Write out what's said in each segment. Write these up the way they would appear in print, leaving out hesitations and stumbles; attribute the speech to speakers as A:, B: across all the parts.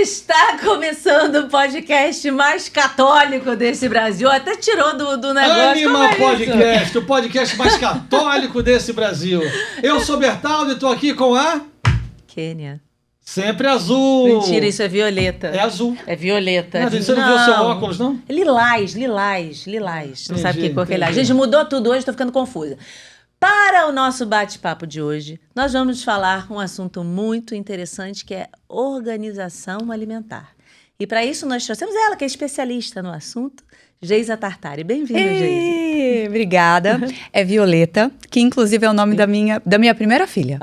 A: Está começando o podcast mais católico desse Brasil. Até tirou do negócio.
B: Anima Podcast, o podcast mais católico desse Brasil. Eu sou Bertaldo e estou aqui com a...
A: Kênia.
B: Sempre azul.
A: Mentira, isso é violeta.
B: É azul.
A: É violeta.
B: Não, você não viu o seu óculos, não?
A: Lilás. Não sabe o que cor que é lilás. Gente, mudou tudo hoje, estou ficando confusa. Para o nosso bate-papo de hoje, nós vamos falar um assunto muito interessante que é organização alimentar. E para isso nós trouxemos ela, que é especialista no assunto, Geisa Tartari. Bem-vinda, Geisa.
C: Obrigada. É Violeta, que inclusive é o nome da minha primeira filha.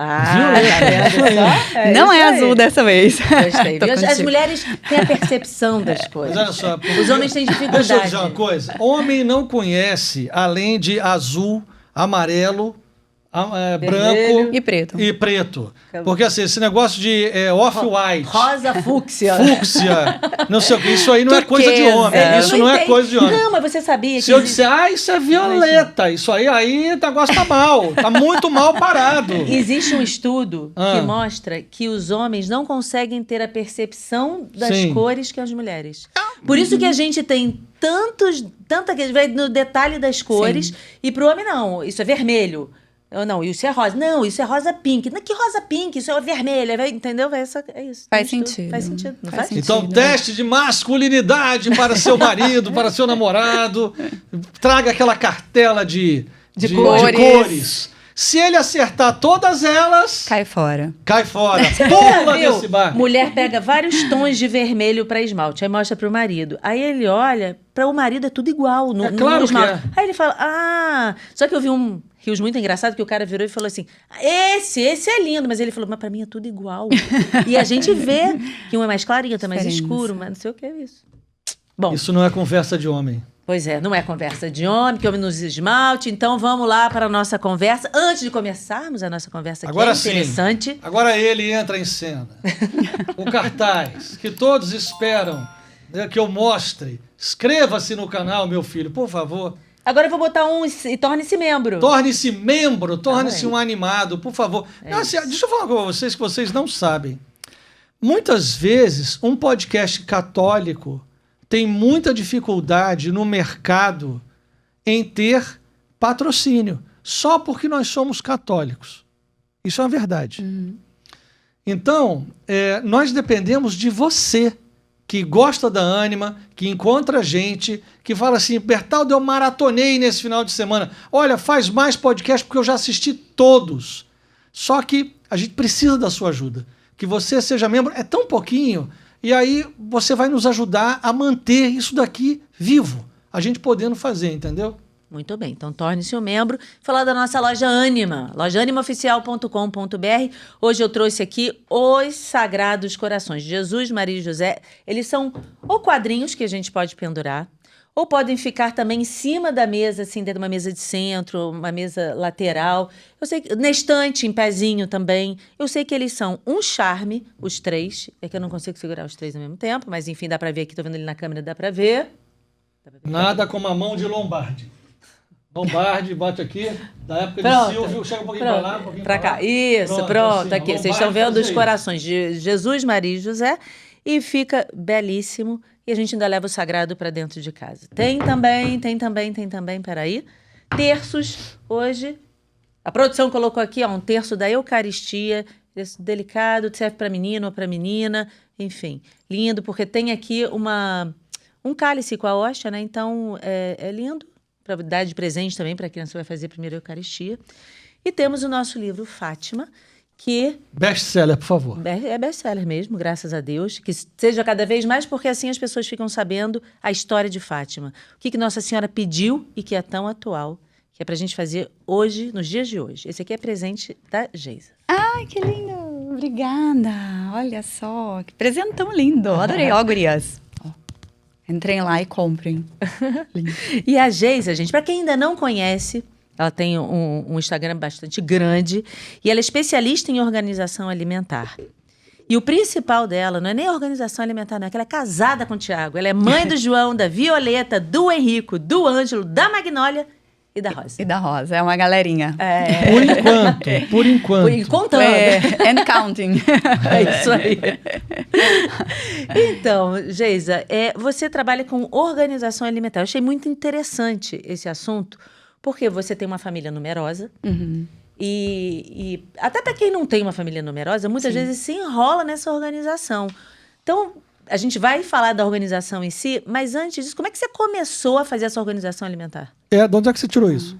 B: Violeta.
C: Não é azul dessa vez.
A: Gostei. As mulheres têm a percepção das coisas.
B: Mas olha só,
A: Os homens têm dificuldade.
B: deixa eu dizer uma coisa. Homem não conhece, além de azul, amarelo, branco
C: e
B: preto. Porque assim, esse negócio de off-white,
A: rosa fúcsia,
B: não sei o que, isso aí não é coisa de homem. Isso não é coisa de homem.
A: Não, mas você sabia que...
B: Se eu disser, isso é violeta, isso aí o negócio tá mal, tá muito mal parado.
A: Existe um estudo que mostra que os homens não conseguem ter a percepção das cores que as mulheres. Por isso que a gente tem tanta que vai no detalhe das cores, e pro homem não, isso é vermelho. Não, isso é rosa. Não, isso é rosa pink. Que rosa pink? Isso é vermelho. Entendeu? É isso.
C: Faz sentido.
A: Faz sentido. Não faz?
B: Então, teste de masculinidade para seu marido, para seu namorado. Traga aquela cartela de cores. Se ele acertar todas elas...
C: Cai fora.
B: Pula desse bar.
A: Mulher pega vários tons de vermelho para esmalte. Aí mostra pro marido. Aí ele olha, para o marido é tudo igual. No esmalte. Aí ele fala, Só que eu vi um rios muito engraçado que o cara virou e falou assim, esse é lindo. Mas ele falou, mas para mim é tudo igual. E a gente vê que um é mais clarinho, outro é mais escuro. Mas não sei o que é isso. Bom,
B: isso não é conversa de homem.
A: Pois é, não é conversa de homem, que homem nos esmalte. Então vamos lá para a nossa conversa. Antes de começarmos a nossa conversa aqui,
B: agora
A: interessante.
B: Sim, agora ele entra em cena. O cartaz que todos esperam que eu mostre. Inscreva-se no canal, meu filho, por favor.
A: Agora eu vou botar e torne-se membro.
B: Torne-se membro, torne-se um animado, por favor. Deixa eu falar com vocês que vocês não sabem. Muitas vezes, um podcast católico tem muita dificuldade no mercado em ter patrocínio, só porque nós somos católicos. Isso é uma verdade. Então, nós dependemos de você, que gosta da Ânima, que encontra gente, que fala assim, Bertaldo, eu maratonei nesse final de semana. Olha, faz mais podcast porque eu já assisti todos. Só que a gente precisa da sua ajuda. Que você seja membro, é tão pouquinho... E aí você vai nos ajudar a manter isso daqui vivo, a gente podendo fazer, entendeu?
A: Muito bem, então torne-se um membro. Falar da nossa loja Ânima, lojaanimaoficial.com.br. Hoje eu trouxe aqui os Sagrados Corações de Jesus, Maria e José. Eles são ou quadrinhos que a gente pode pendurar, ou podem ficar também em cima da mesa, assim, dentro de uma mesa de centro, uma mesa lateral. Eu sei que na estante, em pezinho também. Eu sei que eles são um charme, os três. É que eu não consigo segurar os três ao mesmo tempo, mas enfim, dá pra ver aqui. Tô vendo ele na câmera, dá pra ver.
B: Nada como a mão de Lombardi. Lombardi, bate aqui, da época de Silvio, chega um pouquinho pra lá, um pouquinho pra cá.
A: Isso, pronto, assim, aqui. Vocês estão vendo os corações
B: de
A: Jesus, Maria e José. E fica belíssimo. E a gente ainda leva o sagrado para dentro de casa. Tem também, peraí. Terços, hoje. A produção colocou aqui, um terço da Eucaristia. Delicado, serve para menino ou para menina. Enfim, lindo, porque tem aqui um cálice com a hóstia, né? Então, é lindo para dar de presente também para a criança que vai fazer a primeira Eucaristia. E temos o nosso livro Fátima, que...
B: Best-seller, por favor.
A: É best-seller mesmo, graças a Deus. Que seja cada vez mais, porque assim as pessoas ficam sabendo a história de Fátima. O que Nossa Senhora pediu e que é tão atual, que é pra gente fazer hoje, nos dias de hoje. Esse aqui é presente da Geisa.
C: Ai, que lindo! Obrigada! Olha só, que presentão lindo! Adorei, gurias. Entrem lá e comprem.
A: E a Geisa, gente, pra quem ainda não conhece... Ela tem um Instagram bastante grande e ela é especialista em organização alimentar. E o principal dela não é nem a organização alimentar, não, é que ela é casada com o Tiago. Ela é mãe do João, da Violeta, do Henrico, do Ângelo, da Magnólia E da Rosa.
C: E da Rosa, é uma galerinha.
B: Por enquanto.
A: Contando.
C: And counting.
A: É isso aí. Então, Geisa, você trabalha com organização alimentar. Eu achei muito interessante esse assunto, porque você tem uma família numerosa.
C: Uhum.
A: E até para quem não tem uma família numerosa, muitas vezes se enrola nessa organização. Então, a gente vai falar da organização em si, mas antes disso, como é que você começou a fazer essa organização alimentar?
B: De onde é que você tirou isso?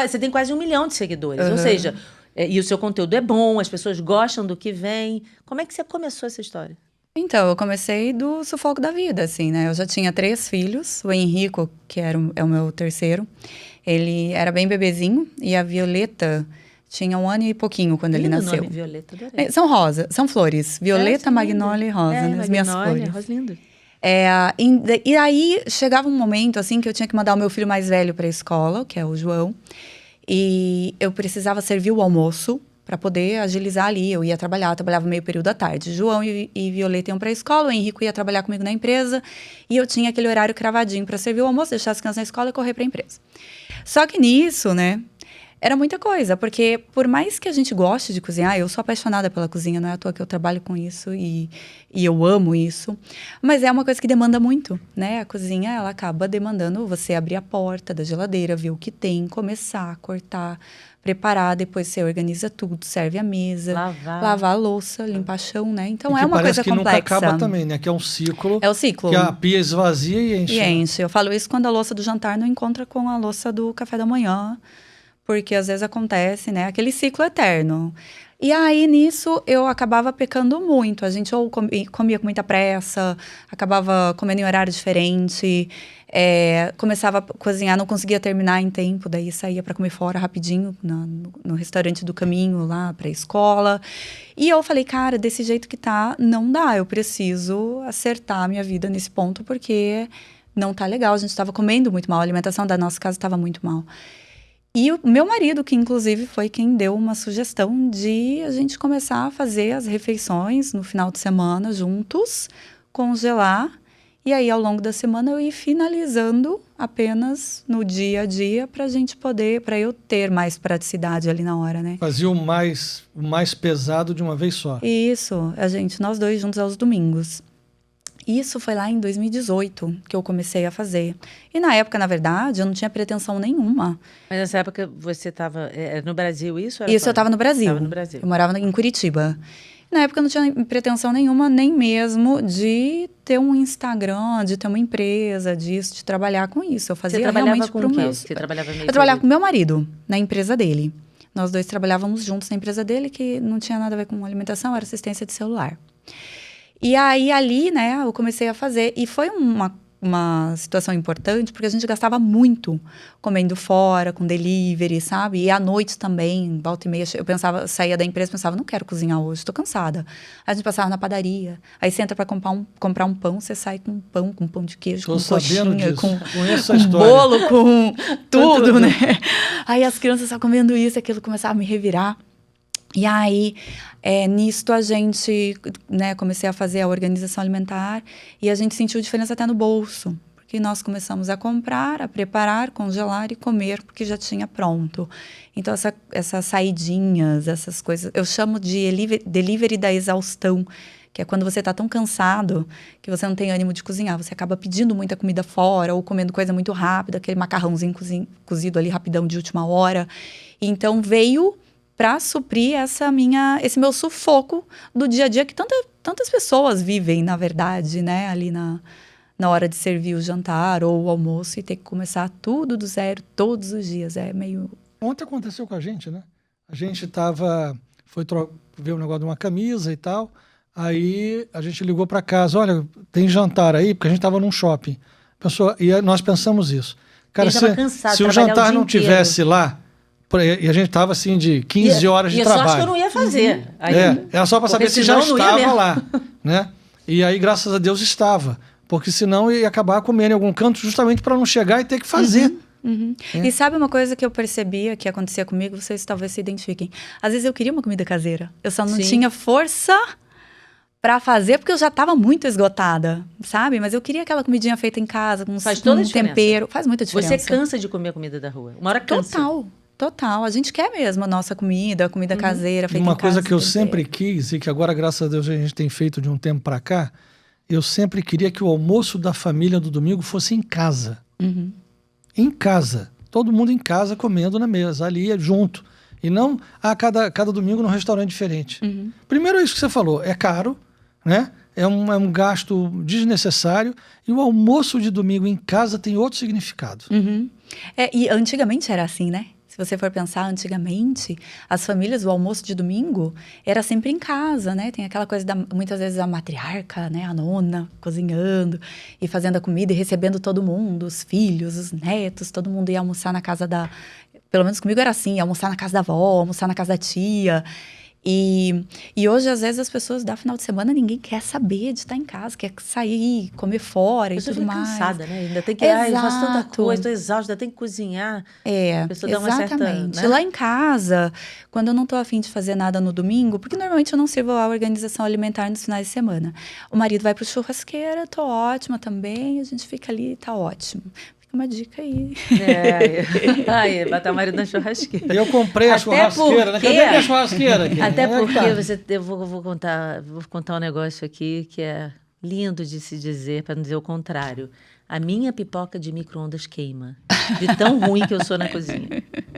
A: Você tem quase 1 milhão de seguidores, ou seja, e o seu conteúdo é bom, as pessoas gostam do que vem. Como é que você começou essa história?
C: Então, eu comecei do sufoco da vida, assim, né? Eu já tinha 3 filhos, o Henrico, que é o meu terceiro, ele era bem bebezinho, e a Violeta tinha 1 ano e pouquinho quando ele nasceu.
A: Nome Violeta, adorei.
C: São rosa, são flores. Violeta, magnólia e rosa, né? As minhas flores.
A: Rosa linda.
C: E aí, chegava um momento, assim, que eu tinha que mandar o meu filho mais velho para a escola, que é o João. E eu precisava servir o almoço para poder agilizar ali. Eu ia trabalhava meio período à tarde. João e Violeta iam para a escola, o Henrico ia trabalhar comigo na empresa. E eu tinha aquele horário cravadinho para servir o almoço, deixar as crianças na escola e correr para a empresa. Só que nisso, né... Era muita coisa, porque por mais que a gente goste de cozinhar, eu sou apaixonada pela cozinha, não é à toa que eu trabalho com isso e eu amo isso, mas é uma coisa que demanda muito, né? A cozinha, ela acaba demandando você abrir a porta da geladeira, ver o que tem, começar, cortar, preparar, depois você organiza tudo, serve a mesa, lavar a louça, limpar chão, né? Então é uma coisa complexa.
B: Parece que nunca acaba também, né? Que é um ciclo.
C: É o ciclo.
B: Que a pia esvazia e enche.
C: E enche. Eu falo isso quando a louça do jantar não encontra com a louça do café da manhã, porque às vezes acontece, né? Aquele ciclo eterno. E aí, nisso, eu acabava pecando muito. A gente ou comia com muita pressa, acabava comendo em horário diferente, começava a cozinhar, não conseguia terminar em tempo, daí saía para comer fora rapidinho, no restaurante do caminho, lá para a escola. E eu falei, cara, desse jeito que tá, não dá. Eu preciso acertar a minha vida nesse ponto, porque não tá legal. A gente estava comendo muito mal, a alimentação da nossa casa estava muito mal. E o meu marido, que inclusive foi quem deu uma sugestão de a gente começar a fazer as refeições no final de semana juntos, congelar, e aí ao longo da semana eu ir finalizando apenas no dia a dia para a gente poder, para eu ter mais praticidade ali na hora, né?
B: Fazia o mais pesado de uma vez só.
C: Isso, nós dois juntos aos domingos. Isso foi lá em 2018 que eu comecei a fazer. E na época, na verdade, eu não tinha pretensão nenhuma.
A: Mas nessa época você estava no Brasil, isso?
C: Isso, eu estava no Brasil.
A: Estava no Brasil.
C: Eu morava em Curitiba. Na época eu não tinha pretensão nenhuma, nem mesmo de ter um Instagram, de ter uma empresa, de trabalhar com isso. Eu fazia realmente pro meu...
A: Você trabalhava meio
C: Eu trabalhava com meu marido, na empresa dele. Nós dois trabalhávamos juntos na empresa dele, que não tinha nada a ver com alimentação, era assistência de celular. E aí, ali, né, eu comecei a fazer. E foi uma situação importante, porque a gente gastava muito comendo fora, com delivery, sabe? E à noite também, volta e meia, eu pensava, saía da empresa e pensava, não quero cozinhar hoje, estou cansada. Aí a gente passava na padaria, aí você entra para comprar um pão, você sai com pão de queijo, com coxinha, com bolo, com tudo, né? Aí as crianças só comendo isso, aquilo, começava a me revirar. E aí, nisto a gente, né, comecei a fazer a organização alimentar e a gente sentiu diferença até no bolso, porque nós começamos a comprar, a preparar, congelar e comer, porque já tinha pronto. Então, essas saidinhas, essas coisas, eu chamo de delivery da exaustão, que é quando você está tão cansado que você não tem ânimo de cozinhar, você acaba pedindo muita comida fora ou comendo coisa muito rápida, aquele macarrãozinho cozido ali rapidão de última hora. E então, veio para suprir esse meu sufoco do dia a dia que tantas pessoas vivem, na verdade, né? Ali na hora de servir o jantar ou o almoço e ter que começar tudo do zero todos os dias. É meio...
B: Ontem aconteceu com a gente, né? A gente foi ver um negócio de uma camisa e tal, aí a gente ligou para casa, olha, tem jantar aí? Porque a gente estava num shopping. E nós pensamos isso. Cara, se o jantar não tivesse lá, e a gente estava assim de 15 horas de trabalho.
A: E só que eu não ia fazer.
B: Era só para saber se já estava lá, né? E aí, graças a Deus, estava. Porque senão ia acabar comendo em algum canto justamente para não chegar e ter que fazer.
C: E sabe uma coisa que eu percebia que acontecia comigo? Vocês talvez se identifiquem. Às vezes eu queria uma comida caseira. Eu só não tinha força pra fazer, porque eu já tava muito esgotada, sabe? Mas eu queria aquela comidinha feita em casa, com
A: Faz toda a
C: um
A: diferença.
C: tempero. Faz muita diferença.
A: Você cansa de comer a comida da rua. Uma hora cansa.
C: Total. A gente quer mesmo a nossa comida caseira, feita em
B: Uma
C: casa.
B: coisa que eu
C: sem
B: sempre
C: tempero.
B: quis, e que agora, graças a Deus, a gente tem feito de um tempo pra cá, eu sempre queria que o almoço da família do domingo fosse em casa. Em casa. Todo mundo em casa comendo na mesa, ali junto. E não cada domingo num restaurante diferente. Primeiro é isso que você falou, é caro, né? É um gasto desnecessário. E o almoço de domingo em casa tem outro significado.
C: E antigamente era assim, né? Se você for pensar, antigamente, as famílias, o almoço de domingo era sempre em casa, né? Tem aquela coisa, muitas vezes, a matriarca, né? A nona, cozinhando e fazendo a comida e recebendo todo mundo, os filhos, os netos, todo mundo ia almoçar na casa da... Pelo menos comigo era assim, almoçar na casa da avó, almoçar na casa da tia. E hoje, às vezes, as pessoas, da final de semana, ninguém quer saber de estar em casa, quer sair, comer fora e tudo mais.
A: cansada, né? Ainda tem que... eu faço tanta coisa, estou exausta, ainda tem que cozinhar. A pessoa dá uma certa...
C: Exatamente.
A: Né?
C: Lá em casa, quando eu não estou a fim de fazer nada no domingo, porque normalmente eu não sirvo a organização alimentar nos finais de semana. O marido vai para churrasqueira, tô ótima também, a gente fica ali, tá ótimo. Uma dica aí.
A: Aí, botar o marido na churrasqueira.
B: Eu comprei a churrasqueira, né? Cadê minha churrasqueira aqui?
A: Até porque eu vou contar um negócio aqui que é lindo de se dizer, para não dizer o contrário. A minha pipoca de micro-ondas queima. De tão ruim que eu sou na cozinha.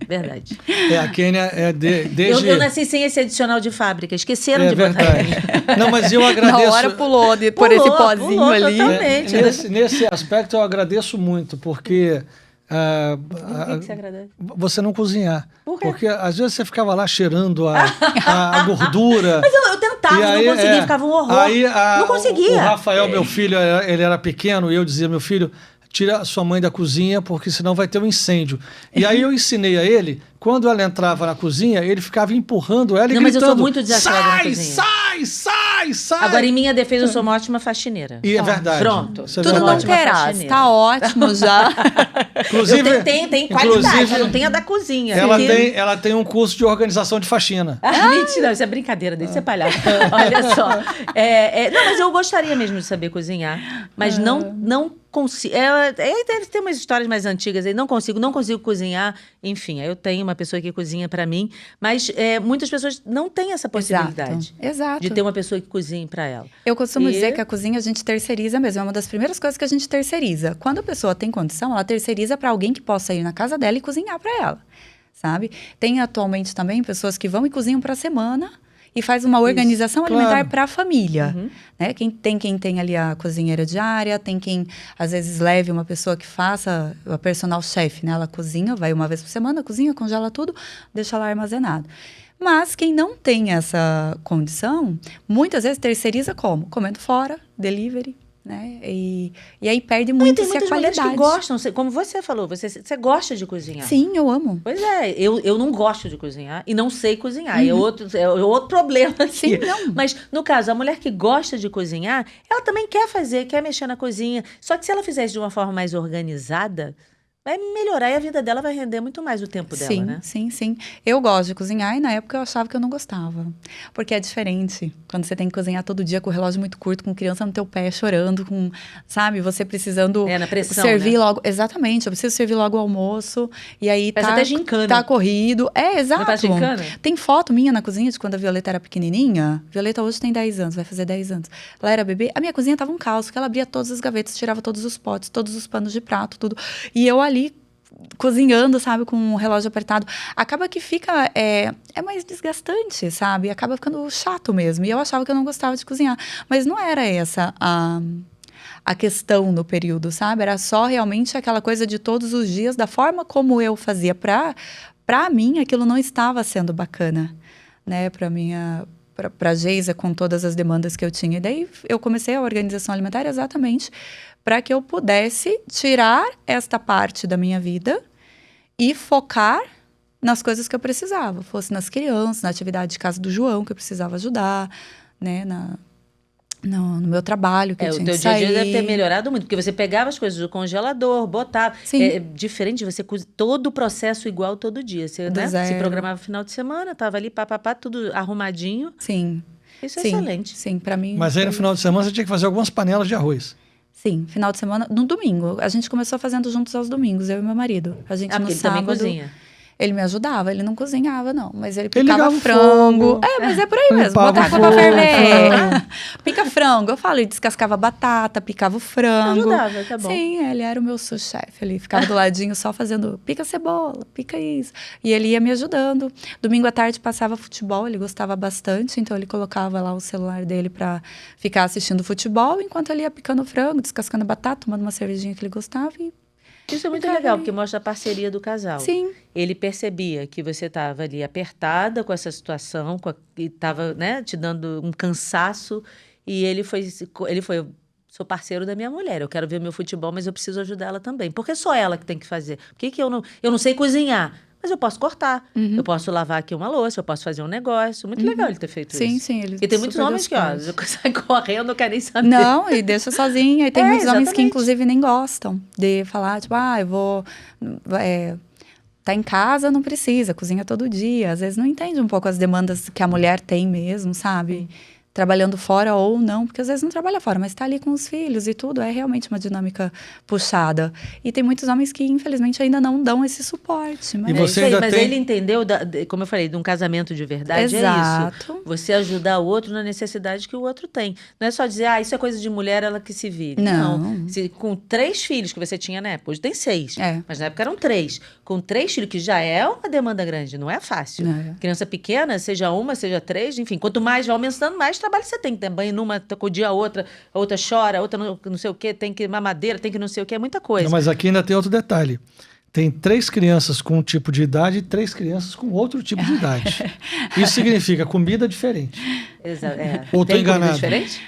A: Verdade.
B: A Kênia desde...
A: Eu nasci sem esse adicional de fábrica. Esqueceram de botar
B: verdade. Não, mas eu agradeço...
C: Na hora pulou por esse pozinho ali.
A: Totalmente.
B: Nesse aspecto eu agradeço muito, porque...
A: Por que você agradece?
B: Você não cozinhar.
A: Por quê?
B: Porque às vezes você ficava lá cheirando a gordura.
A: Mas eu tentava,
B: aí,
A: não conseguia, ficava um horror. Não conseguia.
B: O Rafael, meu filho, ele era pequeno, e eu dizia, meu filho, tira a sua mãe da cozinha, porque senão vai ter um incêndio. E aí eu ensinei a ele, quando ela entrava na cozinha, ele ficava empurrando ela e gritando.
A: Mas eu sou muito desastrada na cozinha.
B: Sai!
A: Agora, em minha defesa, eu sou uma ótima faxineira.
B: E é verdade.
A: Pronto.
C: Tudo não terás, tá ótimo já.
B: Inclusive,
A: tem qualidade, não tem a da cozinha.
B: Ela tem um curso de organização de faxina.
A: Mentira, isso é brincadeira dele, isso é palhaço. Olha só. Não, mas eu gostaria mesmo de saber cozinhar, mas não consigo. Deve ter umas histórias mais antigas aí. Não consigo cozinhar. Enfim, aí eu tenho uma pessoa que cozinha pra mim, mas muitas pessoas não têm essa possibilidade.
C: Exato.
A: De ter uma pessoa que cozinhe pra ela.
C: Eu costumo dizer que a cozinha a gente terceiriza mesmo. É uma das primeiras coisas que a gente terceiriza. Quando a pessoa tem condição, ela terceiriza para alguém que possa ir na casa dela e cozinhar para ela, sabe? Tem atualmente também pessoas que vão e cozinham para a semana e faz uma organização alimentar para a família, né? Quem tem ali a cozinheira diária, tem quem às vezes leve uma pessoa que faça a personal chef, né? Ela cozinha, vai uma vez por semana, cozinha, congela tudo, deixa lá armazenado. Mas quem não tem essa condição, muitas vezes terceiriza como? Comendo fora, delivery, né? E aí perde muito a qualidade.
A: Tem muitas mulheres que gostam, como você falou, você gosta de cozinhar.
C: Sim, eu amo.
A: Pois é, eu não gosto de cozinhar e não sei cozinhar. É outro problema aqui.
C: Sim, não.
A: Mas, no caso, a mulher que gosta de cozinhar, ela também quer mexer na cozinha. Só que se ela fizesse de uma forma mais organizada, vai melhorar e a vida dela vai render muito mais o tempo dela, né?
C: Sim. Eu gosto de cozinhar e na época eu achava que eu não gostava. Porque é diferente. Quando você tem que cozinhar todo dia com o relógio muito curto, com criança no teu pé, chorando, sabe? Você precisando
A: na pressão,
C: servir
A: né?
C: logo. Exatamente, eu preciso servir logo o almoço. E aí
A: parece até gincana.
C: Tá corrido. Exato.
A: Não parece gincana?
C: Tem foto minha na cozinha de quando a Violeta era pequenininha. Violeta hoje tem 10 anos, vai fazer 10 anos. Ela era bebê. A minha cozinha tava um caos, porque ela abria todas as gavetas, tirava todos os potes, todos os panos de prato, tudo. E eu ali cozinhando, sabe, com o relógio apertado, acaba que fica, é mais desgastante, sabe, acaba ficando chato mesmo, e eu achava que eu não gostava de cozinhar, mas não era essa a questão no período, sabe, era só realmente aquela coisa de todos os dias, da forma como eu fazia pra mim, aquilo não estava sendo bacana, né, pra Geisa, com todas as demandas que eu tinha, e daí eu comecei a organização alimentar exatamente para que eu pudesse tirar esta parte da minha vida e focar nas coisas que eu precisava. Fosse nas crianças, na atividade de casa do João, que eu precisava ajudar, né? No meu trabalho, que eu tinha que sair.
A: O teu dia a dia deve ter melhorado muito, porque você pegava as coisas do congelador, botava.
C: Sim.
A: É diferente de você todo o processo igual todo dia. Você, né? Se programava no final de semana, tava ali, tudo arrumadinho.
C: Sim.
A: Isso é
C: Sim,
A: excelente.
C: sim, pra mim.
B: Mas aí no final de semana você tinha que fazer algumas panelas de arroz.
C: Sim, final de semana, no domingo. A gente começou fazendo juntos aos domingos, eu e meu marido. A gente no
A: Porque ele
C: sábado.
A: também cozinha.
C: Ele me ajudava, ele não cozinhava, não. Mas ele
B: Ele
C: picava
B: ligava o
C: frango.
B: fogo,
C: Mas é por aí mesmo.
B: limpava
C: Botar
B: o
C: água pra
B: fogo,
C: ferver. Pica frango. Eu falo, ele descascava batata, picava o frango.
A: Ajudava, tá bom.
C: Sim, ele era o meu sous-chefe. Ele ficava do ladinho só fazendo pica cebola, pica isso. E ele ia me ajudando. Domingo à tarde passava futebol, ele gostava bastante. Então ele colocava lá o celular dele pra ficar assistindo futebol. Enquanto ele ia picando frango, descascando batata, tomando uma cervejinha que ele gostava e...
A: Isso é muito
C: Ficava
A: legal,
C: ali.
A: porque mostra a parceria do casal.
C: Sim.
A: Ele percebia que você estava ali apertada com essa situação, e estava, né, te dando um cansaço, e ele foi, sou parceiro da minha mulher, eu quero ver meu futebol, mas eu preciso ajudar ela também. Porque é só ela que tem que fazer. Por que eu não sei cozinhar? Mas eu posso cortar, eu posso lavar aqui uma louça, eu posso fazer um negócio. Muito legal ele ter feito
C: Sim,
A: isso.
C: sim. Ele
A: E tem muitos
C: super
A: homens que,
C: deu
A: ó,
C: sorte.
A: sai correndo, não quer nem saber.
C: Não, e deixa sozinha. E tem muitos homens que,
A: exatamente.
C: inclusive, nem gostam de falar, tipo, eu vou... tá em casa, não precisa, cozinha todo dia. Às vezes não entende um pouco as demandas que a mulher tem mesmo, sabe? Trabalhando fora ou não, porque às vezes não trabalha fora, mas tá ali com os filhos e tudo. É realmente uma dinâmica puxada. E tem muitos homens que, infelizmente, ainda não dão esse suporte. Mas...
B: E você
A: isso aí,
B: ainda
A: mas
B: tem-
A: ele entendeu, como eu falei, de um casamento de verdade, é
C: Exato.
A: isso. Você ajudar o outro na necessidade que o outro tem. Não é só dizer, isso é coisa de mulher, ela que se vire.
C: Não.
A: Se, com 3 filhos que você tinha na época, hoje tem 6.
C: É.
A: Mas na época eram 3. Com 3 filhos, que já é uma demanda grande, não é fácil.
C: É.
A: Criança pequena, seja uma, seja 3, enfim. Quanto mais vai aumentando, mais trabalho você tem que ter banho numa, acudir a outra chora, a outra não sei o quê, tem que mamadeira, tem que não sei o quê, é muita coisa.
B: Não, mas aqui ainda tem outro detalhe. Tem 3 crianças com um tipo de idade e 3 crianças com outro tipo de idade. Isso significa comida diferente. Ou tô
A: Tem comida
B: enganado?
A: diferente?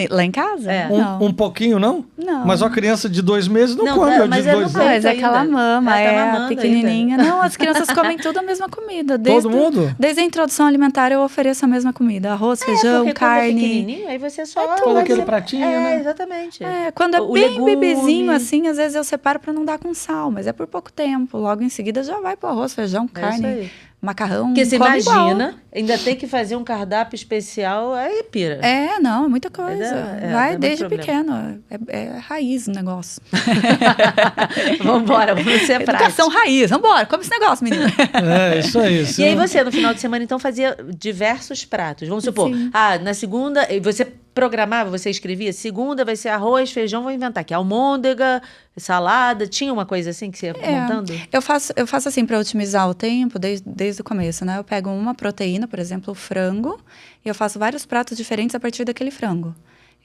C: Lá em casa?
A: É.
C: Não.
B: Um pouquinho, não?
C: Não.
B: Mas uma criança de 2 meses não,
A: Não,
B: come a
A: mas
B: de
A: é
B: 2
A: no
B: anos.
C: Mas é que ela
A: ainda.
C: mama,
A: Ela tá
C: é
A: mamando
C: a pequenininha.
A: ainda.
C: Não, as crianças comem tudo a mesma comida.
B: Todo mundo?
C: Desde a introdução alimentar eu ofereço a mesma comida. Arroz, feijão,
A: Porque quando é
C: carne.
A: pequenininho, aí você só...
B: Todo aquele pratinho, né?
A: Exatamente.
C: Quando é
A: O
C: bem
A: legume.
C: bebezinho, assim, às vezes eu separo pra não dar com sal, mas é por pouco tempo. Logo em seguida já vai pro arroz, feijão,
A: É
C: carne,
A: isso aí.
C: macarrão.
A: Porque você
C: come igual.
A: imagina, ainda tem que fazer um cardápio especial, aí pira.
C: Não, é muita coisa.
A: dá
C: Vai
A: muito
C: desde
A: problema.
C: pequeno. É raiz o negócio.
A: Vambora, vamos ser
C: Educação
A: práticos.
C: raiz. Vambora, come esse negócio, menino.
B: É, isso aí.
A: E aí você, no final de semana, então, fazia diversos pratos. Vamos supor,
C: Sim.
A: na segunda, você programava, você escrevia, segunda vai ser arroz, feijão, vou inventar aqui, almôndega, salada, tinha uma coisa assim que você ia montando?
C: Eu faço assim para otimizar o tempo desde o começo, né? Eu pego uma proteína, por exemplo, o frango, e eu faço vários pratos diferentes a partir daquele frango.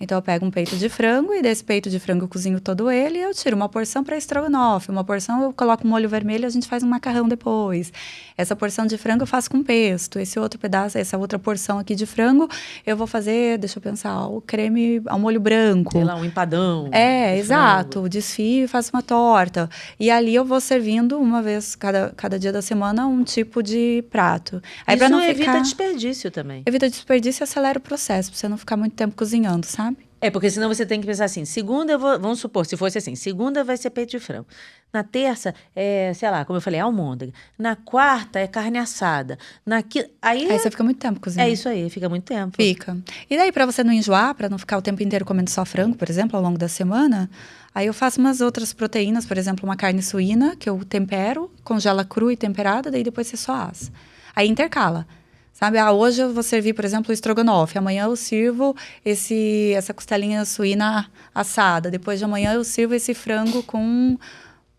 C: Então, eu pego um peito de frango e desse peito de frango eu cozinho todo ele e eu tiro uma porção para estrogonofe, uma porção eu coloco um molho vermelho e a gente faz um macarrão depois. Essa porção de frango eu faço com pesto. Esse outro pedaço, essa outra porção aqui de frango, eu vou fazer, deixa eu pensar, o creme ao molho branco.
A: Sei lá, um empadão.
C: Exato. Desfio e faço uma torta. E ali eu vou servindo uma vez cada dia da semana um tipo de prato. Aí,
A: Isso
C: pra não
A: evita
C: ficar...
A: desperdício também.
C: Evita desperdício e acelera o processo, pra você não ficar muito tempo cozinhando, sabe?
A: Porque senão você tem que pensar assim, segunda eu vou, vamos supor, se fosse assim, segunda vai ser peito de frango. Na terça sei lá, como eu falei, almôndega. Na quarta é carne assada. Aí
C: Aí você fica muito tempo cozinhando.
A: é isso aí, fica muito tempo.
C: Fica. E daí, pra você não enjoar, pra não ficar o tempo inteiro comendo só frango, por exemplo, ao longo da semana, aí eu faço umas outras proteínas, por exemplo, uma carne suína, que eu tempero, congela crua e temperada, daí depois você só assa. Aí intercala. Sabe, hoje eu vou servir, por exemplo, o estrogonofe. Amanhã eu sirvo essa costelinha suína assada. Depois de amanhã eu sirvo esse frango com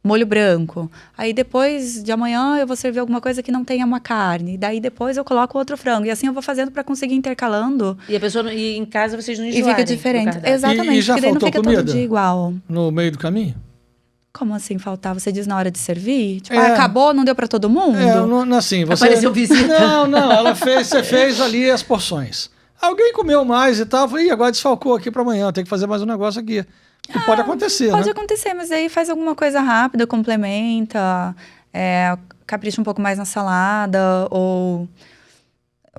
C: molho branco. Aí depois de amanhã eu vou servir alguma coisa que não tenha uma carne. Daí depois eu coloco outro frango. E assim eu vou fazendo para conseguir intercalando.
A: E a pessoa, e em casa vocês não
C: E
A: enjoarem
C: fica
A: do
C: diferente.
A: cardápio.
C: Exatamente,
B: E já
C: porque daí não
B: faltou
C: fica
B: comida?
C: todo dia igual.
B: No meio do caminho?
C: Como assim faltar? Você diz na hora de servir? Tipo,
B: É.
C: acabou, não deu para todo mundo?
B: Assim, você...
A: Apareceu visita.
B: Não, você fez ali as porções. Alguém comeu mais e tal, falei, agora desfalcou aqui para amanhã, tem que fazer mais um negócio aqui. Que pode acontecer,
C: Pode
B: né?
C: acontecer, mas aí faz alguma coisa rápida, complementa, capricha um pouco mais na salada, ou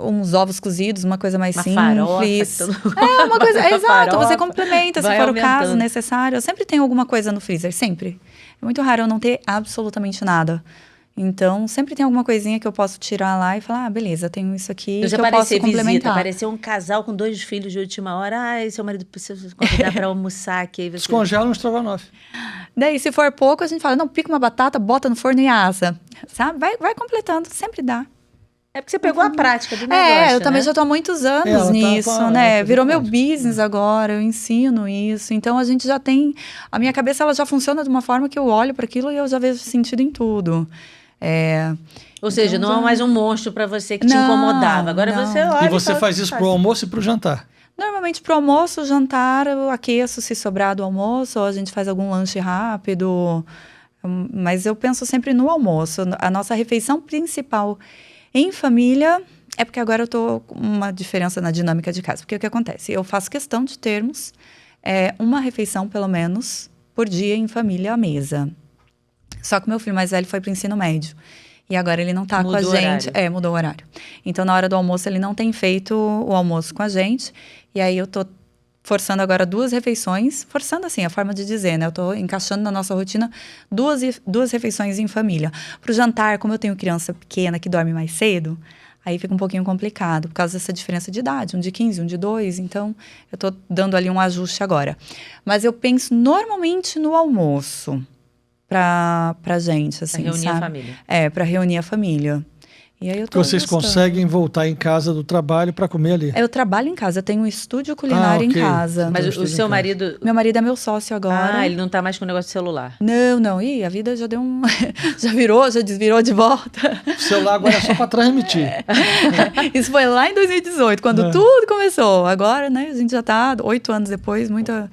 C: uns ovos cozidos, uma coisa mais
A: Uma
C: simples.
A: farofa.
C: Uma coisa, exato,
A: Farofa,
C: você complementa se
A: vai
C: for o
A: aumentando.
C: caso necessário. Eu sempre tenho alguma coisa no freezer, sempre. É muito raro eu não ter absolutamente nada. Então, sempre tem alguma coisinha que eu posso tirar lá e falar, beleza, tenho isso aqui
A: Você
C: que eu posso complementar.
A: visita, apareceu um casal com 2 filhos de última hora. Seu marido precisa convidar para almoçar aqui. Aí você...
B: Descongela um estrogonofe.
C: Daí, se for pouco, a gente fala, não, pica uma batata, bota no forno e assa. Sabe? Vai completando, sempre dá.
A: É porque você pegou a prática do negócio,
C: eu também
A: né?
C: já tô há muitos anos
B: Ela tá
C: nisso,
B: com a-
C: né?
B: tá
C: Virou meu
B: prática.
C: business agora, eu ensino isso. Então, a gente já tem... A minha cabeça, ela já funciona de uma forma que eu olho para aquilo e eu já vejo sentido em tudo.
A: Ou seja,
C: Então,
A: não é
C: já-
A: mais um monstro para você que te
C: Não,
A: incomodava. Agora
C: não.
A: você olha
B: E você
A: fala,
B: faz isso pro almoço e pro jantar.
C: Normalmente, pro almoço, jantar, eu aqueço se sobrar do almoço, ou a gente faz algum lanche rápido. Mas eu penso sempre no almoço. A nossa refeição principal em família é porque agora eu tô com uma diferença na dinâmica de casa. Porque o que acontece? Eu faço questão de termos uma refeição, pelo menos, por dia em família à mesa. Só que o meu filho mais velho foi pro ensino médio. E agora ele não tá com a
A: Mudou o
C: gente.
A: horário.
C: Mudou o horário. Então, na hora do almoço, ele não tem feito o almoço com a gente. E aí, eu tô forçando agora 2 refeições. Forçando, assim, a forma de dizer, né? Eu tô encaixando na nossa rotina duas refeições em família. Pro jantar, como eu tenho criança pequena que dorme mais cedo, aí fica um pouquinho complicado, por causa dessa diferença de idade. Um de 15, um de 2. Então, eu tô dando ali um ajuste agora. Mas eu penso normalmente no almoço. Pra gente, assim,
A: Pra reunir
C: sabe?
A: a família.
C: Pra reunir a família. E aí eu
B: Que
C: tô
B: vocês
C: gostando.
B: conseguem voltar em casa do trabalho para comer ali.
C: Eu trabalho em casa, eu tenho um estúdio culinário
B: ok.
C: em casa.
A: Mas
B: Então,
A: o
B: estou em
A: seu
B: casa.
A: marido...
C: Meu marido é meu sócio agora.
A: ele não tá mais com o negócio de celular.
C: Não. Ih, a vida já deu um... já desvirou de volta.
B: O celular agora é só para transmitir.
C: Isso foi lá em 2018, quando tudo começou. Agora, né, a gente já tá 8 anos depois, muita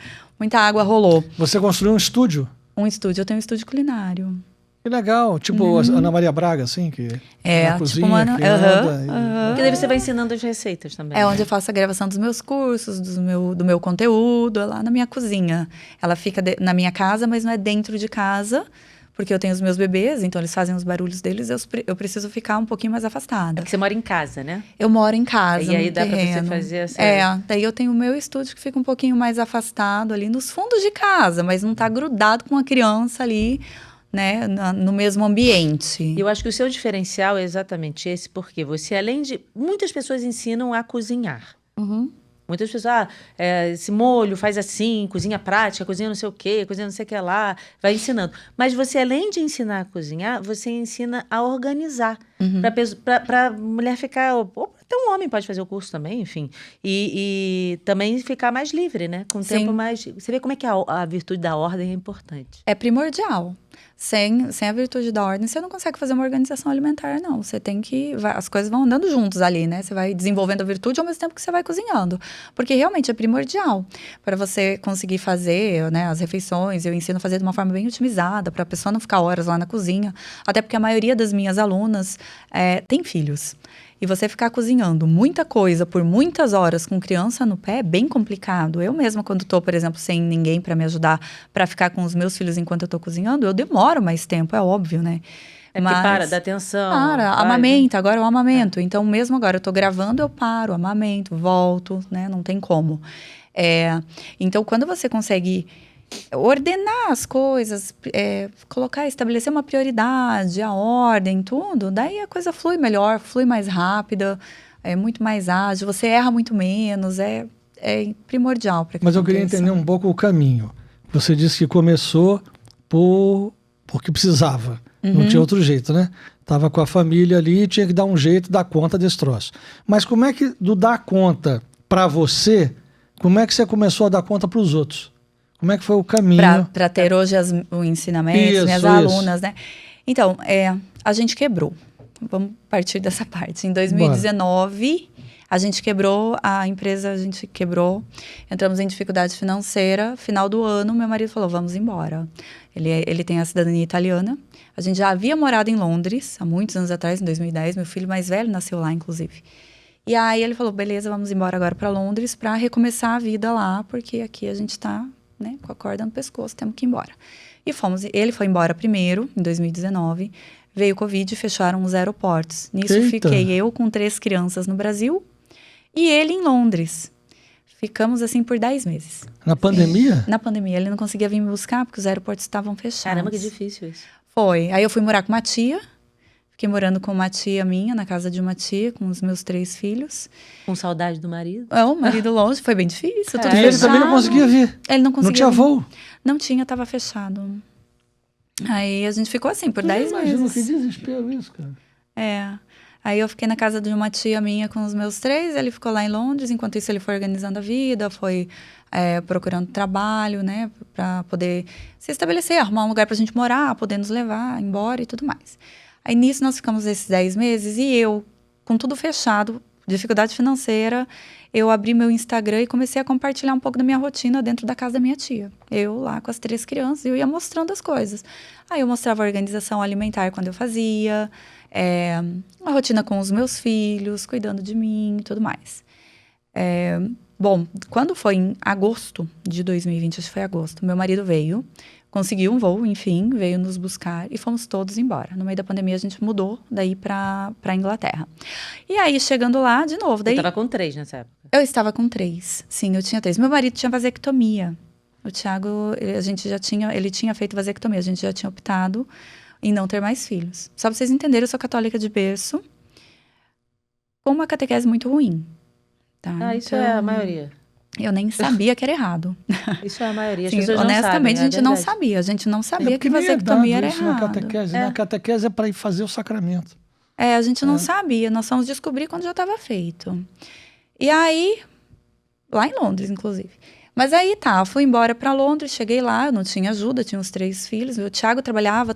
C: água rolou.
B: Você construiu um estúdio?
C: Eu tenho um estúdio culinário.
B: Que legal. Tipo a Ana Maria Braga, assim, que na
C: tipo
B: cozinha,
C: uma...
B: que anda e-
A: Porque daí você vai ensinando as receitas também.
C: É onde eu faço a gravação dos meus cursos, do meu conteúdo, é lá na minha cozinha. Ela fica na minha casa, mas não é dentro de casa, porque eu tenho os meus bebês, então eles fazem os barulhos deles, eu preciso ficar um pouquinho mais afastada.
A: Porque você mora em casa, né?
C: Eu moro em casa,
A: E aí
C: no
A: dá pra você
C: terreno.
A: fazer essa...
C: Daí eu tenho o meu estúdio que fica um pouquinho mais afastado ali nos fundos de casa, mas não tá grudado com a criança ali, né, no mesmo ambiente.
A: E eu acho que o seu diferencial é exatamente esse, porque você, além de... Muitas pessoas ensinam a cozinhar.
C: Uhum.
A: Muitas pessoas, esse molho faz assim, cozinha prática, cozinha não sei o quê, cozinha não sei o que lá, vai ensinando. Mas você, além de ensinar a cozinhar, você ensina a organizar. Para a mulher ficar... Ou até um homem pode fazer o curso também, enfim. E também ficar mais livre, né? Com o
C: Sim.
A: tempo mais... Você vê como é que a virtude da ordem é importante.
C: É primordial. Sem a virtude da ordem, você não consegue fazer uma organização alimentar, não. Você tem que... as coisas vão andando juntos ali, né? Você vai desenvolvendo a virtude ao mesmo tempo que você vai cozinhando. Porque realmente é primordial para você conseguir fazer, né, as refeições. Eu ensino a fazer de uma forma bem otimizada, para a pessoa não ficar horas lá na cozinha. Até porque a maioria das minhas alunas tem filhos. E você ficar cozinhando muita coisa por muitas horas com criança no pé é bem complicado. Eu mesma, quando estou, por exemplo, sem ninguém para me ajudar, para ficar com os meus filhos enquanto eu estou cozinhando, eu demoro mais tempo, é óbvio, né?
A: É porque dá atenção.
C: Amamenta, agora eu amamento. Então, mesmo agora eu estou gravando, eu paro, amamento, volto, né? Não tem como. Então, quando você consegue ordenar as coisas, estabelecer uma prioridade, a ordem, tudo, daí a coisa flui melhor, flui mais rápida, é muito mais ágil, você erra muito menos, é primordial para que
B: Mas eu queria
C: aconteça.
B: entender um pouco o caminho. Você disse que começou porque precisava, não tinha outro jeito, né? Tava com a família ali e tinha que dar um jeito, dar conta desse troço. Mas como é que, do dar conta para você, como é que você começou a dar conta para os outros? Como é que foi o caminho?
C: Para ter hoje o ensinamento, minhas alunas, né? Então, a gente quebrou. Vamos partir dessa parte. Em 2019, a gente quebrou, a empresa a gente quebrou, entramos em dificuldade financeira. Final do ano, meu marido falou, vamos embora. Ele tem a cidadania italiana. A gente já havia morado em Londres, há muitos anos atrás, em 2010. Meu filho mais velho nasceu lá, inclusive. E aí ele falou, beleza, vamos embora agora para Londres para recomeçar a vida lá, porque aqui a gente está... né, com a corda no pescoço, temos que ir embora. E fomos, ele foi embora primeiro, em 2019, veio o Covid e fecharam os aeroportos. Nisso fiquei eu com 3 crianças no Brasil e ele em Londres. Ficamos assim por 10 meses.
B: Na pandemia?
C: Na pandemia, ele não conseguia vir me buscar porque os aeroportos estavam fechados.
A: Caramba, que difícil isso.
C: Foi. Aí eu fui morar com uma tia, Fiquei morando com uma tia minha, na casa de uma tia, com os meus 3 filhos.
A: Com saudade do marido?
C: O marido longe, foi bem difícil. Tudo
B: E ele também não
C: fechado.
B: conseguia vir.
C: Ele não conseguia.
B: Não tinha voo?
C: Não tinha, tava fechado. Aí a gente ficou assim por 10
B: Imagina
C: meses.
B: que desespero isso, cara.
C: Aí eu fiquei na casa de uma tia minha com os meus 3, ele ficou lá em Londres, enquanto isso ele foi organizando a vida, foi procurando trabalho, né, pra poder se estabelecer, arrumar um lugar pra gente morar, poder nos levar embora e tudo mais. Aí nisso nós ficamos esses 10 meses e eu, com tudo fechado, dificuldade financeira, eu abri meu Instagram e comecei a compartilhar um pouco da minha rotina dentro da casa da minha tia. Eu lá com as 3 crianças, eu ia mostrando as coisas. Aí eu mostrava a organização alimentar quando eu fazia, a rotina com os meus filhos, cuidando de mim e tudo mais. Bom, quando foi em agosto de 2020, acho que foi agosto, meu marido veio, conseguiu um voo, enfim, veio nos buscar e fomos todos embora. No meio da pandemia, a gente mudou daí pra Inglaterra. E aí, chegando lá, de novo, daí...
A: Eu tava com 3 nessa época.
C: Eu estava com 3, sim, eu tinha 3. Meu marido tinha vasectomia. O Thiago, ele tinha feito vasectomia, a gente já tinha optado em não ter mais filhos. Só pra vocês entenderem, eu sou católica de berço, com uma catequese muito ruim. Tá?
A: Isso é a maioria.
C: Eu nem sabia que era errado.
A: Isso é a maioria. As
C: Sim,
A: pessoas
C: honestamente,
A: não sabem,
C: a gente não
A: verdade.
C: sabia. A gente não sabia que
B: porque nem é
C: vasectomia
B: dado
C: era
B: isso na
C: errado.
B: catequese, né? A catequese é para ir fazer o sacramento.
C: A gente não sabia. Nós fomos descobrir quando já estava feito. E aí, lá em Londres, inclusive. Mas aí tá, fui embora para Londres, cheguei lá, eu não tinha ajuda, tinha os 3 filhos. O Thiago trabalhava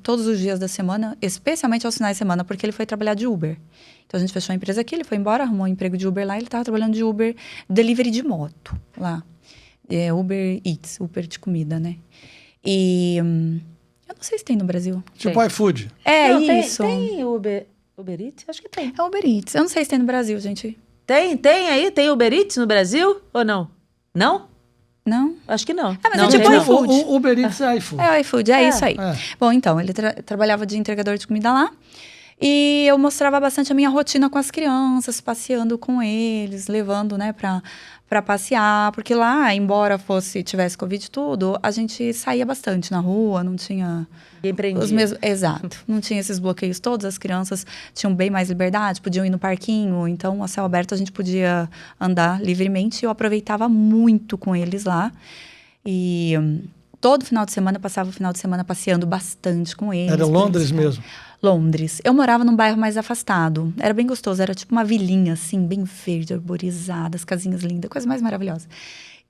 C: todos os dias da semana, especialmente aos finais de semana, porque ele foi trabalhar de Uber. Então a gente fechou a empresa aqui, ele foi embora, arrumou um emprego de Uber lá, ele estava trabalhando de Uber, delivery de moto lá. Uber Eats, Uber de comida, né? E eu não sei se tem no Brasil.
B: Tipo iFood.
A: Não,
C: Isso.
A: Tem Uber Eats? Acho que tem.
C: É Uber Eats. Eu não sei se tem no Brasil, gente.
A: Tem aí? Tem Uber Eats no Brasil ou não? Não?
C: Não?
A: Acho que não.
C: Mas
A: não,
C: é tipo
A: tem não.
C: iFood.
B: O Uber Eats é iFood.
C: É o iFood, isso aí. Bom, então, ele trabalhava de entregador de comida lá. E eu mostrava bastante a minha rotina com as crianças, passeando com eles, levando, né, pra passear. Porque lá, embora tivesse Covid e tudo, a gente saía bastante na rua, não tinha... Exato. Não tinha esses bloqueios todos. As crianças tinham bem mais liberdade, podiam ir no parquinho. Então, a céu aberto, a gente podia andar livremente. E eu aproveitava muito com eles lá. E todo final de semana, eu passava o final de semana passeando bastante com eles.
B: Era Londres mesmo?
C: Londres. Eu morava num bairro mais afastado. Era bem gostoso. Era tipo uma vilinha, assim, bem verde, arborizada, as casinhas lindas, coisa mais maravilhosa.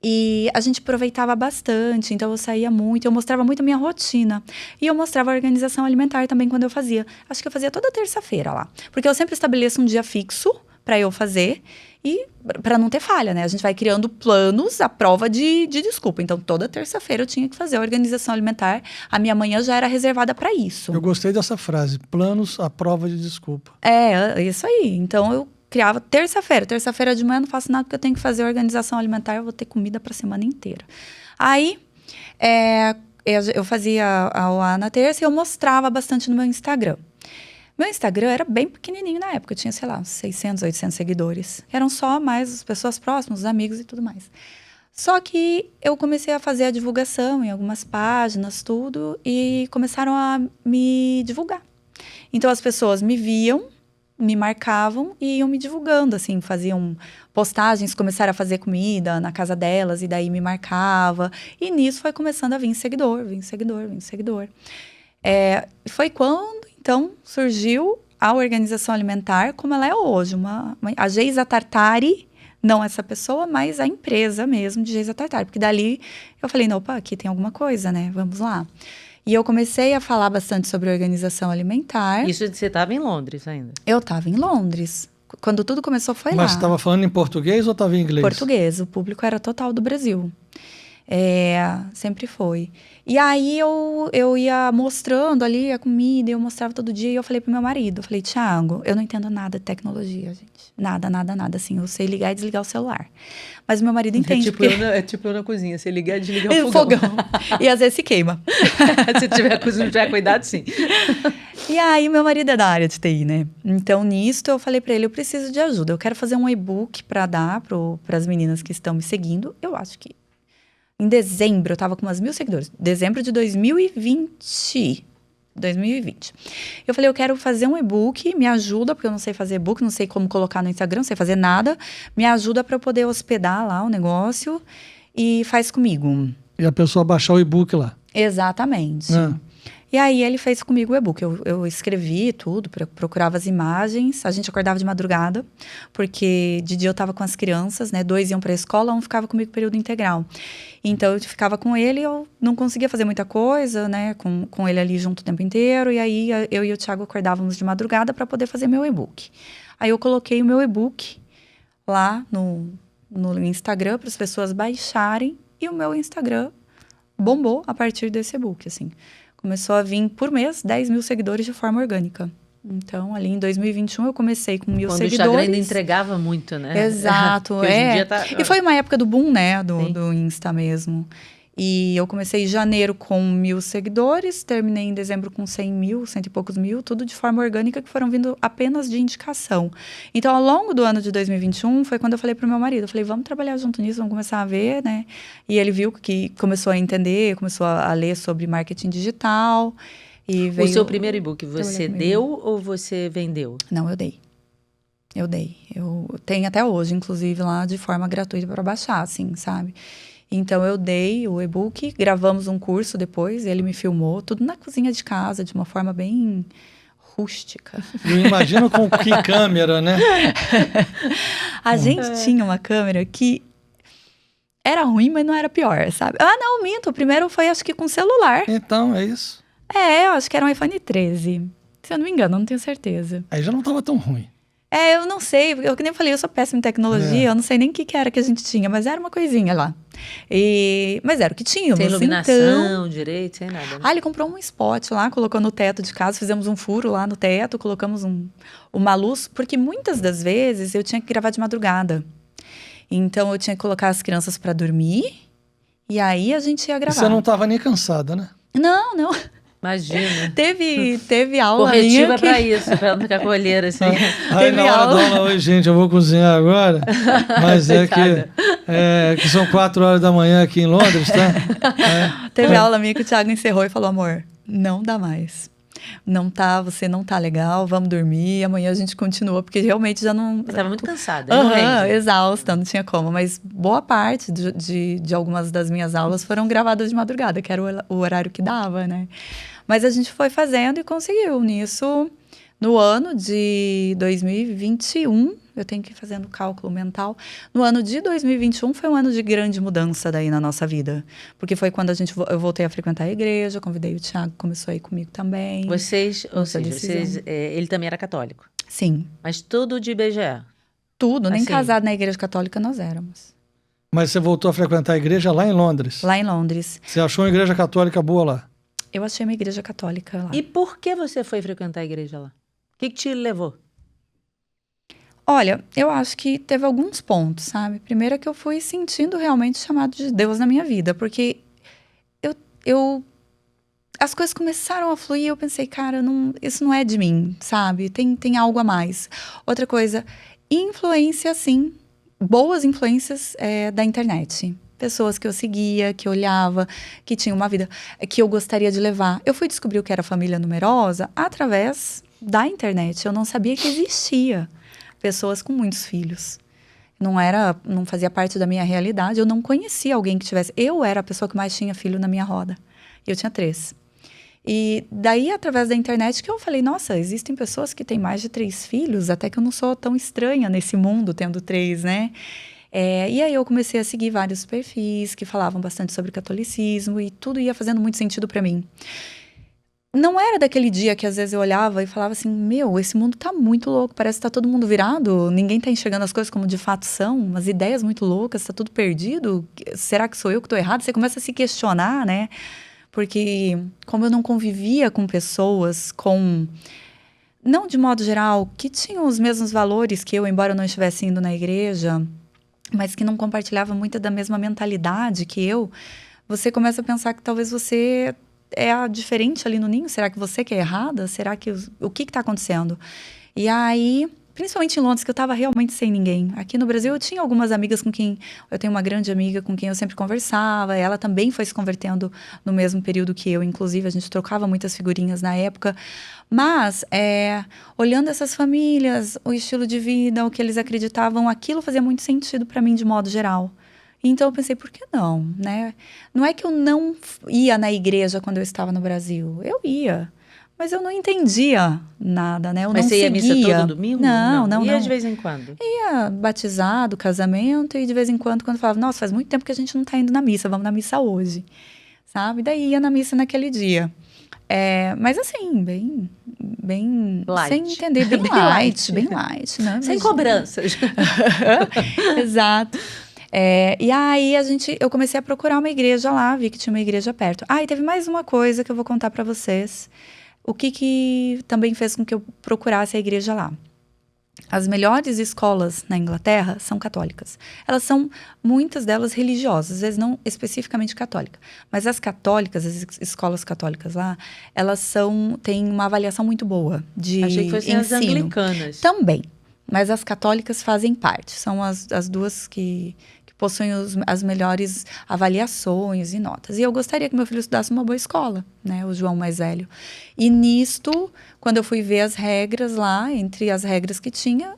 C: E a gente aproveitava bastante, então eu saía muito, eu mostrava muito a minha rotina. E eu mostrava a organização alimentar também quando eu fazia. Acho que eu fazia toda terça-feira lá. Porque eu sempre estabeleço um dia fixo para eu fazer e para não ter falha, né? A gente vai criando planos à prova de desculpa. Então, toda terça-feira eu tinha que fazer a organização alimentar. A minha manhã já era reservada para isso.
B: Eu gostei dessa frase, planos à prova de desculpa.
C: Isso aí. Então, eu criava terça-feira. Terça-feira de manhã eu não faço nada porque eu tenho que fazer a organização alimentar. Eu vou ter comida para a semana inteira. Aí, eu fazia a na terça e eu mostrava bastante no meu Instagram. Meu Instagram era bem pequenininho na época. Eu tinha, sei lá, uns 600, 800 seguidores. Eram só mais as pessoas próximas, os amigos e tudo mais. Só que eu comecei a fazer a divulgação em algumas páginas, tudo. E começaram a me divulgar. Então, as pessoas me viam, me marcavam e iam me divulgando, assim. Faziam postagens, começaram a fazer comida na casa delas. E daí me marcava. E nisso foi começando a vir seguidor. Foi quando... Então, surgiu a organização alimentar como ela é hoje. A Geisa Tartari, não essa pessoa, mas a empresa mesmo de Geisa Tartari. Porque dali eu falei, opa, aqui tem alguma coisa, né? Vamos lá. E eu comecei a falar bastante sobre organização alimentar.
A: Isso você estava em Londres ainda?
C: Eu estava em Londres. Quando tudo começou foi lá.
B: Mas você estava falando em português ou estava em inglês?
C: Português. O público era total do Brasil. Sempre foi. E aí eu ia mostrando ali a comida, eu mostrava todo dia, e eu falei pro meu marido, eu falei, Thiago, eu não entendo nada de tecnologia, gente. Nada, assim, eu sei ligar e desligar o celular. Mas meu marido entende.
A: É tipo eu na cozinha, você ligar e desligar o fogão.
C: E às vezes se queima.
A: Se tiver cuidado, sim.
C: E aí meu marido é da área de TI, né? Então nisso eu falei pra ele, eu preciso de ajuda, eu quero fazer um e-book pra dar pras meninas que estão me seguindo. Eu acho que em dezembro, eu tava com umas 1.000 seguidores. Dezembro de 2020. 2020. Eu falei, eu quero fazer um e-book, me ajuda, porque eu não sei fazer e-book, não sei como colocar no Instagram, não sei fazer nada. Me ajuda para eu poder hospedar lá o negócio e faz comigo.
B: E a pessoa baixar o e-book lá.
C: Exatamente. E aí ele fez comigo o e-book. Eu escrevi tudo, procurava as imagens. A gente acordava de madrugada, porque de dia eu estava com as crianças, né? 2 iam para a escola, 1 ficava comigo período integral. Então eu ficava com ele, eu não conseguia fazer muita coisa, né? Com ele ali junto o tempo inteiro. E aí eu e o Thiago acordávamos de madrugada para poder fazer meu e-book. Aí eu coloquei o meu e-book lá no Instagram para as pessoas baixarem. E o meu Instagram bombou a partir desse e-book, assim. Começou a vir, por mês, 10 mil seguidores de forma orgânica. Então, ali em 2021, eu comecei com 1.000 seguidores.
A: Quando o Instagram ainda entregava muito, né?
C: Exato,
A: Hoje em dia tá...
C: E foi uma época do boom, né? Do Insta mesmo. E eu comecei em janeiro com 1.000 seguidores, terminei em dezembro com 100 mil, 100 e poucos mil, tudo de forma orgânica, que foram vindo apenas de indicação. Então, ao longo do ano de 2021, foi quando eu falei pro meu marido, eu falei, vamos trabalhar junto nisso, vamos começar a ver, né? E ele viu que começou a entender, começou a ler sobre marketing digital. E veio...
A: O seu primeiro e-book, você deu ou você vendeu?
C: Não, eu dei. Eu tenho até hoje, inclusive, lá de forma gratuita para baixar, assim, sabe? Então, eu dei o e-book, gravamos um curso depois, ele me filmou, tudo na cozinha de casa, de uma forma bem rústica.
B: Eu imagino com que câmera, né?
C: A gente tinha uma câmera que era ruim, mas não era pior, sabe? Ah, não, minto. O primeiro foi, acho que com celular.
B: Então, é isso.
C: Eu acho que era um iPhone 13. Se eu não me engano, não tenho certeza.
B: Aí já não estava tão ruim.
C: Eu não sei, eu que nem falei, eu sou péssima em tecnologia, eu não sei nem o que era que a gente tinha, mas era uma coisinha lá. Mas era o que tínhamos.
A: Sem iluminação
C: então...
A: direito, sem nada. Né?
C: Ele comprou um spot lá, colocou no teto de casa, fizemos um furo lá no teto, colocamos uma luz, porque muitas das vezes eu tinha que gravar de madrugada. Então eu tinha que colocar as crianças para dormir, e aí a gente ia gravar.
B: E você não estava nem cansada, né?
C: Não.
A: Imagina.
C: Teve aula
A: corretiva para isso, para não ficar com a olheira assim.
B: Aí na hora da aula, oi gente, eu vou cozinhar agora, mas que são 4 horas da manhã aqui em Londres, tá?
C: Teve aula minha que o Thiago encerrou e falou, amor, não dá mais. Você não tá legal, vamos dormir, amanhã a gente continua, porque realmente já não...
A: Eu estava muito cansada.
C: Exausta, não tinha como, mas boa parte de algumas das minhas aulas foram gravadas de madrugada, que era o horário que dava, né? Mas a gente foi fazendo e conseguiu. Nisso, no ano de 2021, eu tenho que ir fazendo cálculo mental, no ano de 2021 foi um ano de grande mudança daí na nossa vida. Porque foi quando eu voltei a frequentar a igreja, convidei o Thiago, começou a ir comigo também.
A: Ele também era católico?
C: Sim.
A: Mas tudo de IBGE?
C: Tudo, nem casado na igreja católica nós éramos.
B: Mas você voltou a frequentar a igreja lá em Londres?
C: Lá em Londres.
B: Você achou uma igreja católica boa lá?
C: Eu achei uma igreja católica lá.
A: E por que você foi frequentar a igreja lá? O que te levou?
C: Olha, eu acho que teve alguns pontos, sabe? Primeiro é que eu fui sentindo realmente o chamado de Deus na minha vida, porque as coisas começaram a fluir e eu pensei, cara, isso não é de mim, sabe? Tem algo a mais. Outra coisa, influência, sim, boas influências da internet. Pessoas que eu seguia, que eu olhava, que tinham uma vida que eu gostaria de levar. Eu fui descobrir o que era família numerosa através da internet. Eu não sabia que existia pessoas com muitos filhos. Não fazia parte da minha realidade. Eu não conhecia alguém que tivesse... Eu era a pessoa que mais tinha filho na minha roda. Eu tinha 3. E daí, através da internet, que eu falei, nossa, existem pessoas que têm mais de 3 filhos, até que eu não sou tão estranha nesse mundo, tendo 3, né? E aí eu comecei a seguir vários perfis que falavam bastante sobre catolicismo e tudo ia fazendo muito sentido para mim. Não era daquele dia que às vezes eu olhava e falava assim, esse mundo tá muito louco, parece que tá todo mundo virado, ninguém tá enxergando as coisas como de fato são, umas ideias muito loucas, tá tudo perdido, será que sou eu que tô errado? Você começa a se questionar, né? Porque como eu não convivia com pessoas não de modo geral, que tinham os mesmos valores que eu, embora eu não estivesse indo na igreja, mas que não compartilhavam muito da mesma mentalidade que eu, você começa a pensar que talvez você é a diferente ali no ninho. Será que você que é errada? Será que o que está acontecendo? E aí, principalmente em Londres, que eu estava realmente sem ninguém. Aqui no Brasil eu tinha algumas amigas com quem... Eu tenho uma grande amiga com quem eu sempre conversava. Ela também foi se convertendo no mesmo período que eu. Inclusive, a gente trocava muitas figurinhas na época. Mas, olhando essas famílias, o estilo de vida, o que eles acreditavam, aquilo fazia muito sentido para mim de modo geral. Então eu pensei, por que não, né? Não é que eu não ia na igreja quando eu estava no Brasil. Eu ia. Mas eu não entendia nada, né? Eu
A: Mas
C: não
A: você ia à
C: seguia.
A: missa todo domingo?
C: Não.
A: Ia de vez em quando?
C: Ia batizado, casamento, e de vez em quando falava, nossa, faz muito tempo que a gente não tá indo na missa, vamos na missa hoje, sabe? Daí ia na missa naquele dia. Mas assim, bem
A: Light.
C: sem entender, bem light, bem light. Não,
A: Sem
C: imagina.
A: cobranças.
C: Exato. E aí eu comecei a procurar uma igreja lá, vi que tinha uma igreja perto. E teve mais uma coisa que eu vou contar para vocês. O que também fez com que eu procurasse a igreja lá. As melhores escolas na Inglaterra são católicas. Elas são, muitas delas, religiosas, às vezes não especificamente católicas. Mas as católicas, as escolas católicas lá, elas têm uma avaliação muito boa de
A: Achei que fossem as
C: ensino.
A: anglicanas.
C: Também. Mas as católicas fazem parte. São as duas que possuem as melhores avaliações e notas. E eu gostaria que meu filho estudasse numa boa escola, né? O João mais velho. E nisto, quando eu fui ver as regras lá, entre as regras que tinha,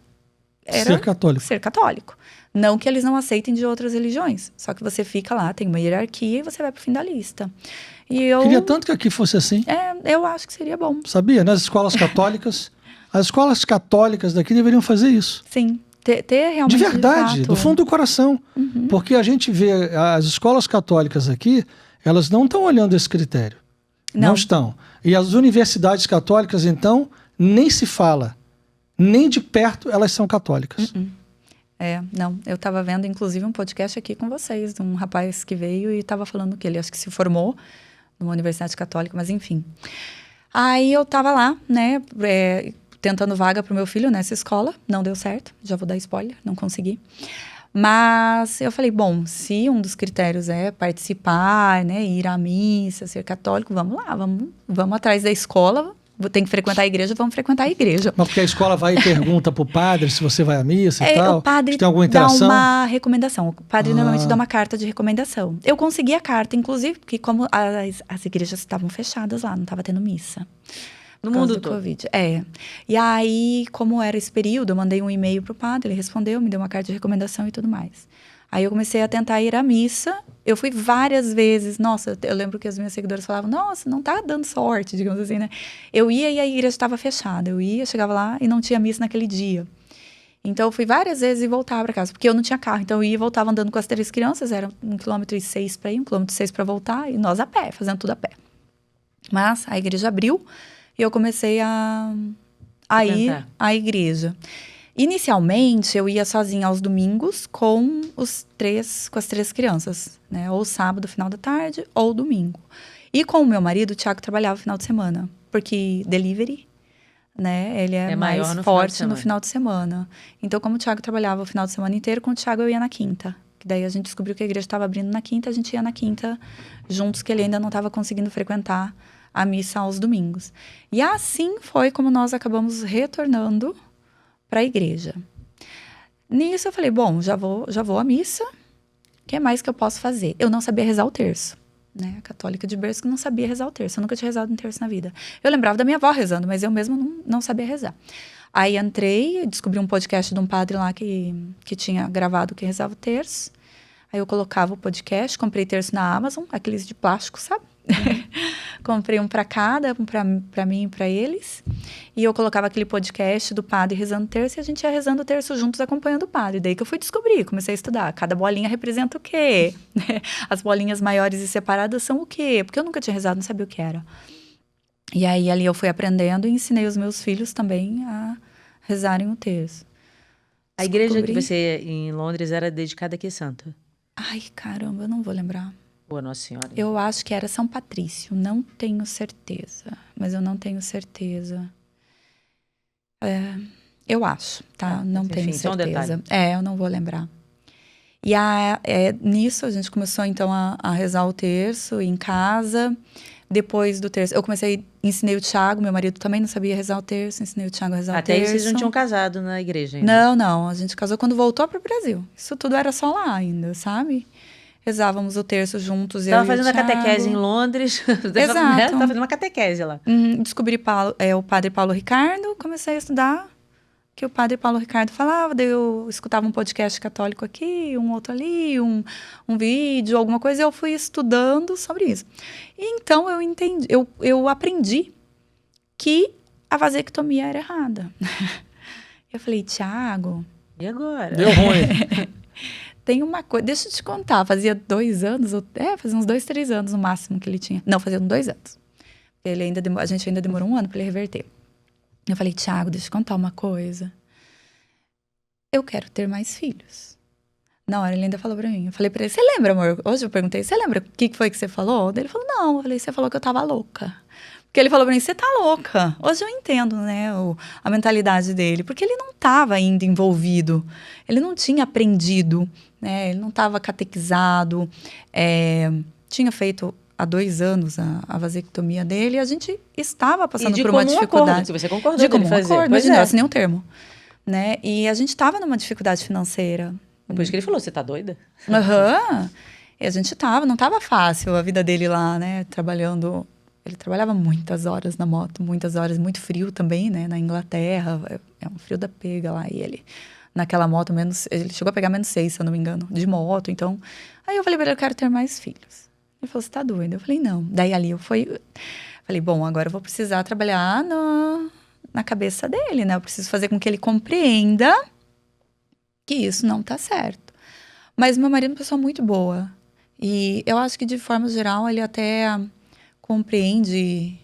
C: era ser católico. Não que eles não aceitem de outras religiões. Só que você fica lá, tem uma hierarquia e você vai pro fim da lista. E eu
B: queria tanto que aqui fosse assim.
C: Eu acho que seria bom.
B: Sabia? Nas escolas católicas, as escolas católicas daqui deveriam fazer isso.
C: Sim. Ter realmente,
B: de verdade,
C: de fato,
B: do fundo do coração.
C: Uhum.
B: Porque a gente vê as escolas católicas aqui, elas não estão olhando esse critério. Não estão. E as universidades católicas, então, nem se fala. Nem de perto elas são católicas.
C: Não. Eu estava vendo, inclusive, um podcast aqui com vocês, de um rapaz que veio e estava falando que ele acho que se formou numa universidade católica, mas enfim. Aí eu estava lá, né, tentando vaga para o meu filho nessa escola. Não deu certo, já vou dar spoiler, não consegui. Mas eu falei, bom, se um dos critérios é participar, né, ir à missa, ser católico, vamos lá, vamos atrás da escola, tem que frequentar a igreja, vamos frequentar a igreja.
B: Mas porque a escola vai e pergunta pro padre se você vai à missa e tal?
C: O padre
B: tem alguma interação?
C: dá uma recomendação. O padre normalmente dá uma carta de recomendação. Eu consegui a carta, inclusive, porque como as igrejas estavam fechadas lá, não estava tendo missa.
A: No mundo todo.
C: Covid. E aí, como era esse período, eu mandei um e-mail pro padre, ele respondeu, me deu uma carta de recomendação e tudo mais. Aí eu comecei a tentar ir à missa. Eu fui várias vezes. Nossa, eu lembro que as minhas seguidoras falavam, nossa, não tá dando sorte, digamos assim, né? Eu ia e a igreja estava fechada. Eu ia, chegava lá e não tinha missa naquele dia. Então, eu fui várias vezes e voltava para casa, porque eu não tinha carro. Então, eu ia e voltava andando com as 3 crianças. Era 1,6 km para ir, 1,6 km para voltar. E nós a pé, fazendo tudo a pé. Mas a igreja abriu. E eu comecei a ir à igreja. Inicialmente, eu ia sozinha aos domingos com as 3 crianças, né? Ou sábado, final da tarde, ou domingo. E com o meu marido, o Thiago trabalhava no final de semana. Porque delivery, né? Ele é mais forte no final de semana. Então, como o Thiago trabalhava o final de semana inteiro, com o Thiago eu ia na quinta. Que daí a gente descobriu que a igreja estava abrindo na quinta, a gente ia na quinta juntos, que ele ainda não estava conseguindo frequentar a missa aos domingos. E assim foi como nós acabamos retornando para a igreja. Nisso eu falei, bom, já vou à missa, o que mais que eu posso fazer? Eu não sabia rezar o terço, né? A católica de berço que não sabia rezar o terço, eu nunca tinha rezado um terço na vida. Eu lembrava da minha avó rezando, mas eu mesma não sabia rezar. Aí entrei, descobri um podcast de um padre lá que tinha gravado que rezava o terço. Aí eu colocava o podcast, comprei terço na Amazon, aqueles de plástico, sabe? Comprei um para cada, um para mim e para eles. E eu colocava aquele podcast do padre rezando o terço e a gente ia rezando o terço juntos, acompanhando o padre. Daí que eu fui descobrir, comecei a estudar. Cada bolinha representa o quê? As bolinhas maiores e separadas são o quê? Porque eu nunca tinha rezado, não sabia o que era. E aí ali eu fui aprendendo e ensinei os meus filhos também a rezarem o terço.
A: A igreja que você ia em Londres era dedicada a que santo?
C: Ai, caramba, eu não vou lembrar.
A: Boa Nossa Senhora.
C: Eu acho que era São Patrício, não tenho certeza. Mas eu não tenho certeza. Eu acho, tá? Não tenho certeza. Eu não vou lembrar. E nisso a gente começou então a rezar o terço em casa. Depois do terço, ensinei o Thiago, meu marido também não sabia rezar o terço, ensinei o Thiago a rezar o
A: Até aí
C: terço.
A: vocês não tinham casado na igreja ainda.
C: Não, a gente casou quando voltou para o Brasil. Isso tudo era só lá ainda, sabe? Rezávamos o terço juntos, eu
A: Tava
C: e o
A: fazendo a
C: Thiago.
A: catequese em Londres.
C: Exato.
A: Tava fazendo uma catequese lá.
C: Descobri o padre Paulo Ricardo, comecei a estudar que o padre Paulo Ricardo falava, daí eu escutava um podcast católico aqui, um outro ali, um vídeo, alguma coisa, e eu fui estudando sobre isso. E então eu entendi, eu aprendi que a vasectomia era errada. Eu falei, Thiago...
A: E agora?
B: Deu ruim.
C: Tem uma coisa, deixa eu te contar, fazia 2 anos, fazia uns 2, 3 anos no máximo que ele tinha. Não, fazia uns 2 anos. A gente ainda demorou 1 ano para ele reverter. Eu falei, Thiago, deixa eu te contar uma coisa. Eu quero ter mais filhos. Na hora ele ainda falou pra mim. Eu falei pra ele, você lembra, amor? Hoje eu perguntei, você lembra o que foi que você falou? Daí ele falou, não. Eu falei, você falou que eu tava louca. Porque ele falou pra mim, você tá louca. Hoje eu entendo, né, a mentalidade dele. Porque ele não tava ainda envolvido. Ele não tinha aprendido, né? Ele não tava catequizado. Tinha feito... há 2 anos a vasectomia dele, e a gente estava passando por uma dificuldade.
A: Acordo, que você concordou
C: de comum
A: fazer.
C: acordo,
A: Pois
C: imagina, eu
A: é.
C: assinei um termo. Né? E a gente estava numa dificuldade financeira.
A: Depois que ele falou, você tá doida?
C: Aham. E a gente não estava fácil a vida dele lá, né? Trabalhando. Ele trabalhava muitas horas na moto, muitas horas, muito frio também, né? Na Inglaterra, é um frio da pega lá. E ele, naquela moto, ele chegou a pegar -6, se eu não me engano, de moto. Então, aí eu falei pra ele, eu quero ter mais filhos. Ele falou, você tá doida? Eu falei, não. Daí ali falei, bom, agora eu vou precisar trabalhar na cabeça dele, né? Eu preciso fazer com que ele compreenda que isso não tá certo. Mas meu marido é uma pessoa muito boa. E eu acho que, de forma geral, ele até compreendia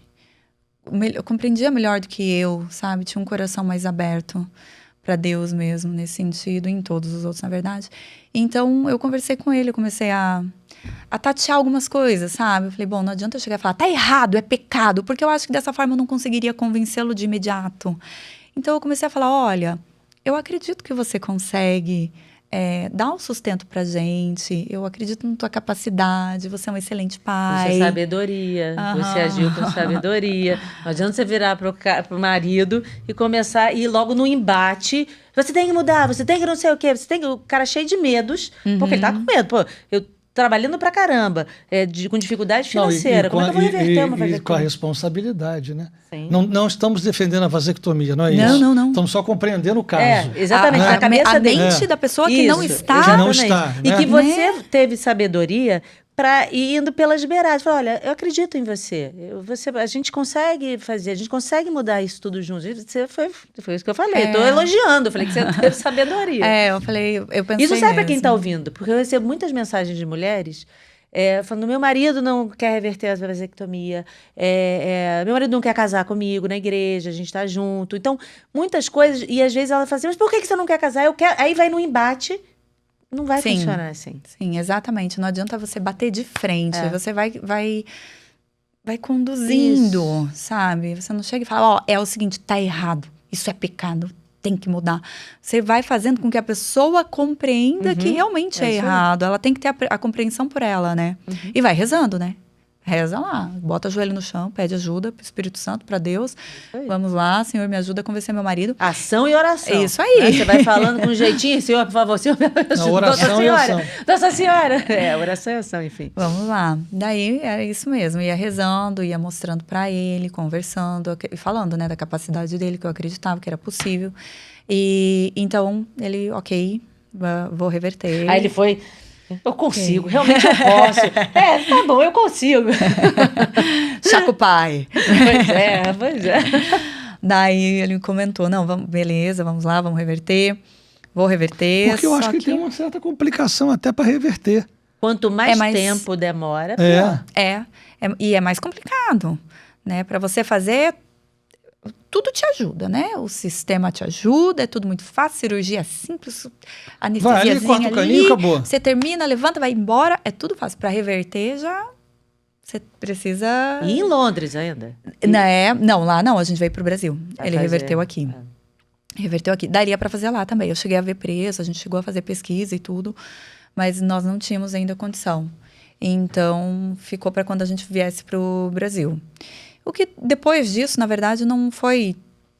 C: melhor do que eu, sabe? Tinha um coração mais aberto para Deus mesmo, nesse sentido, em todos os outros, na verdade. Então, eu conversei com ele, eu comecei a tatear algumas coisas, sabe? Eu falei, bom, não adianta eu chegar e falar, tá errado, é pecado, porque eu acho que dessa forma eu não conseguiria convencê-lo de imediato. Então, eu comecei a falar, olha, eu acredito que você consegue dar um sustento pra gente, eu acredito na tua capacidade, você é um excelente pai.
A: Isso é sabedoria, você agiu com sabedoria. Não adianta você virar pro marido e começar a ir logo no embate. Você tem que mudar, você tem que não sei o quê, o cara cheio de medos, porque ele tá com medo. Pô, eu trabalhando pra caramba, com dificuldade financeira, como é que eu vou reverter uma vasectomia?
B: E com a responsabilidade, né?
A: Sim.
B: Não estamos defendendo a vasectomia, não é isso?
C: Não.
B: Estamos só compreendendo o caso.
A: Exatamente, na cabeça
C: a
A: dele.
C: mente da pessoa que não está.
B: Que não está,
A: E
B: né?
A: que você teve sabedoria para ir indo pelas beiradas. Falar, olha, eu acredito em você. A gente consegue fazer, a gente consegue mudar isso tudo junto. Foi isso que eu falei. Eu tô elogiando, eu falei que você teve sabedoria.
C: Eu falei, eu pensei
A: Isso serve para quem
C: mesmo.
A: está ouvindo, porque eu recebo muitas mensagens de mulheres falando, meu marido não quer reverter a vasectomia, meu marido não quer casar comigo na igreja, a gente está junto. Então, muitas coisas, e às vezes ela fala assim, mas por que você não quer casar? Eu quero. Aí vai no embate, não vai funcionar assim.
C: Sim, exatamente. Não adianta você bater de frente, você vai conduzindo, sabe? Você não chega e fala, é o seguinte, tá errado, isso é pecado, tem que mudar. Você vai fazendo com que a pessoa compreenda que realmente é errado. Ela tem que ter a compreensão por ela, né? E vai rezando, né? Reza lá, bota o joelho no chão, pede ajuda pro Espírito Santo, para Deus. Vamos lá, Senhor, me ajuda a convencer meu marido.
A: Ação e oração.
C: Isso aí.
A: Né? Você vai falando com um jeitinho, Senhor, por favor, Senhor, me ajuda.
B: Oração e ação.
A: Nossa Senhora. Oração e ação, enfim.
C: Vamos lá. Daí era isso mesmo, ia rezando, ia mostrando para ele, conversando, e falando, né, da capacidade dele, que eu acreditava que era possível. E então ele, ok, vou reverter.
A: Aí ele foi... Eu consigo, realmente eu posso. Tá bom, eu consigo.
C: Chaco pai.
A: Pois é.
C: Daí ele comentou, não, beleza, vamos lá, vamos reverter. Vou reverter.
B: Porque eu acho que tem uma certa complicação até para reverter.
A: Quanto mais tempo demora,
C: pior. E é mais complicado, né? Para você fazer... Tudo te ajuda, né? O sistema te ajuda, é tudo muito fácil, cirurgia simples, anestesiazinha ali,
B: corta o caninho, acabou.
C: Você termina, levanta, vai embora, é tudo fácil. Para reverter, você precisa...
A: E em Londres ainda?
C: Não, lá não, a gente veio pro Brasil. Ele reverteu aqui. Reverteu aqui. Daria para fazer lá também. Eu cheguei a ver preço, a gente chegou a fazer pesquisa e tudo, mas nós não tínhamos ainda condição. Então, ficou para quando a gente viesse para o Brasil. O que depois disso, na verdade, não foi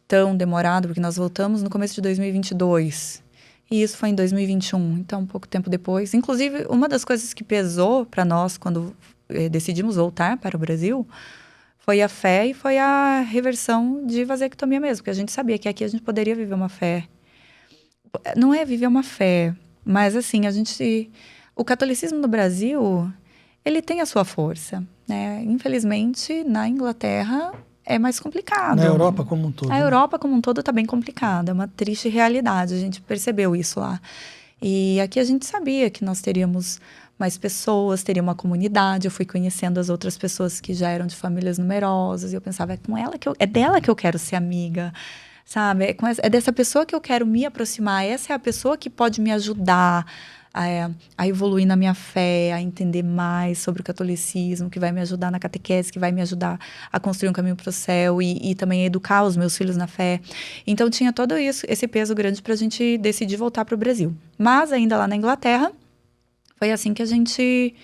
C: tão demorado, porque nós voltamos no começo de 2022. E isso foi em 2021, então um pouco tempo depois. Inclusive, uma das coisas que pesou para nós quando decidimos voltar para o Brasil foi a fé e foi a reversão de vasectomia mesmo, porque a gente sabia que aqui a gente poderia viver uma fé. Não é viver uma fé, mas assim, o catolicismo no Brasil, ele tem a sua força, né? Infelizmente, na Inglaterra é mais complicado.
B: Na Europa como um todo.
C: A Europa como um todo está bem complicada, é uma triste realidade, a gente percebeu isso lá. E aqui a gente sabia que nós teríamos mais pessoas, teria uma comunidade. Eu fui conhecendo as outras pessoas que já eram de famílias numerosas, e eu pensava, é dela que eu quero ser amiga, sabe? É dessa pessoa que eu quero me aproximar, essa é a pessoa que pode me ajudar a evoluir na minha fé, a entender mais sobre o catolicismo, que vai me ajudar na catequese, que vai me ajudar a construir um caminho para o céu e também educar os meus filhos na fé. Então, tinha todo isso, esse peso grande para a gente decidir voltar para o Brasil. Mas, ainda lá na Inglaterra, foi assim que a gente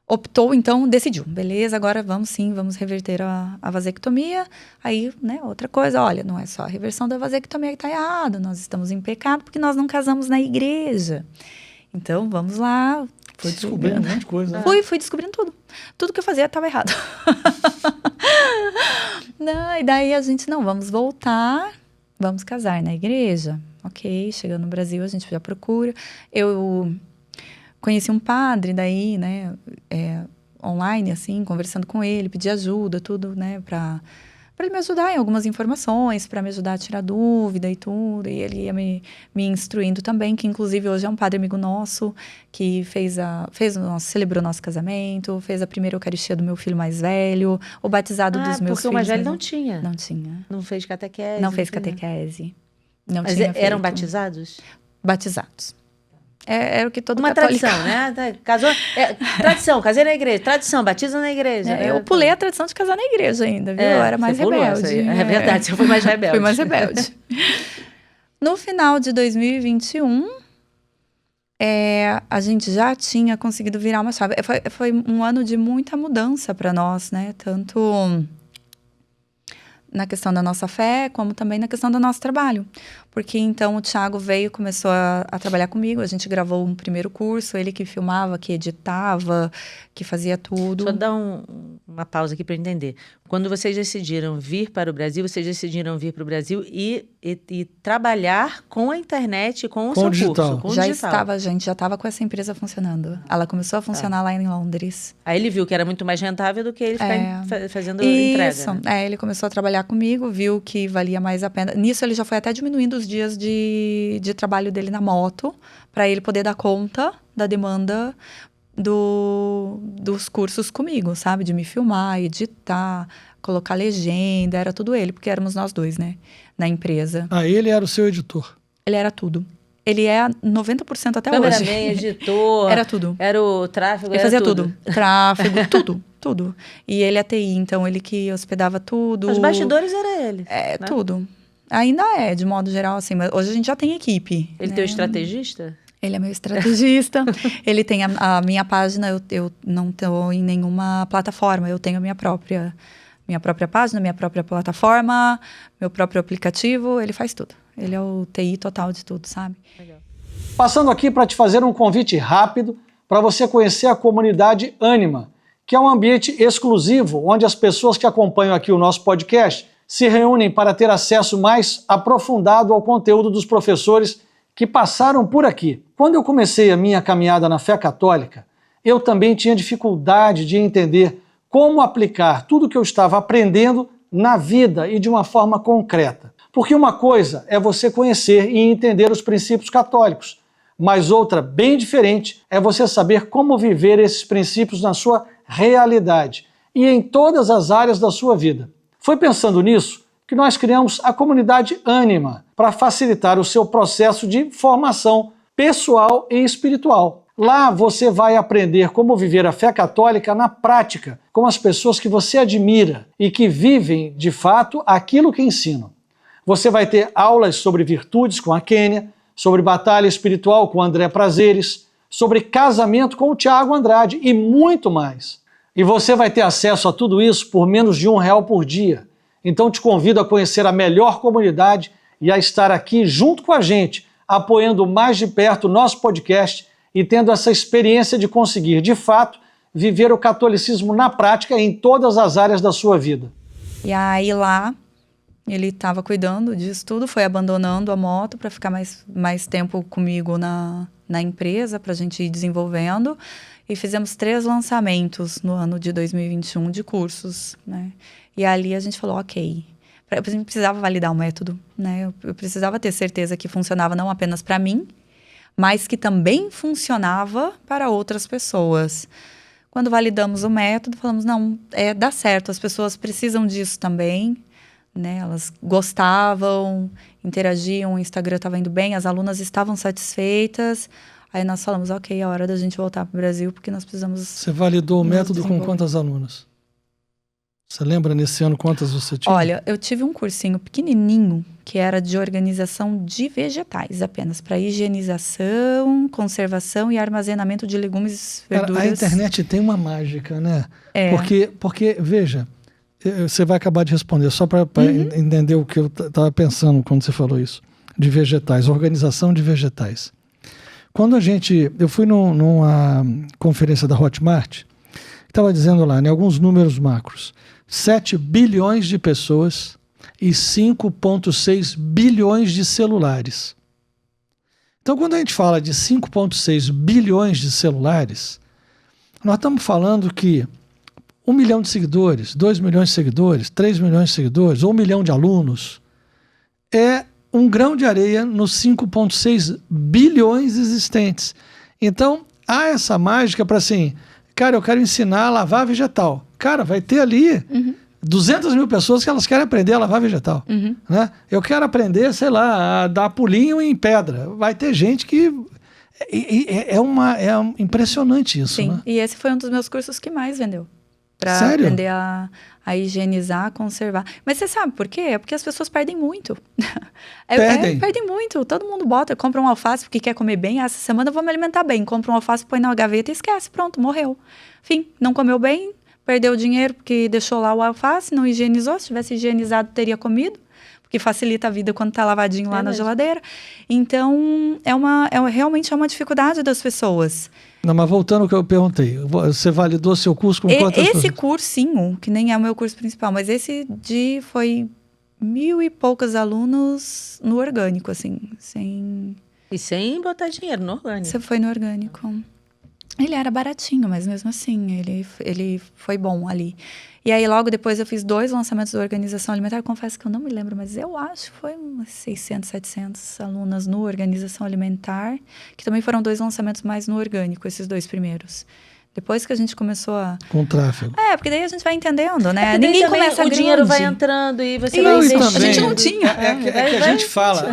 C: optou, então, decidiu. Beleza, agora vamos reverter a vasectomia. Aí, né, outra coisa, olha, não é só a reversão da vasectomia que está errada, nós estamos em pecado porque nós não casamos na igreja. Então, vamos lá.
B: Foi descobrindo um monte de coisa. Né?
C: Fui descobrindo tudo. Tudo que eu fazia estava errado. Não, e daí a gente, vamos voltar, vamos casar na igreja. Ok, chegando no Brasil, a gente já procura. Eu conheci um padre daí, né, online, assim, conversando com ele, pedi ajuda, tudo, né, para ele me ajudar em algumas informações, para me ajudar a tirar dúvida e tudo. E ele ia me instruindo também, que inclusive hoje é um padre amigo nosso, que celebrou nosso casamento, fez a primeira Eucaristia do meu filho mais velho, o batizado dos meus filhos.
A: Porque o mais velho não tinha.
C: Não tinha.
A: Não fez catequese.
C: Não fez catequese. Não
A: Mas
C: tinha
A: eram
C: feito.
A: batizados?
C: Batizados. Era o que todo
A: Uma
C: católico...
A: tradição, né? Casou, tradição, casei na igreja. Tradição, batiza na igreja.
C: Eu pulei a tradição de casar na igreja ainda, viu? Eu era mais rebelde.
A: É verdade, você foi mais rebelde.
C: Fui mais rebelde. No final de 2021, a gente já tinha conseguido virar uma chave. Foi um ano de muita mudança para nós, né? Tanto na questão da nossa fé, como também na questão do nosso trabalho. Porque, então, o Thiago começou a trabalhar comigo, a gente gravou um primeiro curso, ele que filmava, que editava, que fazia tudo.
A: Só dar uma pausa aqui para eu entender. Quando vocês decidiram vir para o Brasil, vocês decidiram vir para o Brasil e trabalhar com a internet, com o seu
B: digital.
A: curso,
C: A gente já estava com essa empresa funcionando. Ela começou a funcionar lá em Londres.
A: Aí ele viu que era muito mais rentável do que ele ficar fazendo
C: Isso.
A: entrega. Né?
C: Ele começou a trabalhar comigo, viu que valia mais a pena. Nisso ele já foi até diminuindo os dias de trabalho dele na moto, para ele poder dar conta da demanda dos cursos comigo, sabe? De me filmar, editar, colocar legenda, era tudo ele, porque éramos nós dois, né? Na empresa.
B: Ele era o seu editor?
C: Ele era tudo. Ele é 90% até
A: Cameraman,
C: hoje.
A: editor.
C: Era tudo.
A: Era o tráfego,
C: ele fazia tudo. Tráfego, tudo. E ele é TI, então ele que hospedava tudo.
A: Os bastidores era ele.
C: Né? Tudo. Ainda de modo geral, assim. Mas hoje a gente já tem equipe.
A: Ele teu estrategista?
C: Ele é meu estrategista. Ele tem a minha página, eu não estou em nenhuma plataforma. Eu tenho a minha própria página, minha própria plataforma, meu próprio aplicativo. Ele faz tudo. Ele é o TI total de tudo, sabe?
A: Legal.
B: Passando aqui para te fazer um convite rápido para você conhecer a comunidade Ânima, que é um ambiente exclusivo onde as pessoas que acompanham aqui o nosso podcast se reúnem para ter acesso mais aprofundado ao conteúdo dos professores que passaram por aqui. Quando eu comecei a minha caminhada na fé católica, eu também tinha dificuldade de entender como aplicar tudo que eu estava aprendendo na vida e de uma forma concreta. Porque uma coisa é você conhecer e entender os princípios católicos, mas outra, bem diferente, é você saber como viver esses princípios na sua realidade e em todas as áreas da sua vida. Foi pensando nisso que nós criamos a comunidade Ânima para facilitar o seu processo de formação pessoal e espiritual. Lá você vai aprender como viver a fé católica na prática, com as pessoas que você admira e que vivem, de fato, aquilo que ensinam. Você vai ter aulas sobre virtudes com a Kênia, sobre batalha espiritual com André Prazeres, sobre casamento com o Thiago Andrade e muito mais. E você vai ter acesso a tudo isso por menos de R$1 por dia. Então te convido a conhecer a melhor comunidade e a estar aqui junto com a gente, apoiando mais de perto o nosso podcast e tendo essa experiência de conseguir, de fato, viver o catolicismo na prática em todas as áreas da sua vida.
C: E aí lá, ele estava cuidando disso tudo, foi abandonando a moto para ficar mais tempo comigo na empresa, para a gente ir desenvolvendo. E fizemos 3 lançamentos no ano de 2021 de cursos, né? E ali a gente falou, ok, a gente precisava validar o método, né? Eu precisava ter certeza que funcionava não apenas para mim, mas que também funcionava para outras pessoas. Quando validamos o método, falamos, não, dá certo, as pessoas precisam disso também, né? Elas gostavam, interagiam, o Instagram estava indo bem, as alunas estavam satisfeitas. Aí nós falamos, ok, é hora da gente voltar para o Brasil, porque nós precisamos...
B: Você validou o método com quantas alunas? Você lembra nesse ano quantas você tinha?
C: Olha, eu tive um cursinho pequenininho, que era de organização de vegetais apenas, para higienização, conservação e armazenamento de legumes, verduras.
B: A internet tem uma mágica, né?
C: É.
B: Porque, veja, você vai acabar de responder, só para entender o que eu estava pensando quando você falou isso, de vegetais, organização de vegetais. Quando eu fui numa conferência da Hotmart, estava dizendo lá, né, alguns números macros, 7 bilhões de pessoas e 5,6 bilhões de celulares. Então, quando a gente fala de 5,6 bilhões de celulares, nós estamos falando que 1 milhão de seguidores, 2 milhões de seguidores, 3 milhões de seguidores, ou 1 milhão de alunos, é um grão de areia nos 5,6 bilhões existentes. Então, há essa mágica para assim, cara, eu quero ensinar a lavar vegetal. Cara, vai ter ali 200 mil pessoas que elas querem aprender a lavar vegetal. Né? Eu quero aprender, sei lá, a dar pulinho em pedra. Vai ter gente que... É impressionante isso.
C: Sim,
B: né?
C: E esse foi um dos meus cursos que mais vendeu. Para
B: Sério?
C: aprender a higienizar, conservar. Mas você sabe por quê? É porque as pessoas perdem muito. Perdem muito. Todo mundo compra um alface porque quer comer bem. Essa semana eu vou me alimentar bem. Compra um alface, põe na gaveta e esquece. Pronto, morreu. Enfim, não comeu bem, perdeu o dinheiro porque deixou lá o alface, não higienizou. Se tivesse higienizado, teria comido. Porque facilita a vida quando está lavadinho lá na geladeira. Então, realmente é uma dificuldade das pessoas.
B: Não, mas voltando ao que eu perguntei, você validou seu curso com quantas pessoas?
C: Esse cursinho, que nem é o meu curso principal, mas esse foi 1.000 e poucos alunos no orgânico, assim,
A: E sem botar dinheiro no orgânico.
C: Você foi no orgânico. Ele era baratinho, mas mesmo assim, ele foi bom ali. E aí, logo depois, eu fiz 2 lançamentos da Organização Alimentar. Confesso que eu não me lembro, mas eu acho que foi umas 600, 700 alunas no Organização Alimentar, que também foram 2 lançamentos mais no orgânico, esses 2 primeiros. Depois que a gente começou a...
B: Com tráfego.
C: Porque daí a gente vai entendendo, né?
A: Ninguém
C: começa
A: o dinheiro vai entrando e você vai
C: investindo. A gente não tinha.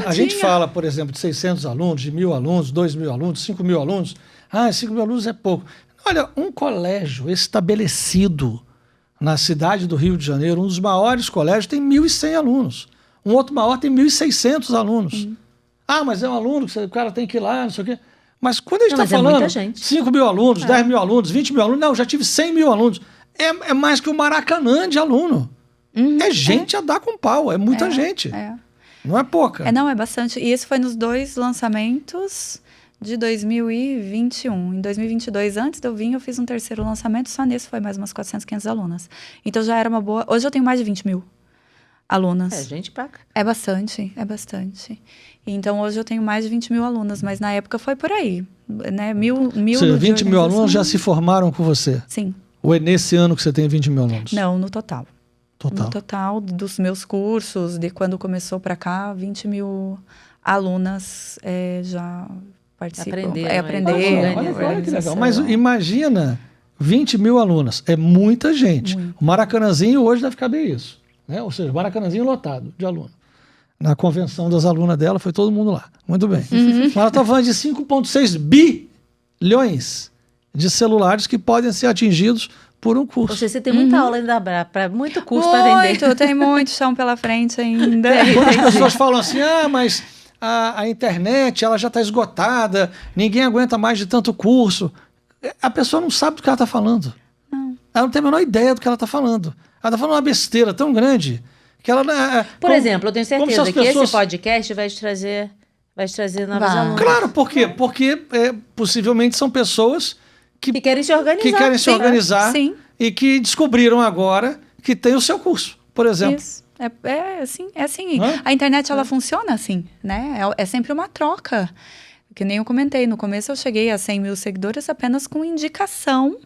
B: A gente fala, por exemplo, de 600 alunos, de 1.000 alunos, 2.000 alunos, 5.000 alunos. 5.000 alunos é pouco. Olha, um colégio estabelecido na cidade do Rio de Janeiro, um dos maiores colégios, tem 1.100 alunos. Um outro maior tem 1.600 alunos. Mas é um aluno que o cara tem que ir lá, não sei o quê. Mas quando a gente está falando 5.000 alunos, 10.000 alunos, 20.000 alunos, não, já tive 100.000 alunos. É mais que o Maracanã de aluno. É gente a dar com pau, é muita gente. Não é pouca.
C: Não, é bastante. E esse foi nos 2 lançamentos de 2021. Em 2022, antes de eu vir, eu fiz um 3º lançamento, só nesse foi mais umas 400, 500 alunas. Então já era uma boa... Hoje eu tenho mais de 20.000 alunas.
A: Gente paga.
C: É bastante. Então hoje eu tenho mais de 20.000 alunas, mas na época foi por aí, né? 1.000
B: Ou seja, 20.000 alunos já se formaram com você?
C: Sim.
B: Ou é nesse ano que você tem 20.000 alunos?
C: Não, no total. No total dos meus cursos, de quando começou para cá, 20.000 alunas já...
A: Aprenderam.
B: Olha que legal. Mas imagina 20.000 alunas. É muita gente. Muito. O Maracanãzinho hoje deve caber isso. Né? Ou seja, o Maracanãzinho lotado de aluno. Na convenção das alunas dela, foi todo mundo lá. Muito bem. Mas ela está falando de 5,6 bilhões de celulares que podem ser atingidos por um curso.
A: Ou seja, você tem muita aula ainda para muito curso para vender.
C: Tem muito chão pela frente ainda.
B: Quando as pessoas falam assim, mas a internet ela já está esgotada, ninguém aguenta mais de tanto curso. A pessoa não sabe do que ela está falando.
C: Não.
B: Ela não tem a menor ideia do que ela está falando. Ela está falando uma besteira tão grande que ela...
A: Por exemplo, eu tenho certeza que
B: pessoas...
A: esse podcast vai te trazer novos alunos.
B: Claro, por quê? Porque possivelmente são pessoas que
A: querem se organizar.
B: Que querem se organizar
C: Sim.
B: e que descobriram agora que tem o seu curso, por exemplo.
C: Isso. É assim.
B: Hã?
C: A internet, ela funciona assim, né? É sempre uma troca. Que nem eu comentei, no começo eu cheguei a 100 mil seguidores apenas com indicação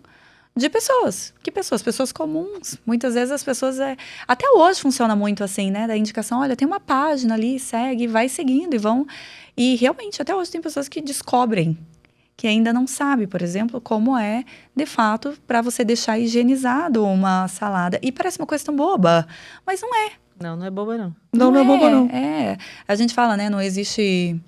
C: de pessoas. Que pessoas? Pessoas comuns. Muitas vezes as pessoas... Até hoje funciona muito assim, né? Da indicação, olha, tem uma página ali, segue, vai seguindo e vão... E realmente, até hoje tem pessoas que descobrem, que ainda não sabe, por exemplo, como é, de fato, para você deixar higienizado uma salada. E parece uma coisa tão boba, mas não é.
A: Não é boba, não.
B: Não é boba, não.
C: A gente fala, né, não existe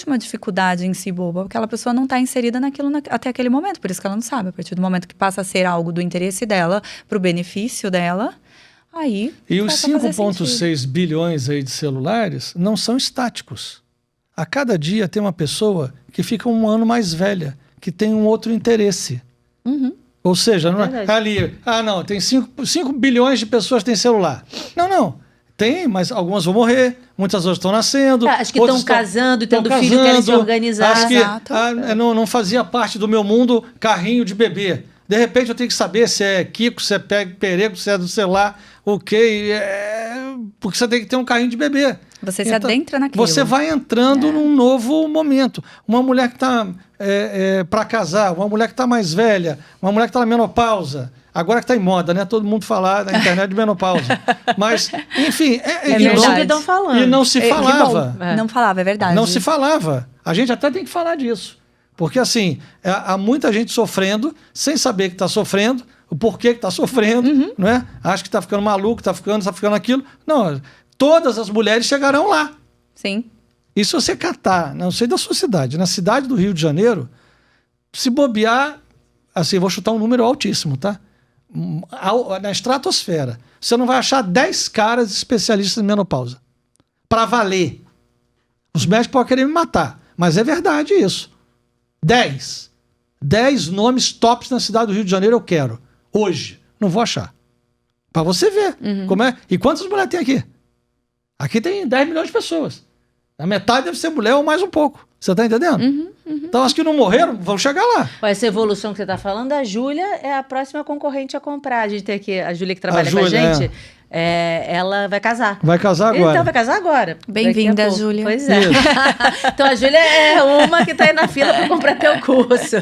C: uma dificuldade em si boba, porque aquela pessoa não está inserida naquilo até aquele momento, por isso que ela não sabe. A partir do momento que passa a ser algo do interesse dela, para o benefício dela, aí...
B: E os 5,6 bilhões aí de celulares não são estáticos. A cada dia tem uma pessoa que fica um ano mais velha, que tem um outro interesse.
C: Uhum.
B: Ou seja, não é ali, tem 5 bilhões de pessoas que têm celular. Não. Tem, mas algumas vão morrer, muitas outras estão nascendo.
A: As que estão casando e tendo filho, querem se organizar.
B: As que não fazia parte do meu mundo carrinho de bebê. De repente eu tenho que saber se é Kiko, se é Perego, se é do celular, porque você tem que ter um carrinho de bebê.
C: Você se adentra naquilo.
B: Você vai entrando num novo momento. Uma mulher que está para casar, uma mulher que está mais velha, uma mulher que está na menopausa. Agora que está em moda, né? Todo mundo falar na internet de menopausa. Mas, enfim...
A: verdade. Estão falando.
B: E não se falava.
C: Não falava, é verdade.
B: Não se falava. A gente até tem que falar disso. Porque, assim, há muita gente sofrendo, sem saber que está sofrendo, o porquê que está sofrendo, não é? Acha que está ficando maluco, está ficando aquilo. Não, todas as mulheres chegarão lá.
C: Sim.
B: E se você catar, não sei da sua cidade, na cidade do Rio de Janeiro, se bobear, assim, vou chutar um número altíssimo, tá? Na estratosfera, você não vai achar 10 caras especialistas em menopausa. Para valer. Os médicos podem querer me matar, mas é verdade isso. 10 nomes tops na cidade do Rio de Janeiro eu quero. Hoje. Não vou achar. Para você ver como é. E quantas mulheres tem aqui? Aqui tem 10 milhões de pessoas. A metade deve ser mulher ou mais um pouco. Você tá entendendo? Então as que não morreram vão chegar lá.
A: Essa evolução que você tá falando, a Júlia é a próxima concorrente a comprar. A gente tem aqui a Júlia que trabalha com a gente. Ela vai casar.
B: Vai casar agora.
A: Então vai casar agora.
C: Bem-vinda, Júlia.
A: Pois é. Então a Júlia é uma que está aí na fila para comprar teu curso.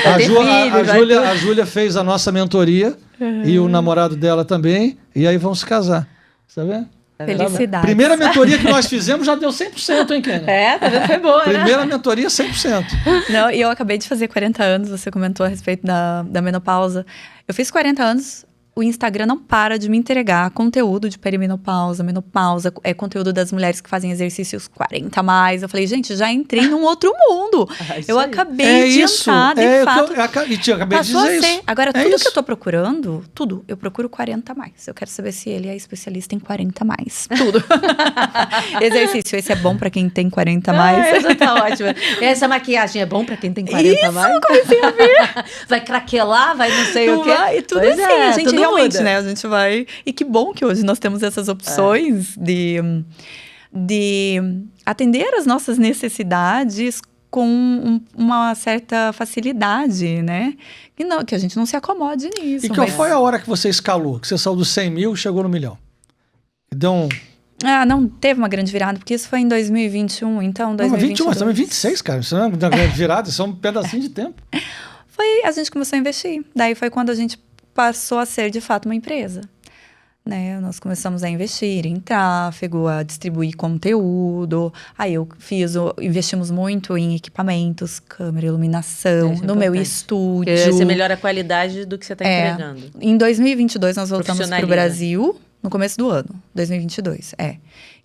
B: A Júlia fez a nossa mentoria e o namorado dela também. E aí vão se casar. Tá vendo?
C: Felicidade.
B: Primeira mentoria que nós fizemos já deu 100%, hein, Kênia?
A: Tá vendo? Foi boa,
B: Primeira mentoria, 100%.
C: Não, e eu acabei de fazer 40 anos, você comentou a respeito da menopausa. Eu fiz 40 anos, o Instagram não para de me entregar conteúdo de perimenopausa, menopausa, conteúdo das mulheres que fazem exercícios 40 a mais. Eu falei, gente, já entrei num outro mundo. Eu acabei de entrar, de fato.
B: Acabei de dizer isso.
C: Agora, tudo que eu tô procurando, eu procuro 40 a mais. Eu quero saber se ele é especialista em 40 a mais. Tudo. Exercício, esse é bom pra quem tem 40 a mais.
A: Essa tá ótima. Essa maquiagem é bom pra quem tem 40 a mais?
C: Isso, comecei a ver.
A: Vai craquelar, vai não sei o quê.
C: Vai, tudo
A: pois
C: assim, a gente
A: tudo
C: realmente,
A: muda.
C: né? A gente vai... E que bom que hoje nós temos essas opções de atender as nossas necessidades com uma certa facilidade, né? Que a gente não se acomode nisso.
B: E qual foi a hora que você escalou? Que você saiu dos 100 mil e chegou no 1 milhão? Deu um...
C: não teve uma grande virada, porque isso foi em 2021, então 2022.
B: Não, mas 21, mas também 26, cara. Isso não é uma grande virada, isso é um pedacinho de tempo.
C: A gente começou a investir. Daí foi quando a gente passou a ser, de fato, uma empresa. Né? Nós começamos a investir em tráfego, a distribuir conteúdo. Aí investimos muito em equipamentos, câmera, iluminação, no meu estúdio.
A: Porque você melhora a qualidade do que você está entregando.
C: Em 2022, nós voltamos para o Brasil, no começo do ano. 2022,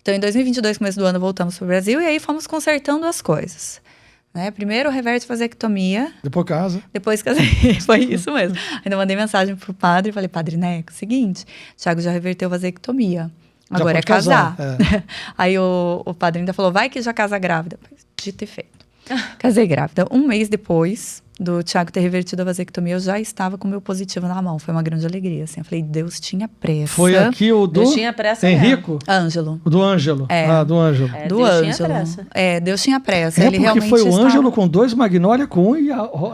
C: Então, em 2022, começo do ano, voltamos para o Brasil e aí fomos consertando as coisas. Né? Primeiro reverte vasectomia.
B: Depois casa.
C: Depois casei. Foi isso mesmo. Ainda mandei mensagem pro padre e falei, Padre Neco, seguinte, Thiago já reverteu vasectomia. Agora é
B: pode casar,
C: casar. Aí o padrinho ainda falou, vai que já casa grávida. Dito e feito. Casei grávida. Um mês depois do Thiago ter revertido a vasectomia, eu já estava com o meu positivo na mão. Foi uma grande alegria, assim. Eu falei, Deus tinha pressa.
B: Foi aqui o do
A: Deus tinha pressa
B: Henrico?
C: Ângelo.
B: O do Ângelo.
C: É.
B: Ah, do Ângelo.
C: Do
A: Deus
C: Ângelo.
A: tinha pressa.
C: Deus tinha pressa.
B: É
C: Ele
B: porque
C: realmente
B: foi o
C: estava...
B: Ângelo com 2, Magnólia com 1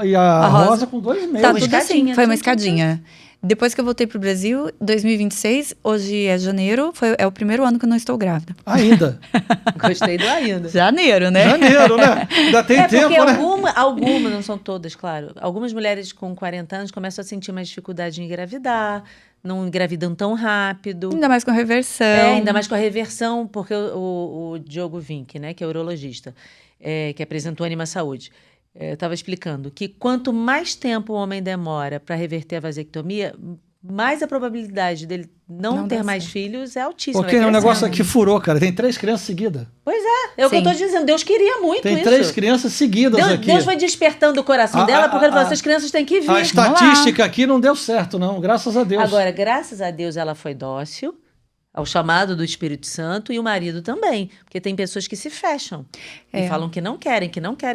B: e a Rosa com 2,5.
C: Tá
A: Uma
C: tudo assim,
A: escadinha,
C: foi uma
A: tudo, tudo,
C: escadinha. Depois que eu voltei pro Brasil, 2026, hoje é janeiro, é o primeiro ano que eu não estou grávida.
B: Ainda.
A: Gostei do ainda.
C: Janeiro, né?
B: Janeiro, né? Ainda tem tempo,
A: porque
B: né?
A: algumas, não são todas, claro. Algumas mulheres com 40 anos começam a sentir mais dificuldade em engravidar, não engravidam tão rápido.
C: Ainda mais com reversão.
A: Ainda mais com a reversão, porque o Diogo Vinck, né, que é urologista, que apresentou Anima Saúde, estava explicando que quanto mais tempo o homem demora para reverter a vasectomia, mais a probabilidade dele não ter mais filhos é altíssima.
B: Porque o negócio aqui furou, cara. Tem 3 crianças seguidas.
A: Pois é o que eu tô dizendo. Deus queria muito
B: Tem
A: isso.
B: 3 crianças seguidas aqui.
A: Deus foi despertando o coração dela, porque ele falou, essas crianças têm que vir.
B: A estatística aqui não deu certo, não. Graças a Deus.
A: Agora, graças a Deus, ela foi dócil ao chamado do Espírito Santo e o marido também. Porque tem pessoas que se fecham. E falam que não querem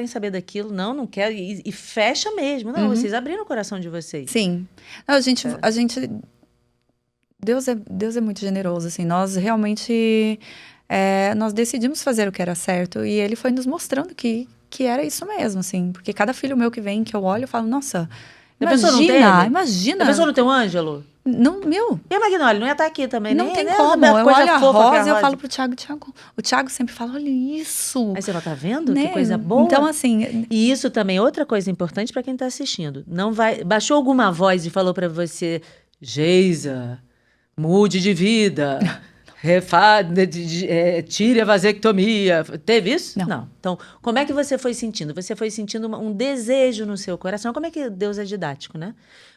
A: saber daquilo. Não querem. E fecha mesmo. Não, vocês abriram o coração de vocês.
C: Sim. Não, a gente... Deus é muito generoso, assim. Nós realmente... nós decidimos fazer o que era certo. E ele foi nos mostrando que era isso mesmo, assim. Porque cada filho meu que vem, que eu olho, eu falo, nossa... Imagina.
A: A pessoa não tem um Ângelo?
C: Não, meu.
A: E a Magnólia? Não ia estar aqui também,
C: Não
A: nem,
C: tem
A: né?
C: como. Eu olho a Rosa e eu
A: Rosa.
C: falo pro Thiago, o Thiago sempre fala, olha isso.
A: Aí você fala, tá vendo?
C: Né?
A: Que coisa boa.
C: Então, assim...
A: E isso também é outra coisa importante para quem tá assistindo. Baixou alguma voz e falou para você, Geisa, mude de vida, tire a vasectomia. Teve isso?
C: Não.
A: Então, como é que você foi sentindo? Você foi sentindo um desejo no seu coração. Como é que Deus é didático, né?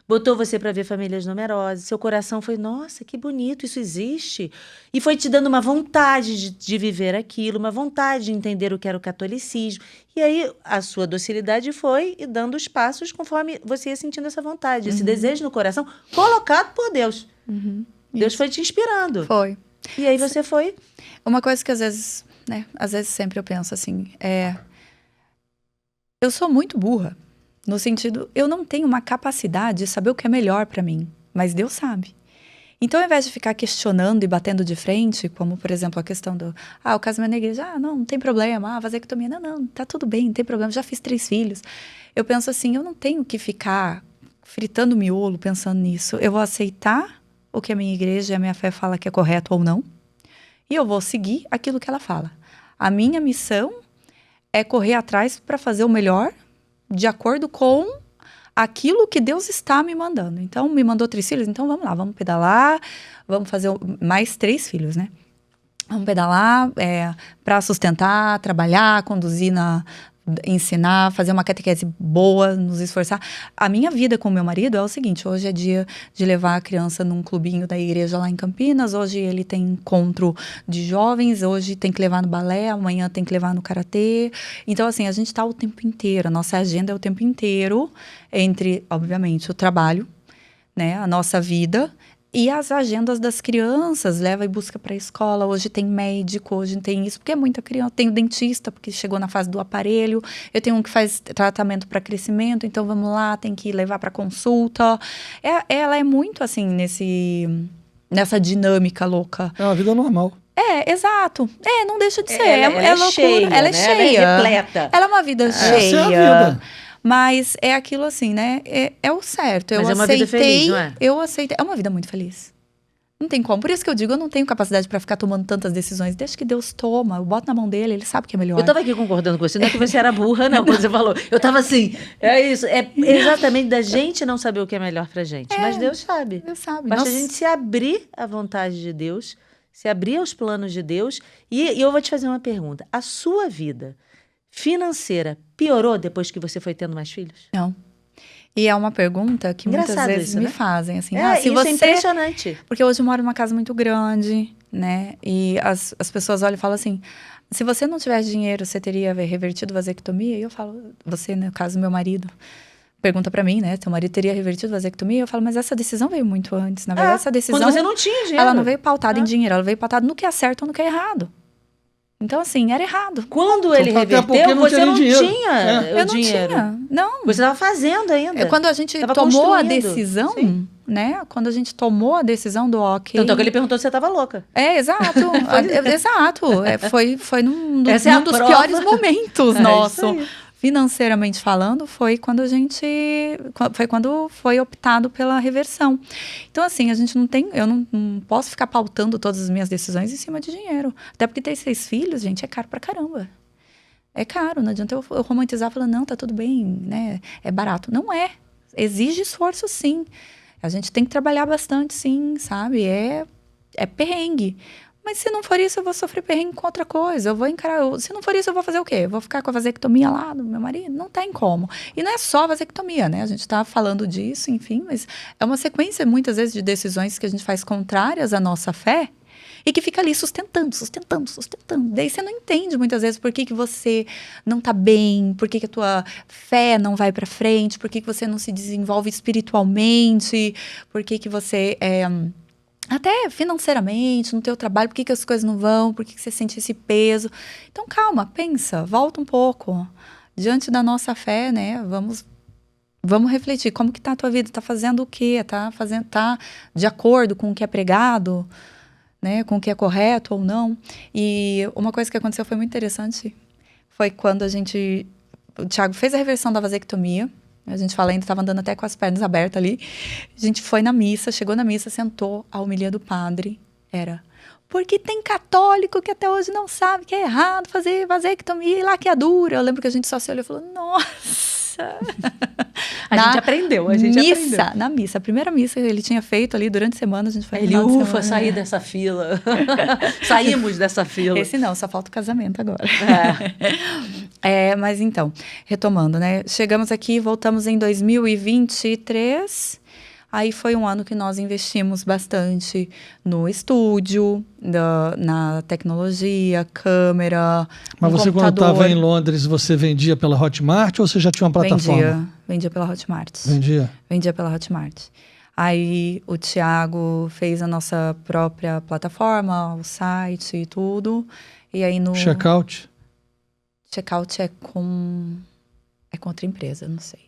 A: Botou você para ver famílias numerosas. Seu coração foi, nossa, que bonito, isso existe. E foi te dando uma vontade de viver aquilo, uma vontade de entender o que era o catolicismo. E aí a sua docilidade foi e dando os passos conforme você ia sentindo essa vontade, esse desejo no coração, colocado por Deus. Deus foi te inspirando.
C: Foi.
A: E aí você foi...
C: Uma coisa que às vezes sempre eu penso assim, eu sou muito burra. No sentido, eu não tenho uma capacidade de saber o que é melhor para mim, mas Deus sabe. Então, ao invés de ficar questionando e batendo de frente, como, por exemplo, a questão do, o casamento na igreja, não tem problema, vasectomia, não, tá tudo bem, não tem problema, já fiz 3 filhos. Eu penso assim, eu não tenho que ficar fritando miolo pensando nisso. Eu vou aceitar o que a minha igreja e a minha fé fala que é correto ou não, e eu vou seguir aquilo que ela fala. A minha missão é correr atrás para fazer o melhor de acordo com aquilo que Deus está me mandando. Então, me mandou 3 filhos, então vamos lá, vamos pedalar, vamos fazer mais 3 filhos, né? Vamos pedalar para sustentar, trabalhar, conduzir ensinar, fazer uma catequese boa, nos esforçar. A minha vida com o meu marido é o seguinte, hoje é dia de levar a criança num clubinho da igreja lá em Campinas, hoje ele tem encontro de jovens, hoje tem que levar no balé, amanhã tem que levar no karatê. Então, assim, a gente está o tempo inteiro, a nossa agenda é o tempo inteiro entre, obviamente, o trabalho, né, a nossa vida e as agendas das crianças, leva e busca para a escola, hoje tem médico, hoje tem isso, porque é muita criança, tem o dentista, porque chegou na fase do aparelho, eu tenho um que faz tratamento para crescimento, então vamos lá, tem que levar para consulta. Ela é muito assim, nessa dinâmica louca.
B: É uma vida normal.
C: Exato. Não deixa de ser.
A: Ela é
C: loucura.
A: cheia,
C: ela é
A: né?
C: cheia.
A: Ela é repleta.
C: Ela é uma vida cheia.
B: Essa é a vida.
C: Mas é aquilo assim, né? É o certo.
A: Mas
C: eu
A: é uma
C: aceitei,
A: vida feliz, não é?
C: Eu aceitei. É uma vida muito feliz. Não tem como. Por isso que eu digo, eu não tenho capacidade para ficar tomando tantas decisões. Deixa que Deus toma. Eu boto na mão dele, ele sabe que é melhor.
A: Eu tava aqui concordando com você, não é que você era burra, não, quando você falou. Eu tava assim, é isso. É exatamente da gente não saber o que é melhor pra gente. Mas Deus sabe.
C: Deus sabe.
A: Basta a gente se abrir à vontade de Deus, se abrir aos planos de Deus. E eu vou te fazer uma pergunta. A sua vida financeira piorou depois que você foi tendo mais filhos?
C: Não. E é uma pergunta que muitas
A: Engraçado
C: vezes
A: isso,
C: me
A: né?
C: fazem, assim, se
A: isso
C: você...
A: é impressionante.
C: Porque hoje eu moro numa casa muito grande, né? E as pessoas olham e falam assim, se você não tivesse dinheiro, você teria revertido vasectomia? E eu falo, você, no caso, meu marido, pergunta pra mim, né? Teu marido teria revertido a vasectomia? Eu falo, mas essa decisão veio muito antes. Na verdade, essa decisão...
A: Quando você não tinha dinheiro.
C: Ela não veio pautada em dinheiro, ela veio pautada no que é certo ou no que é errado. Então, assim, era errado.
A: Quando ele
B: Até porque
A: reverteu, você não
B: dinheiro.
A: tinha o
C: Eu não
A: dinheiro.
C: tinha, não.
A: Você estava fazendo ainda.
C: Quando a gente
A: Tava
C: tomou a
A: construindo.
C: decisão,
A: Sim.
C: né? Quando a gente tomou a decisão do ok...
A: Tanto é que ele perguntou se você estava louca.
C: Exato. Exato. Foi num
A: Essa é a
C: dos
A: prova.
C: piores momentos
A: É
C: nosso.
A: isso aí.
C: Financeiramente falando, foi quando foi optado pela reversão. Então, assim, a gente eu não posso ficar pautando todas as minhas decisões em cima de dinheiro. Até porque ter 6 filhos, gente, é caro pra caramba. É caro, não adianta eu romantizar falando, não, tá tudo bem, né? É barato. Não é. Exige esforço, sim. A gente tem que trabalhar bastante, sim, sabe? É perrengue. Mas se não for isso, eu vou sofrer perrengue com outra coisa. Eu vou encarar... Se não for isso, eu vou fazer o quê? Eu vou ficar com a vasectomia lá do meu marido? Não tem como. E não é só a vasectomia, né? A gente tá falando disso, enfim. Mas é uma sequência, muitas vezes, de decisões que a gente faz contrárias à nossa fé e que fica ali sustentando. Daí você não entende, muitas vezes, por que você não tá bem, por que a tua fé não vai pra frente, por que você não se desenvolve espiritualmente, por que você... até financeiramente, no teu trabalho, por que as coisas não vão, por que você sente esse peso. Então, calma, pensa, volta um pouco. Diante da nossa fé, né, vamos refletir. Como que tá a tua vida? Tá fazendo o quê? Tá de acordo com o que é pregado, né, com o que é correto ou não? E uma coisa que aconteceu foi muito interessante, foi quando o Thiago fez a reversão da vasectomia. A gente fala, ainda estava andando até com as pernas abertas ali. A gente foi na missa, chegou na missa, sentou. A homilia do padre era... Porque tem católico que até hoje não sabe que é errado fazer vasectomia e laqueadura. Eu lembro que a gente só se olhou e falou, nossa...
A: A gente aprendeu.
C: Na missa. A primeira missa que ele tinha feito ali durante a semana, a gente foi...
A: Saí dessa fila. Saímos dessa fila.
C: Esse não, só falta o casamento agora. Mas então, retomando, né? Chegamos aqui, voltamos em 2023. Aí foi um ano que nós investimos bastante no estúdio, na tecnologia, câmera,
B: Mas você,
C: computador.
B: quando estava em Londres, você vendia pela Hotmart ou você já tinha uma plataforma?
C: Vendia pela Hotmart.
B: Vendia
C: Pela Hotmart. Aí o Thiago fez a nossa própria plataforma, o site e tudo. E aí no...
B: Checkout?
C: Checkout é com outra empresa, não sei.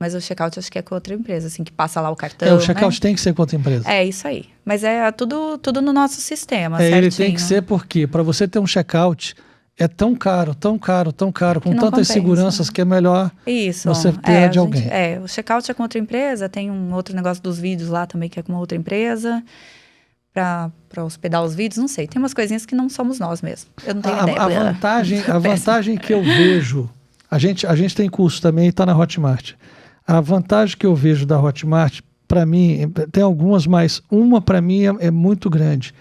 C: Mas o checkout acho que é com outra empresa, assim, que passa lá o cartão,
B: o checkout, né? Tem que ser com outra empresa.
C: É isso aí. Mas é tudo no nosso sistema, certinho.
B: Ele tem que ser porque, para você ter um checkout, é tão caro, com tantas
C: compensa.
B: Seguranças, que é melhor você ter de alguém.
C: O checkout é com outra empresa, tem um outro negócio dos vídeos lá também, que é com uma outra empresa, para hospedar os vídeos, não sei. Tem umas coisinhas que não somos nós mesmo. Eu não tenho ideia.
B: A vantagem que eu vejo, a gente tem curso também e está na Hotmart. A vantagem que eu vejo da Hotmart, para mim, tem algumas, mas uma para mim é muito grande.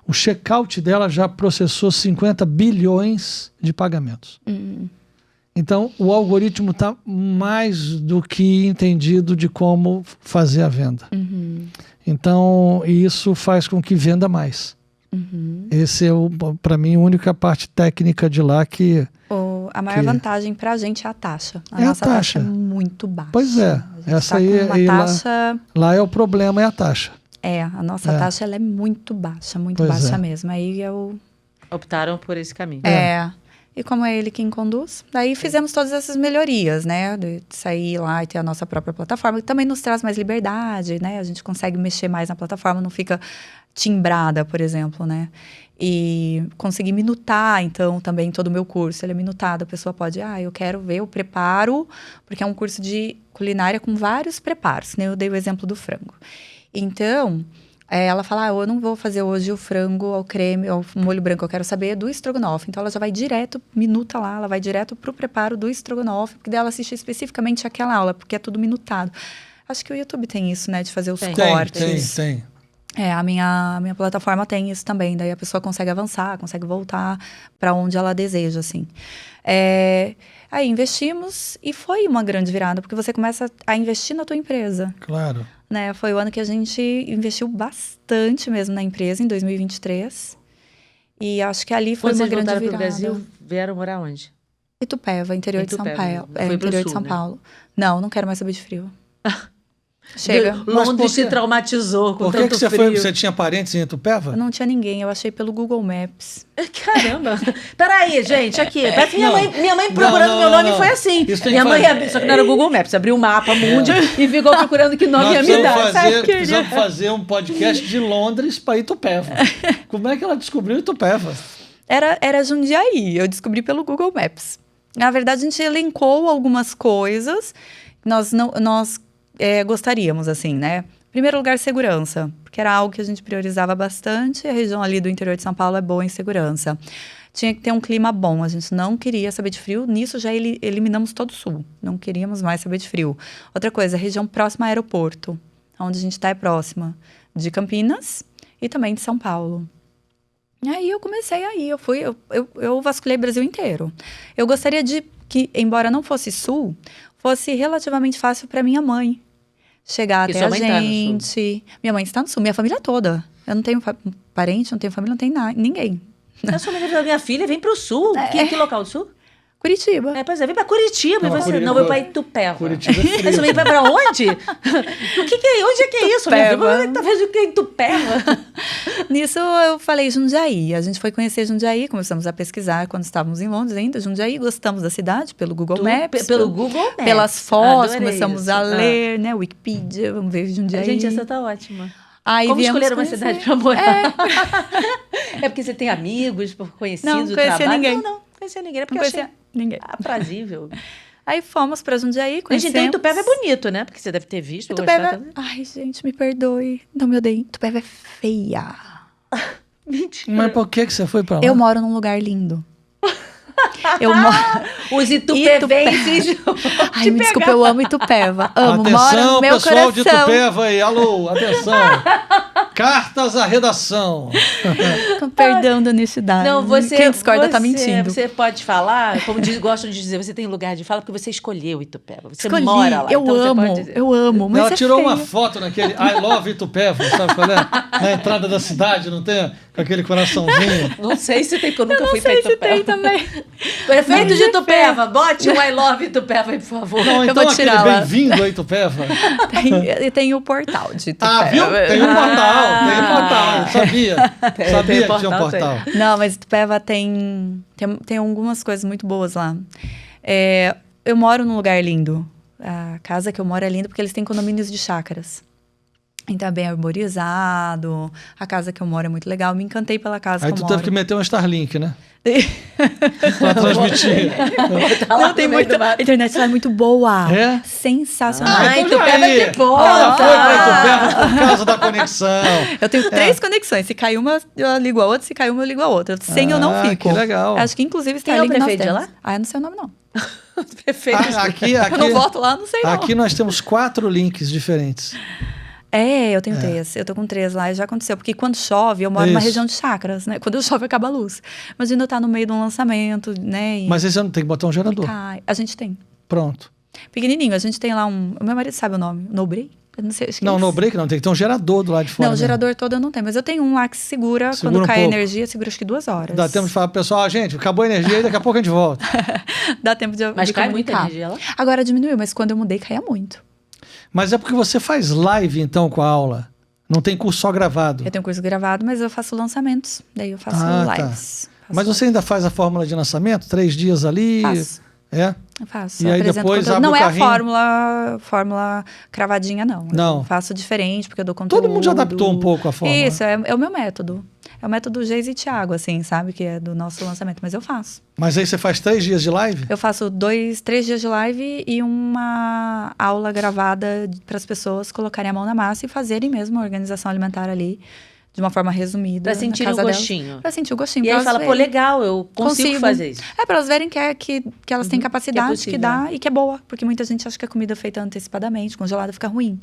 B: O checkout dela já processou 50 bilhões de pagamentos. Então, o algoritmo está mais do que entendido de como fazer a venda. Então, isso faz com que venda mais. Esse é, para mim, a única parte técnica de lá que...
C: A maior vantagem para a gente é a taxa. A
B: nossa
C: taxa é muito baixa.
B: Pois é. Essa aí,
C: taxa...
B: lá é o problema, é a taxa.
C: A nossa taxa ela é muito baixa mesmo. Aí
A: optaram por esse caminho.
C: E como é ele quem conduz, daí fizemos todas essas melhorias, né? De sair lá e ter a nossa própria plataforma, que também nos traz mais liberdade, né? A gente consegue mexer mais na plataforma, não fica timbrada, por exemplo, né? E conseguir minutar, então, também todo o meu curso. Ele é minutado, a pessoa pode, eu quero ver o preparo, porque é um curso de culinária com vários preparos, né? Eu dei o exemplo do frango. Então, ela fala, eu não vou fazer hoje o frango ao creme, ao molho branco, eu quero saber do estrogonofe. Então, ela já vai direto, minuta lá, ela vai direto pro preparo do estrogonofe, porque daí ela assiste especificamente aquela aula, porque é tudo minutado. Acho que o YouTube tem isso, né, de fazer os cortes.
B: Tem.
C: A minha plataforma tem isso também, daí a pessoa consegue avançar, consegue voltar para onde ela deseja, assim. Aí investimos e foi uma grande virada, porque você começa a investir na tua empresa.
B: Claro.
C: Né? Foi o ano que a gente investiu bastante mesmo na empresa, em 2023. E acho que ali foi uma grande virada.
A: Quando vocês voltaram para o Brasil, vieram morar onde?
C: Itupeva, interior de São
A: Itupeva
C: Paulo.
A: mesmo. Foi pro
C: Interior
A: sul,
C: de São
A: né?
C: Paulo. Não quero mais saber de frio. Chega.
A: Londres
B: por quê?
A: se traumatizou com
B: Por que
A: tanto
B: você
A: frio.
B: foi? Você tinha parentes em Itupeva?
C: Eu não tinha ninguém, eu achei pelo Google Maps.
A: Caramba. Peraí, gente, aqui. Parece que
B: Não.
A: minha mãe procurando
B: Não,
A: meu nome
B: não.
A: foi assim.
B: Isso tem
A: Minha
B: que
A: mãe,
B: fazer.
A: só que não era o Google Maps, abriu o mapa mundi e ficou procurando que nome ia me dar. Sabe, querida?
B: Precisamos fazer um podcast de Londres para Itupeva. Como é que ela descobriu Itupeva?
C: Era Jundiaí, eu descobri pelo Google Maps. Na verdade, a gente elencou algumas coisas que nós gostaríamos, assim, né? Primeiro lugar, segurança, porque era algo que a gente priorizava bastante. A região ali do interior de São Paulo é boa em segurança. Tinha que ter um clima bom, a gente não queria saber de frio. Nisso já eliminamos todo o sul, não queríamos mais saber de frio. Outra coisa, a região próxima ao aeroporto, onde a gente está é próxima de Campinas e também de São Paulo. E aí eu comecei aí, eu vasculhei o Brasil inteiro. Eu gostaria de que, embora não fosse sul, fosse relativamente fácil para minha mãe chegar
A: Porque
C: até
A: sua
C: a
A: mãe tá no
C: gente. Minha mãe está no sul, minha família toda. Eu não tenho parente, não tenho família, não tenho ninguém.
A: Eu sou amiga da minha filha, vem pro sul. Que local do sul?
C: Curitiba.
A: Pois é, vem pra Curitiba.
B: Não,
A: E você
B: Curitiba-
A: não, vem pra Itupeva.
B: Curitiba é frio.
A: Aí você vai pra onde? Onde é que é isso? Minha filha?
C: Itupeva.
A: Tá vendo o que é Itupeva?
C: Nisso eu falei Jundiaí. A gente foi conhecer Jundiaí, começamos a pesquisar quando estávamos em Londres ainda. Jundiaí, gostamos da cidade pelo Google Maps.
A: Pelo Google Maps.
C: Pelas fotos,
A: Adorei
C: começamos
A: isso.
C: a ler, né? Wikipedia, vamos ver Jundiaí.
A: Gente, essa tá ótima.
C: Aí
A: Como
C: viemos
A: escolher uma
C: conhecer.
A: cidade pra morar? É porque você tem amigos, conhecidos,
C: Não
A: do
C: conhecia
A: trabalho?
C: ninguém.
A: Não conhecia ninguém. É porque
C: Não
A: eu achei
C: conhecia ninguém.
A: aprazível.
C: Aí fomos pra Jundiaí,
A: Gente,
C: conhecemos.
A: então Itupeva é bonito, né? Porque você deve ter visto.
C: Itupeva...
A: gostado também.
C: Ai, gente, me perdoe. Não me odeiem. Itupeva é feia.
A: Mentira.
B: Mas por que você foi para lá?
C: Eu moro num lugar lindo. Eu moro...
A: Os itupevenses.
C: Ai, me desculpa, eu amo Itupeva. Amo, moro
B: Atenção,
C: no meu
B: pessoal de
C: coração.
B: Itupeva aí. Alô, atenção. Cartas à redação.
C: Com perdão da honestidade.
A: Não, você.
C: Quem discorda tá mentindo.
A: Você pode falar, como gostam de dizer, você tem lugar de fala porque você escolheu Itupeva. Você
C: Escolhi,
A: mora lá.
C: eu
A: então você
C: amo,
A: pode dizer.
C: eu amo. Mas
B: Ela
C: é
B: tirou
C: feio.
B: uma foto naquele I Love Itupeva, sabe qual é? Na entrada da cidade, não tem? Com aquele coraçãozinho.
A: Não sei se tem, porque eu nunca fui pra
C: Não sei se
A: Itupeva.
C: tem também.
A: Prefeito
C: Mas
A: de
C: é
A: Itupeva, bote um I Love Itupeva aí, por favor.
B: Não,
C: Eu
B: então
C: vou
B: aquele
C: tirar lá.
B: bem-vindo a Itupeva.
C: Tem o portal de Itupeva.
B: Ah, viu? Tem um portal, tem um portal. Eu sabia. Sabia que tinha um
A: portal,
B: portal.
C: Não, mas Itupeva tem algumas coisas muito boas lá. Eu moro num lugar lindo. A casa que eu moro é linda porque eles têm condomínios de chácaras. Então é bem arborizado. A casa que eu moro é muito legal. Me encantei pela casa
B: Aí
C: que
B: tu
C: eu
B: teve
C: moro.
B: que meter um Starlink, né? Pra transmitir.
A: Tá lá
C: Não, tem
A: no meio
C: muita...
A: do mato.
C: A internet lá é muito boa.
B: É?
C: Sensacional.
A: Ah,
B: então já
A: Itupeva
B: ia.
A: de boa.
B: Ela foi pra
A: Ah.
B: Itupeva por causa da conexão.
C: Eu tenho 3 conexões. Se cair uma, eu ligo a outra. Se cair uma, eu ligo a outra. Sem eu não fico.
B: Que legal.
C: Acho que, inclusive,
A: Quem é o
C: Starlink nós
A: prefeito de
C: temos.
A: lá?
C: Ah, eu não sei o nome, não.
A: Prefeito.
B: Aqui,
C: Eu não voto lá, não sei não.
B: aqui nós temos 4 links diferentes.
C: Eu tenho 3. Eu tô com 3 lá e já aconteceu. Porque quando chove, eu moro numa
B: Isso.
C: região de chácaras, né? Quando chove, acaba a luz. Imagina eu estar no meio de um lançamento, né? E
B: Mas aí você não tem que botar um gerador.
C: cai. A gente tem.
B: Pronto.
C: Pequenininho. A gente tem lá um... O meu marido sabe o nome. Nobrei? Eu não sei. Acho que
B: Não,
C: é
B: no
C: isso.
B: break não. Tem que ter um gerador do lado de fora.
C: Não, o
B: mesmo.
C: gerador todo eu não tenho. Mas eu tenho um lá que segura
B: Segura
C: quando
B: um
C: cai a
B: pouco.
C: energia, segura acho que 2 horas.
B: Dá tempo de falar pro pessoal, gente, acabou a energia e daqui a pouco a gente volta.
C: Dá tempo de
A: Mas
C: de
A: cai muita
C: comunicar.
A: energia lá?
C: Agora diminuiu, mas quando eu mudei, caía muito.
B: Mas é porque você faz live, então, com a aula. Não tem curso só gravado.
C: Eu tenho curso gravado, mas eu faço lançamentos. Daí eu faço
B: Ah, tá.
C: lives.
B: Mas você ainda faz a fórmula de lançamento? 3 dias ali?
C: Faço.
B: É?
C: Eu faço.
B: E aí
C: apresento
B: depois
C: conteúdo.
B: abre
C: Não
B: o
C: é
B: carrinho?
C: a fórmula cravadinha, não.
B: Não.
C: Eu faço diferente, porque eu dou conteúdo.
B: Todo mundo já adaptou um pouco a fórmula.
C: Isso, é o meu método. É o método Geis e Thiago, assim, sabe? Que é do nosso lançamento. Mas eu faço.
B: Mas aí você faz 3 dias de live?
C: Eu faço 3 dias de live e uma aula gravada para as pessoas colocarem a mão na massa e fazerem mesmo a organização alimentar ali, de uma forma resumida.
A: Pra
C: na
A: sentir o
C: casa delas.
A: gostinho.
C: Pra sentir o gostinho.
A: E
C: pra
A: aí
C: elas
A: fala, pô,
C: verem.
A: legal, eu consigo fazer isso.
C: Para elas verem que elas têm capacidade, que
A: possível.
C: dá e que é boa. Porque muita gente acha que a comida feita antecipadamente, congelada, fica ruim.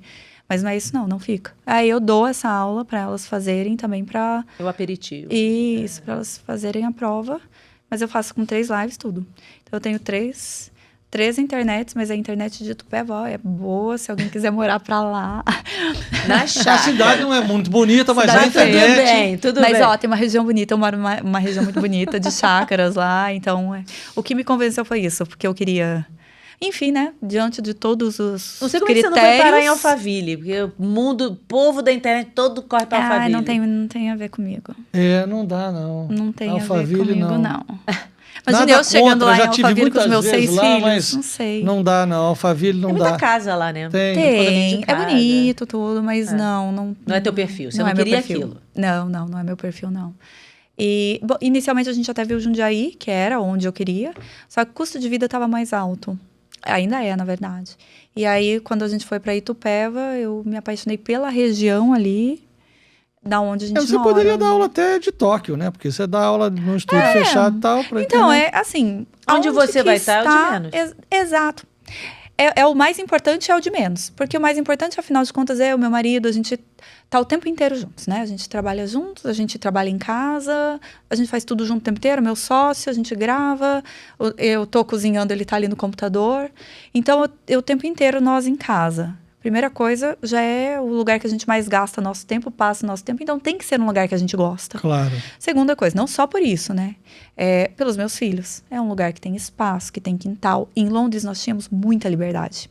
C: Mas não é isso, não fica. Aí eu dou essa aula para elas fazerem também para
A: É o aperitivo.
C: isso, para elas fazerem a prova. Mas eu faço com 3 lives tudo. Então eu tenho 3 3 internets, mas a internet de Itupeva, ó, é boa, se alguém quiser morar pra lá.
A: Na
B: A
A: chácara.
B: cidade não é muito bonita, mas a
C: Cidade
A: Tudo
B: internet...
A: bem, tudo
C: Mas,
A: bem.
C: ó, tem uma região bonita, eu moro numa região muito bonita, de chácaras lá, então, o que me convenceu foi isso, porque eu queria... Enfim, né, diante de todos os
A: Não sei como é que
C: critérios...
A: você não foi parar em Alphaville, porque o mundo, o povo da internet todo corre pra Alphaville.
C: não tem a ver comigo.
B: Não dá, não.
C: Não tem
B: Alphaville,
C: a ver comigo, não. Imagina
B: Nada
C: eu chegando
B: contra,
C: lá
B: já
C: em
B: tive
C: Alphaville com os
B: muitas
C: meus 6
B: vezes lá,
C: filhos,
B: mas
C: não sei.
B: Não dá, não. Alphaville não
A: Tem muita
B: dá.
A: casa lá, né?
B: Tem.
A: condomínio de
C: É
A: casa.
C: bonito tudo, mas não...
A: Não é teu perfil, você
C: não
A: não
C: é meu
A: queria
C: perfil.
A: aquilo.
C: Não é meu perfil, não. E, bom, inicialmente a gente até viu Jundiaí, que era onde eu queria, só que o custo de vida estava mais alto. Ainda é, na verdade. E aí, quando a gente foi para Itupeva, eu me apaixonei pela região ali, da onde a gente
B: Você
C: mora.
B: poderia dar aula até de Tóquio, né? Porque você dá aula num estúdio fechado e tal. Pra
C: Então,
B: internet.
C: assim...
A: Onde você
C: que
A: vai estar é o de menos.
C: Exato. É o mais importante, é o de menos. Porque o mais importante, afinal de contas, é o meu marido, a gente tá o tempo inteiro juntos, né? A gente trabalha juntos, a gente trabalha em casa, a gente faz tudo junto o tempo inteiro, meu sócio, a gente grava, eu tô cozinhando, ele tá ali no computador. Então, o tempo inteiro nós em casa. Primeira coisa, já é o lugar que a gente mais gasta nosso tempo, passa nosso tempo, então tem que ser um lugar que a gente gosta.
B: Claro.
C: Segunda coisa, não só por isso, né? Pelos meus filhos. É um lugar que tem espaço, que tem quintal. Em Londres, nós tínhamos muita liberdade.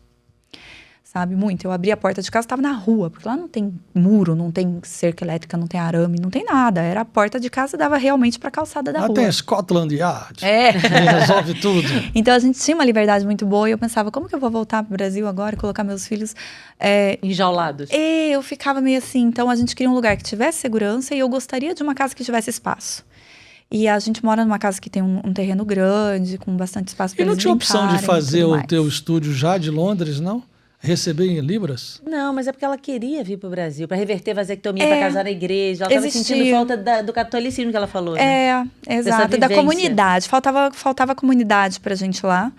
C: Sabe? Muito. Eu abri a porta de casa, estava na rua, porque lá não tem muro, não tem cerca elétrica, não tem arame, não tem nada. Era a porta de casa, dava realmente para a calçada da
B: Lá
C: rua.
B: tem Scotland Yard.
C: É.
B: Ele resolve tudo.
C: Então, a gente tinha uma liberdade muito boa e eu pensava, como que eu vou voltar para o Brasil agora e colocar meus filhos...
A: Enjaulados.
C: E eu ficava meio assim. Então, a gente queria um lugar que tivesse segurança e eu gostaria de uma casa que tivesse espaço. E a gente mora numa casa que tem um terreno grande, com bastante espaço para
B: E não
C: eles
B: tinha opção de
C: brincarem e
B: fazer
C: tudo
B: o
C: mais.
B: teu estúdio já de Londres, não? Receber em libras?
A: Não, mas é porque ela queria vir pro Brasil, para reverter vasectomia, para casar na igreja. Ela estava
C: existia.
A: sentindo falta do catolicismo que ela falou, né?
C: Exato. Da
A: vivência.
C: comunidade. Faltava comunidade pra gente lá.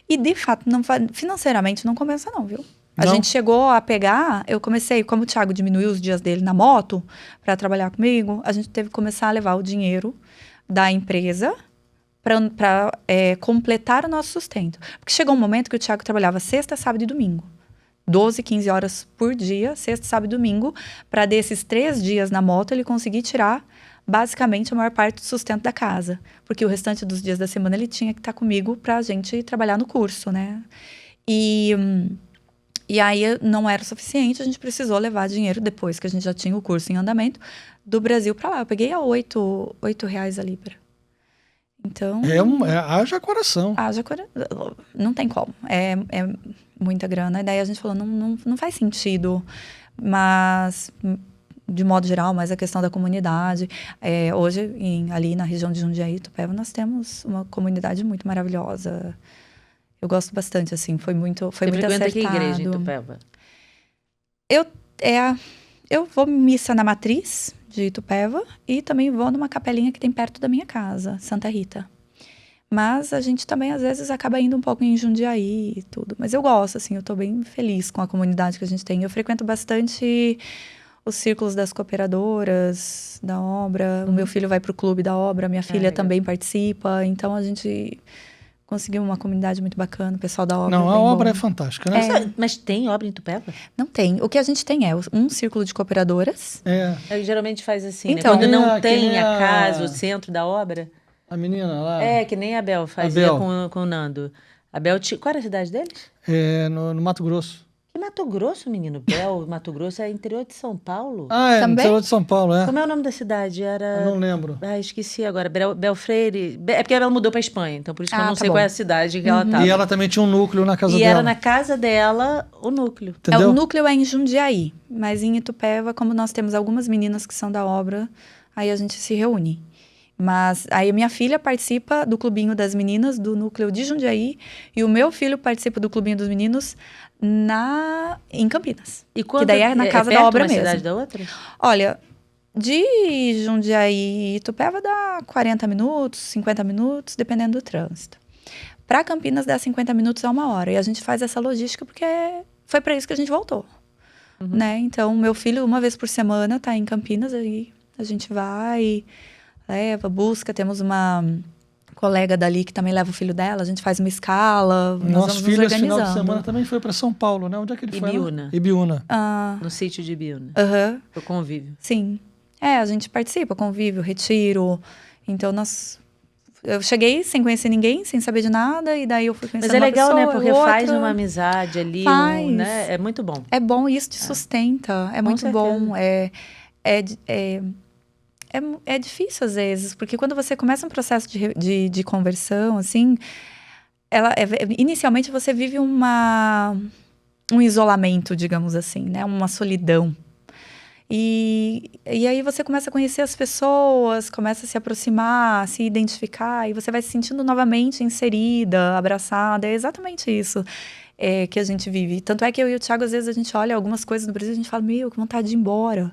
C: E, de fato, financeiramente não compensa não, viu? A
B: Não?
C: gente chegou a pegar... Eu comecei, como o Thiago diminuiu os dias dele na moto para trabalhar comigo, a gente teve que começar a levar o dinheiro da empresa para completar o nosso sustento. Porque chegou um momento que o Thiago trabalhava sexta, sábado e domingo. 12, 15 horas por dia, sexta, sábado e domingo, para desses 3 dias na moto ele conseguir tirar basicamente a maior parte do sustento da casa. Porque o restante dos dias da semana ele tinha que estar comigo para a gente trabalhar no curso, né? E aí não era o suficiente, a gente precisou levar dinheiro depois que a gente já tinha o curso em andamento, do Brasil para lá. Eu peguei a R$8 a libra. Então...
B: Haja coração.
C: Não tem como. É muita grana. E daí a gente falou, não faz sentido. Mas, de modo geral, mas a questão da comunidade. Hoje, ali na região de Jundiaí, Itupeva, nós temos uma comunidade muito maravilhosa. Eu gosto bastante, assim. Foi muito acertado.
A: Que igreja em Itupeva?
C: Eu vou missa na Matriz de Itupeva e também vou numa capelinha que tem perto da minha casa, Santa Rita. Mas a gente também, às vezes, acaba indo um pouco em Jundiaí e tudo. Mas eu gosto, assim, eu tô bem feliz com a comunidade que a gente tem. Eu frequento bastante os círculos das cooperadoras, da obra. O meu filho vai pro clube da obra, minha filha também participa. Então, a gente conseguiu uma comunidade muito bacana, o pessoal da obra.
B: Não, a
C: bem
B: obra
C: bom.
B: é fantástica, né?
A: Mas tem obra em Itupeva?
C: Não tem. O que a gente tem é um círculo de cooperadoras.
A: Geralmente faz assim,
C: Então,
A: né? Quando não
B: que
A: tem
B: nem
A: a casa, o centro da obra.
B: A menina lá.
A: Que nem a Bel fazia com o Nando. A Bel, qual era a cidade deles?
B: No Mato Grosso.
A: Que Mato Grosso, menino? Bel, Mato Grosso é interior de São Paulo?
B: No
C: Também?
B: interior de São Paulo, é.
A: Como é o nome da cidade?
B: Eu não lembro.
A: Esqueci agora. Bel Freire. É porque ela mudou pra Espanha, então por isso que eu não
C: tá
A: sei
C: bom.
A: qual é a cidade que ela estava.
B: E ela também tinha um núcleo na casa
A: E
B: dela.
A: era na casa dela o núcleo.
B: Entendeu?
C: O núcleo é em Jundiaí, mas em Itupeva, como nós temos algumas meninas que são da obra, aí a gente se reúne. Mas aí a minha filha participa do clubinho das meninas do núcleo de Jundiaí e o meu filho participa do clubinho dos meninos em Campinas.
A: E
C: que daí é na casa da obra mesmo.
A: Cidade da outra?
C: Olha, de Jundiaí e Itupeva dá 40 minutos, 50 minutos, dependendo do trânsito. Para Campinas dá 50 minutos a 1 hora. E a gente faz essa logística porque foi para isso que a gente voltou. Né? Então, meu filho, uma vez por semana, tá em Campinas, aí a gente vai, leva, busca. Temos uma colega dali que também leva o filho dela, a gente faz uma escala, nós
B: Nosso
C: vamos
B: filho,
C: nos
B: esse final de
C: organizando.
B: semana, também foi para São Paulo, né? Onde é que ele foi?
A: Ibiúna.
B: Ibiúna.
A: No sítio de Ibiúna.
C: Aham,
A: O convívio.
C: sim. A gente participa, convívio, retiro. Então, eu cheguei sem conhecer ninguém, sem saber de nada, e daí eu fui conhecendo
A: Mas é legal,
C: uma
A: né?
C: pessoa,
A: Porque faz
C: outra.
A: uma amizade ali,
C: Faz.
A: né? É muito bom.
C: É bom, isso te sustenta. É
A: Com
C: muito
A: certeza.
C: bom. É difícil às vezes, porque quando você começa um processo de conversão, assim, inicialmente você vive um isolamento, digamos assim, né? Uma solidão. E aí você começa a conhecer as pessoas, começa a se aproximar, a se identificar, e você vai se sentindo novamente inserida, abraçada. É exatamente isso que a gente vive. Tanto é que eu e o Thiago, às vezes, a gente olha algumas coisas no Brasil e a gente fala, meu, que vontade de ir embora.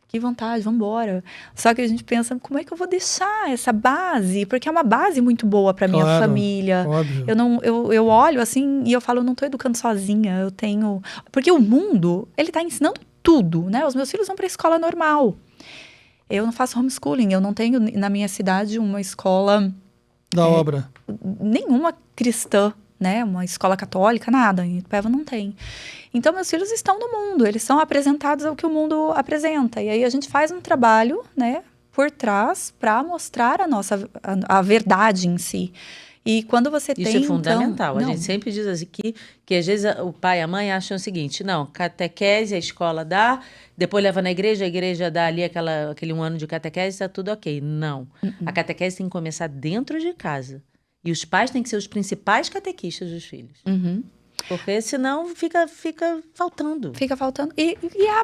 C: Que vontade, vamos embora. Só que a gente pensa, como é que eu vou deixar essa base? Porque é uma base muito boa para minha
B: Claro,
C: família.
B: óbvio.
C: Eu olho assim e eu falo, eu não tô educando sozinha, eu tenho... Porque o mundo, ele tá ensinando tudo, né? Os meus filhos vão para a escola normal. Eu não faço homeschooling, eu não tenho na minha cidade uma escola...
B: Da obra.
C: Nenhuma cristã, né? Uma escola católica, nada. Em Itupeva não tem. Então, meus filhos estão no mundo, eles são apresentados ao que o mundo apresenta. E aí a gente faz um trabalho, né, por trás para mostrar a verdade em si. E quando você
A: Isso
C: tem,
A: é fundamental.
C: Então,
A: A gente sempre diz assim que às vezes o pai e a mãe acham o seguinte, não, catequese, a escola dá, depois leva na igreja, a igreja dá ali aquele 1 ano de catequese, está tudo ok. Não. A catequese tem que começar dentro de casa. E os pais têm que ser os principais catequistas dos filhos. Porque senão fica faltando.
C: Fica faltando. E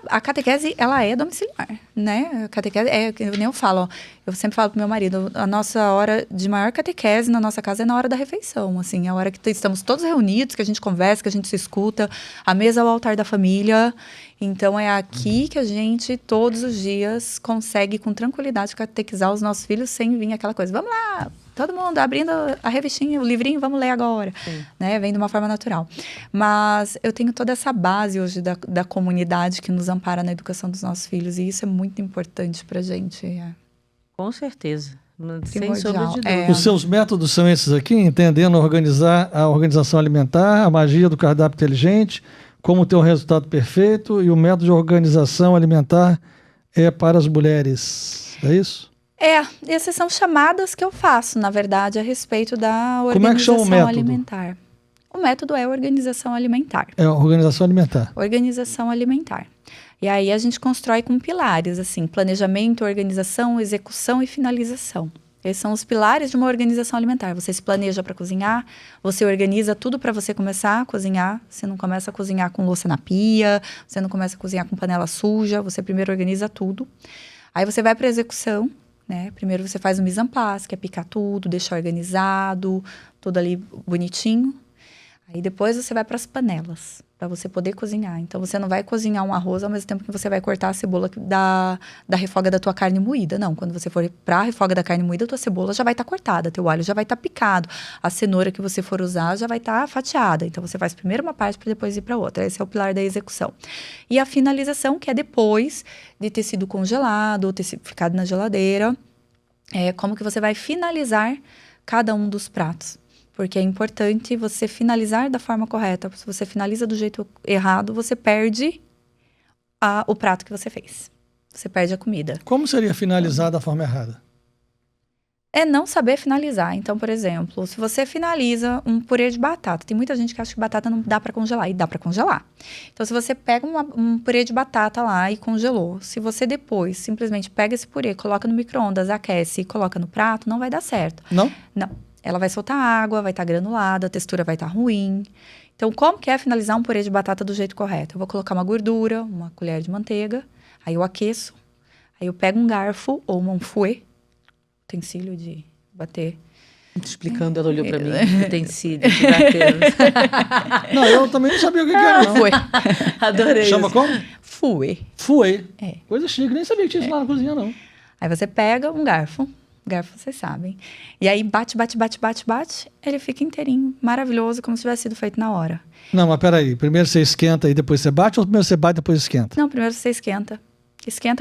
C: a catequese, ela é domiciliar, né? A catequese, nem eu falo, ó, eu sempre falo pro meu marido, a nossa hora de maior catequese na nossa casa é na hora da refeição, assim, é a hora que estamos todos reunidos, que a gente conversa, que a gente se escuta, a mesa é o altar da família. Então, é aqui que a gente, todos os dias, consegue com tranquilidade catequizar os nossos filhos sem vir aquela coisa, vamos lá, todo mundo abrindo a revistinha, o livrinho, vamos ler agora. Né? Vem de uma forma natural. Mas eu tenho toda essa base hoje da comunidade que nos ampara na educação dos nossos filhos. E isso é muito importante pra gente.
A: Com certeza. Sem
C: Primordial.
A: sombra de dúvida.
B: Os seus métodos são esses aqui, entendendo organizar a organização alimentar, a magia do cardápio inteligente, como ter um resultado perfeito, e o método de organização alimentar é para as mulheres. É isso?
C: Essas são chamadas que eu faço, na verdade, a respeito da
B: Como é que chama o
C: organização
B: método?
C: alimentar. O método é organização alimentar.
B: É a organização alimentar.
C: Organização alimentar. E aí a gente constrói com pilares, assim, planejamento, organização, execução e finalização. Esses são os pilares de uma organização alimentar. Você se planeja para cozinhar, você organiza tudo para você começar a cozinhar. Você não começa a cozinhar com louça na pia, você não começa a cozinhar com panela suja, você primeiro organiza tudo. Aí você vai para a execução, né? Primeiro você faz o mise en place, que é picar tudo, deixar organizado, tudo ali bonitinho. Aí depois você vai para as panelas, para você poder cozinhar. Então, você não vai cozinhar um arroz ao mesmo tempo que você vai cortar a cebola da refoga da tua carne moída. Não, quando você for para a refoga da carne moída, a tua cebola já vai estar cortada, teu alho já vai estar picado. A cenoura que você for usar já vai estar fatiada. Então, você faz primeiro uma parte para depois ir para outra. Esse é o pilar da execução. E a finalização, que é depois de ter sido congelado ou ter ficado na geladeira, como que você vai finalizar cada um dos pratos. Porque é importante você finalizar da forma correta. Se você finaliza do jeito errado, você perde o prato que você fez. Você perde a comida.
B: Como seria finalizar da forma errada?
C: É não saber finalizar. Então, por exemplo, se você finaliza um purê de batata, tem muita gente que acha que batata não dá para congelar, e dá para congelar. Então, se você pega um purê de batata lá e congelou, se você depois simplesmente pega esse purê, coloca no micro-ondas, aquece e coloca no prato, não vai dar certo.
B: Não?
C: Não. Ela vai soltar água, vai estar granulada, a textura vai estar ruim. Então, como que é finalizar um purê de batata do jeito correto? Eu vou colocar uma gordura, uma colher de manteiga, aí eu aqueço, aí eu pego um garfo ou um fouet, utensílio de bater.
A: Explicando, ela olhou para mim, utensílio de bater.
B: Não, eu também não sabia o que era, não.
C: Fouet.
A: Adorei.
B: Chama
A: isso.
B: como?
C: Fouet.
B: Fouet.
C: É.
B: Coisa chique, nem sabia que tinha isso lá na cozinha, não.
C: Aí você pega um garfo, vocês sabem, e aí bate, ele fica inteirinho, maravilhoso, como se tivesse sido feito na hora.
B: Não, mas peraí, primeiro você esquenta e depois você bate, ou primeiro você bate e depois esquenta?
C: Não, primeiro você esquenta,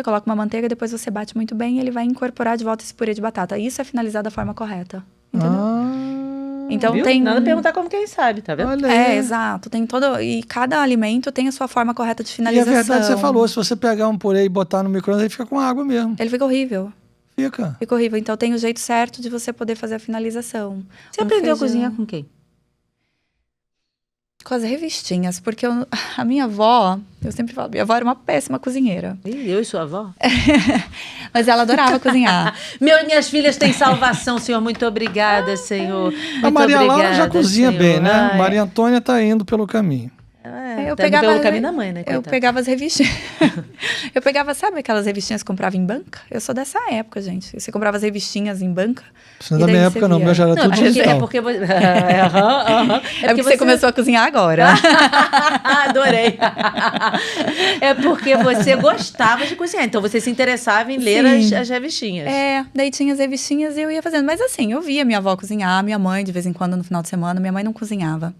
C: coloca uma manteiga, depois você bate muito bem e ele vai incorporar de volta esse purê de batata. Isso é finalizar da forma correta. Então
A: Viu?
C: tem...
A: Nada perguntar como quem sabe, tá vendo?
B: Olha aí.
C: Exato. Tem todo... E cada alimento tem a sua forma correta de
B: E a
C: finalização.
B: verdade você falou, se você pegar um purê e botar no micro-ondas, ele fica com água mesmo.
C: Ele fica horrível.
B: Fica.
C: Fica horrível. Então tem o jeito certo de você poder fazer a finalização.
A: Você aprendeu a cozinhar com quem?
C: Com as revistinhas, porque a minha avó, eu sempre falo, minha avó era uma péssima cozinheira.
A: Ih, eu e sua avó?
C: Mas ela adorava cozinhar.
A: Minhas filhas têm salvação, Senhor. Muito obrigada, Senhor. Muito
B: A Maria Laura já
A: obrigada,
B: cozinha
A: Senhor.
B: bem, né?
A: Ai,
B: Maria Antônia tá indo pelo caminho.
C: Eu
A: tá
C: pegava
A: pelo caminho da mãe, né?
C: Eu
A: coitada?
C: pegava as revistinhas. Eu pegava, sabe aquelas revistinhas que comprava em banca? Eu sou dessa época, gente. Você comprava as revistinhas em banca.
B: Isso não é
C: E
B: da
C: daí
B: minha
C: você
B: época, não.
C: via.
B: Meu já era
A: Não,
B: tudo digital.
A: é porque você... Aham.
C: É porque você começou a cozinhar agora.
A: Adorei. É porque você gostava de cozinhar. Então você se interessava em ler
C: Sim.
A: as revistinhas.
C: Daí tinha as revistinhas e eu ia fazendo. Mas assim, eu via minha avó cozinhar, minha mãe, de vez em quando, no final de semana. Minha mãe não cozinhava.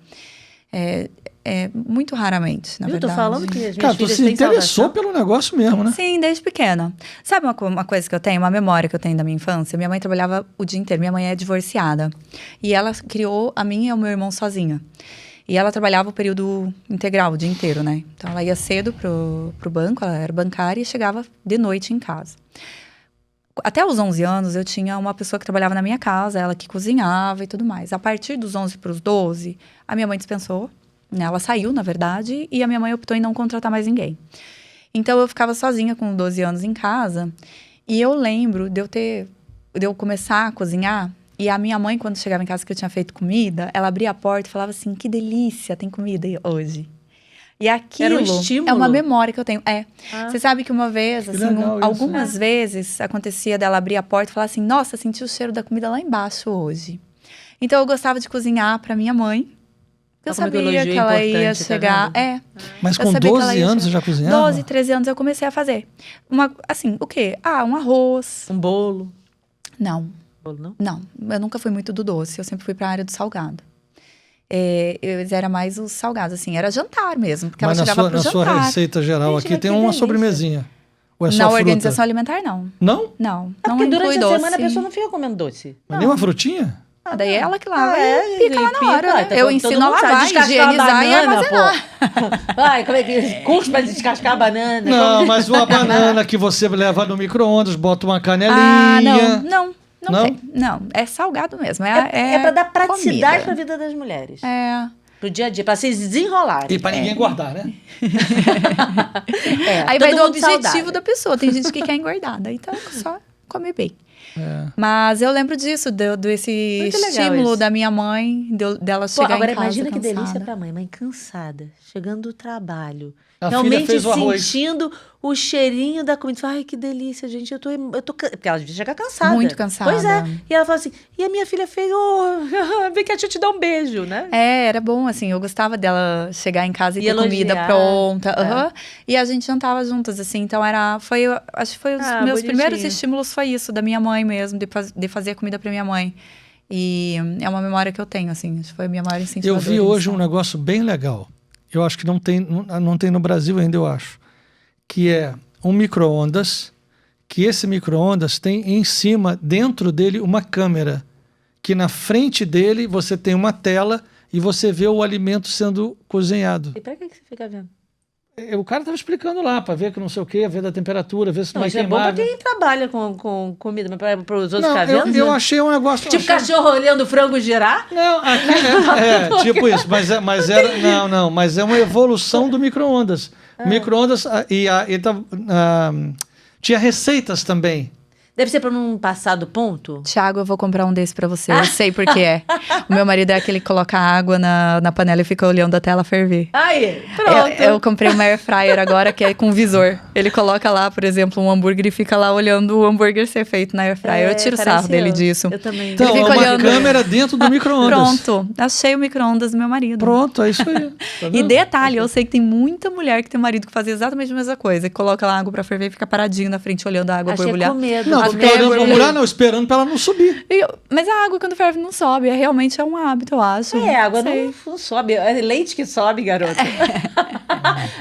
C: Muito raramente, na
A: Eu
C: verdade.
A: tô falando que as minhas
B: Cara, tu
A: filhas
B: se
A: têm
B: interessou
A: salvação.
B: pelo negócio mesmo, né?
C: Sim, desde pequena. Sabe uma coisa que eu tenho, uma memória que eu tenho da minha infância? Minha mãe trabalhava o dia inteiro. Minha mãe é divorciada. E ela criou a mim e o meu irmão sozinha. E ela trabalhava o período integral, o dia inteiro, né? Então, ela ia cedo pro banco, ela era bancária e chegava de noite em casa. Até os 11 anos, eu tinha uma pessoa que trabalhava na minha casa, ela que cozinhava e tudo mais. A partir dos 11 para os 12, a minha mãe dispensou. Ela saiu, na verdade, e a minha mãe optou em não contratar mais ninguém. Então, eu ficava sozinha com 12 anos em casa. E eu lembro de eu começar a cozinhar. E a minha mãe, quando chegava em casa que eu tinha feito comida, ela abria a porta e falava assim, que delícia, tem comida hoje. E aquilo
A: Era um estímulo?
C: é uma memória que eu tenho.
A: Ah.
C: Você sabe que uma vez, assim,
B: legal isso,
C: algumas vezes acontecia dela abrir a porta e falar assim, nossa, senti o cheiro da comida lá embaixo hoje. Então, eu gostava de cozinhar para minha mãe. Eu
A: Olha como que o
C: sabia
A: elogio
C: que
A: é
C: ela ia
A: importante, tá
C: chegar.
A: vendo?
B: Mas
C: Eu
B: com
C: sabia que ela
B: 12
C: ia
B: anos você
C: chegar.
B: já cozinhava?
C: 12, 13 anos eu comecei a fazer. Assim, o quê? Um arroz.
A: Um bolo.
C: Não,
A: Bolo, não?
C: não. Eu nunca fui muito do doce. Eu sempre fui para a área do salgado. Era mais os salgados, assim. Era jantar mesmo, porque
B: Mas
C: ela chegava pro
B: na sua
C: jantar.
B: receita geral
A: Gente,
B: aqui
A: mas
B: tem
A: que
B: uma
A: delícia.
B: sobremesinha. Ou é só
C: Na
B: fruta?
C: organização alimentar, não.
B: Não?
C: Não,
A: É
C: não
A: porque
C: inclui
A: durante a
C: doce.
A: semana a pessoa não fica comendo doce.
B: Mas nem uma frutinha?
C: Daí é ela que lava e pica lá na
A: pica,
C: hora, né?
A: tá,
C: Eu
A: todo
C: ensino
A: mundo
C: a
A: sabe,
C: lavar,
A: descascar
C: higienizar e
A: banana,
C: armazenar.
A: pô. Vai, como é que... Curso pra descascar a banana.
B: Não, mas uma banana que você leva no micro-ondas, bota uma canelinha.
C: Não tem. Não, é salgado mesmo.
A: É pra dar praticidade
C: comida.
A: pra vida das mulheres.
C: É.
A: Pro dia a dia, pra se desenrolarem.
B: E pra ninguém guardar, né?
C: Aí
A: todo
C: vai do
A: mundo
C: objetivo
A: saudável.
C: da pessoa. Tem gente que quer engordar, daí tá só comer bem.
B: É.
C: Mas eu lembro disso, desse
A: Muito legal
C: estímulo
A: isso.
C: da minha mãe, dela
A: Pô,
C: chegar
A: agora
C: em casa
A: imagina que
C: cansada.
A: delícia pra mãe cansada, chegando do trabalho,
B: A filha
A: realmente
B: fez o arroz.
A: sentindo o cheirinho da comida. Fala, ai, que delícia, gente, eu tô porque ela devia chegar cansada.
C: Muito cansada.
A: Pois é. E ela fala assim, e a minha filha fez, vem que a tia te dá um beijo, né?
C: Era bom, assim, eu gostava dela chegar em casa e
A: E
C: ter comida
A: elogiar.
C: pronta.
A: É.
C: Aham. E a gente jantava juntas, assim, então acho que foi os meus
A: bonitinho.
C: primeiros estímulos, foi isso, da minha mãe mesmo, de fazer comida pra minha mãe. E é uma memória que eu tenho, assim, acho que foi a minha maior
B: Eu
C: incentivadora.
B: vi hoje um
C: inicial.
B: negócio bem legal. Eu acho que não tem no Brasil ainda, eu acho. Que é um micro-ondas, que esse micro-ondas tem em cima, dentro dele, uma câmera. Que na frente dele você tem uma tela e você vê o alimento sendo cozinhado.
A: E pra que você fica vendo?
B: O cara estava explicando lá, para ver que não sei o quê, ver da temperatura, ver se não,
A: Não,
B: vai
A: isso é bom
B: queimar.
A: pra quem trabalha com comida, mas para os outros
B: Não,
A: ficar vendo?
B: eu
A: né?
B: achei um negócio...
A: Tipo cachorro olhando o frango girar?
B: Não, aqui tipo isso, mas é uma evolução do micro-ondas. O micro-ondas tinha receitas também.
A: Deve ser pra não passar do ponto?
C: Tiago, eu vou comprar um desse pra você. Eu sei por que é. O meu marido é aquele que coloca água na panela e fica olhando a tela ferver.
A: Aí, pronto.
C: Eu comprei uma air fryer agora que é com visor. Ele coloca lá, por exemplo, um hambúrguer e fica lá olhando o hambúrguer ser feito na air fryer. Eu tiro sarro dele disso.
A: Eu também.
B: Então,
C: Ele
B: é
C: fica
B: uma
C: olhando.
B: câmera dentro do micro-ondas.
C: Pronto, achei o micro-ondas do meu marido.
B: Pronto, é isso aí. Tá
C: E
B: vendo?
C: detalhe, eu sei que tem muita mulher que tem um marido que faz exatamente a mesma coisa. Que coloca lá água pra ferver e fica paradinho na frente olhando a água
A: Achei
C: borbulhar.
A: com medo.
B: Não,
C: Até
B: fica olhando pra
C: borbulhar.
B: mulher, não, esperando pra ela não subir.
C: Mas a água quando ferve não sobe. Realmente é um hábito, eu acho.
A: É, a água
C: Sei.
A: não sobe. É leite que sobe, garota.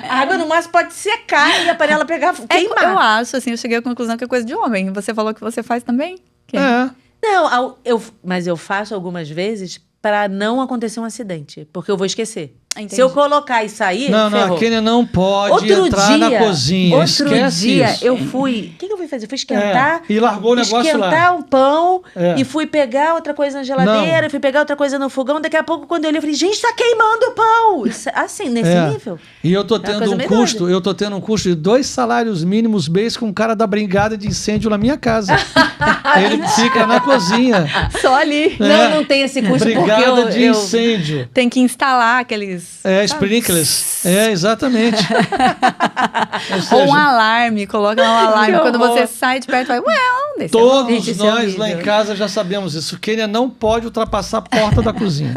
A: A água no máximo pode secar e a panela pegar,
C: Eu
A: queimar.
C: acho, assim, eu cheguei à conclusão que é coisa de homem. Você falou que você faz também? Quem?
B: É.
A: Não, mas eu faço algumas vezes para não acontecer um acidente, porque eu vou esquecer.
C: Entendi.
A: Se eu colocar e sair,
B: Não,
A: ferrou.
B: a Kênia não pode entrar na cozinha.
A: Outro
B: Esquece
A: dia,
B: isso.
A: eu fui... O que eu fui fazer? Eu fui esquentar...
B: E largou o negócio lá.
A: Esquentar um pão
B: É.
A: e fui pegar outra coisa na geladeira, fui pegar outra coisa no fogão. Daqui a pouco, quando eu olhei, eu falei, gente, tá queimando o pão! Assim, nesse nível.
B: E eu tô
A: É uma
B: tendo
A: coisa
B: um
A: meio
B: custo,
A: doida.
B: eu tô tendo um custo de 2 salários mínimos mês com um cara da brigada de incêndio na minha casa. Ele fica na cozinha.
C: Só ali.
A: Não tem esse custo porque
B: Brigada de
A: eu...
B: incêndio.
C: Tem que instalar aqueles...
B: Sprinklers. Exatamente. Ou
C: Ou
B: seja,
C: um alarme, coloca lá um alarme.
A: Que
C: Quando
A: horror.
C: você sai de perto, vai, desse
B: todos
A: Gente, isso é
B: nós lá em
A: horrível.
B: casa já sabemos isso. Kênia não pode ultrapassar a porta da cozinha.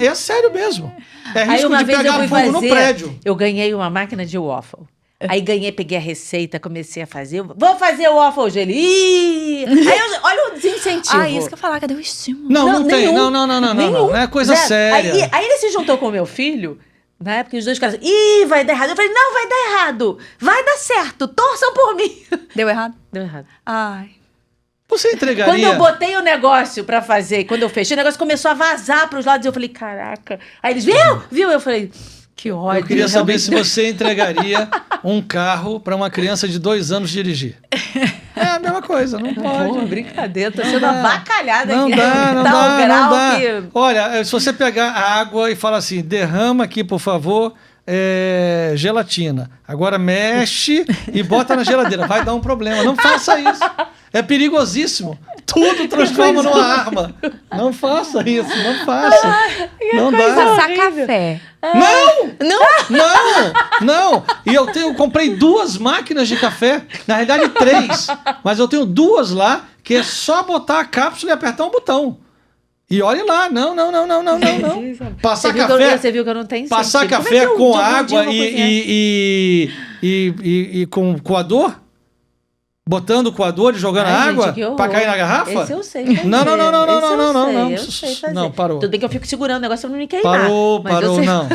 B: É sério mesmo. É
A: Aí
B: risco
A: uma
B: de
A: vez eu
B: pegar
A: fui
B: fogo no
A: fazer,
B: prédio.
A: eu ganhei uma máquina de waffle. Aí peguei a receita, comecei a fazer. Vou fazer o waffle hoje. Ele, Ih! Aí olha o desincentivo.
C: Ah, isso que eu ia falar, cadê o estímulo?
B: Não tem.
A: nenhum.
B: Não.
A: Nenhum.
B: Não é coisa
A: Zero.
B: séria.
A: Aí ele se juntou com o meu filho, na época, e os dois caras, ih, vai dar errado. Eu falei, não, vai dar errado. Vai dar certo. Torçam por mim.
C: Deu errado?
A: Deu errado.
C: Ai.
B: Você entregaria...
A: Quando eu botei o negócio pra fazer, e quando eu fechei, o negócio começou a vazar pros lados. E eu falei, caraca. Aí eles, viu? Eu falei, que ódio.
B: Eu queria saber se
A: realmente.
B: você entregaria um carro para uma criança de 2 anos dirigir. É a mesma coisa, não
A: Pô,
B: pode.
A: brincadeira, tô
B: Não
A: sendo
B: dá.
A: avacalhada
B: Não
A: aqui.
B: dá, não
A: Tá
B: dá,
A: um grau
B: não dá.
A: que...
B: Olha, se você pegar a água e falar assim, derrama aqui, por favor, gelatina. Agora mexe e bota na geladeira. Vai dar um problema. Não faça isso. É perigosíssimo. Tudo transforma numa arma. Não faça isso, não faça. Não dá.
C: Passar
A: horrível.
C: café.
B: Não. E eu comprei 2 máquinas de café. Na realidade, 3. Mas eu tenho 2 lá, que é só botar a cápsula e apertar um botão. E olhe lá, não. Passar
A: Você viu que eu não tenho
B: Passar
A: incentivo. Como é
B: café
A: que eu,
B: com
A: de algum dia,
B: água
A: eu vou cozinhar?
B: e com coador? Botando o coador e jogando
A: Ai, gente,
B: água
A: que horror.
B: pra cair na garrafa?
A: Esse eu sei fazer.
B: Não.
A: Eu sei fazer.
B: Não, parou.
A: Tudo bem que eu fico segurando o negócio pra não me queimar.
B: Parou,
A: mas eu sei-
B: não.